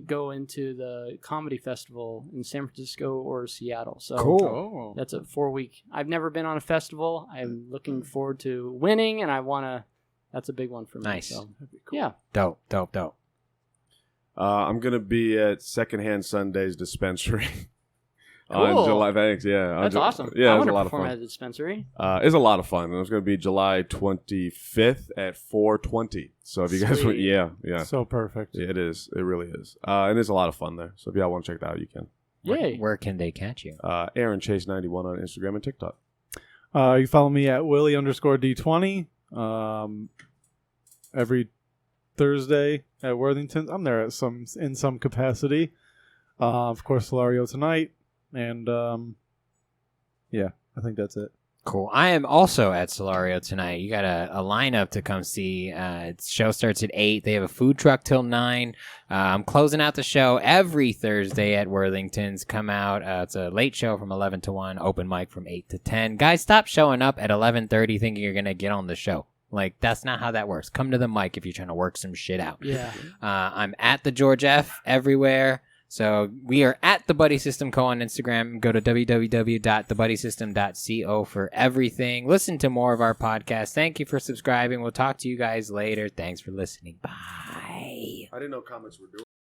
go into the comedy festival in San Francisco or Seattle. So Cool. that's a 4-week. I've never been on a festival. I'm looking forward to winning, and that's a big one for me. Nice. So, yeah. Dope. I'm gonna be at Secondhand Sundays Dispensary Cool. on July. Thanks. Yeah, That's awesome. Yeah, I it's want a to lot of perform fun. at a dispensary. It's a lot of fun. And it's gonna be July 25th at 4:20. So if you guys, Sweet. yeah, So perfect. it is. It really is. And it's a lot of fun there. So if y'all want to check that out, you can. Yay. Where can they catch you? Aaron Chase 91 on Instagram and TikTok. You follow me at Willie_D20 every Thursday at Worthington. I'm there in some capacity. Of course, Solario tonight, and yeah, I think that's it. Cool. I am also at Solario tonight. You got a lineup to come see. Its show starts at 8. They have a food truck till 9. I'm closing out the show every Thursday at Worthington's. Come out. It's a late show from 11 to 1, open mic from 8 to 10. Guys, stop showing up at 11:30 thinking you're going to get on the show. Like, that's not how that works. Come to the mic if you're trying to work some shit out. Yeah. I'm at the George F. everywhere. So we are at the Buddy System Co. on Instagram. Go to www.thebuddysystem.co for everything. Listen to more of our podcast. Thank you for subscribing. We'll talk to you guys later. Thanks for listening. Bye. I didn't know comments were doing.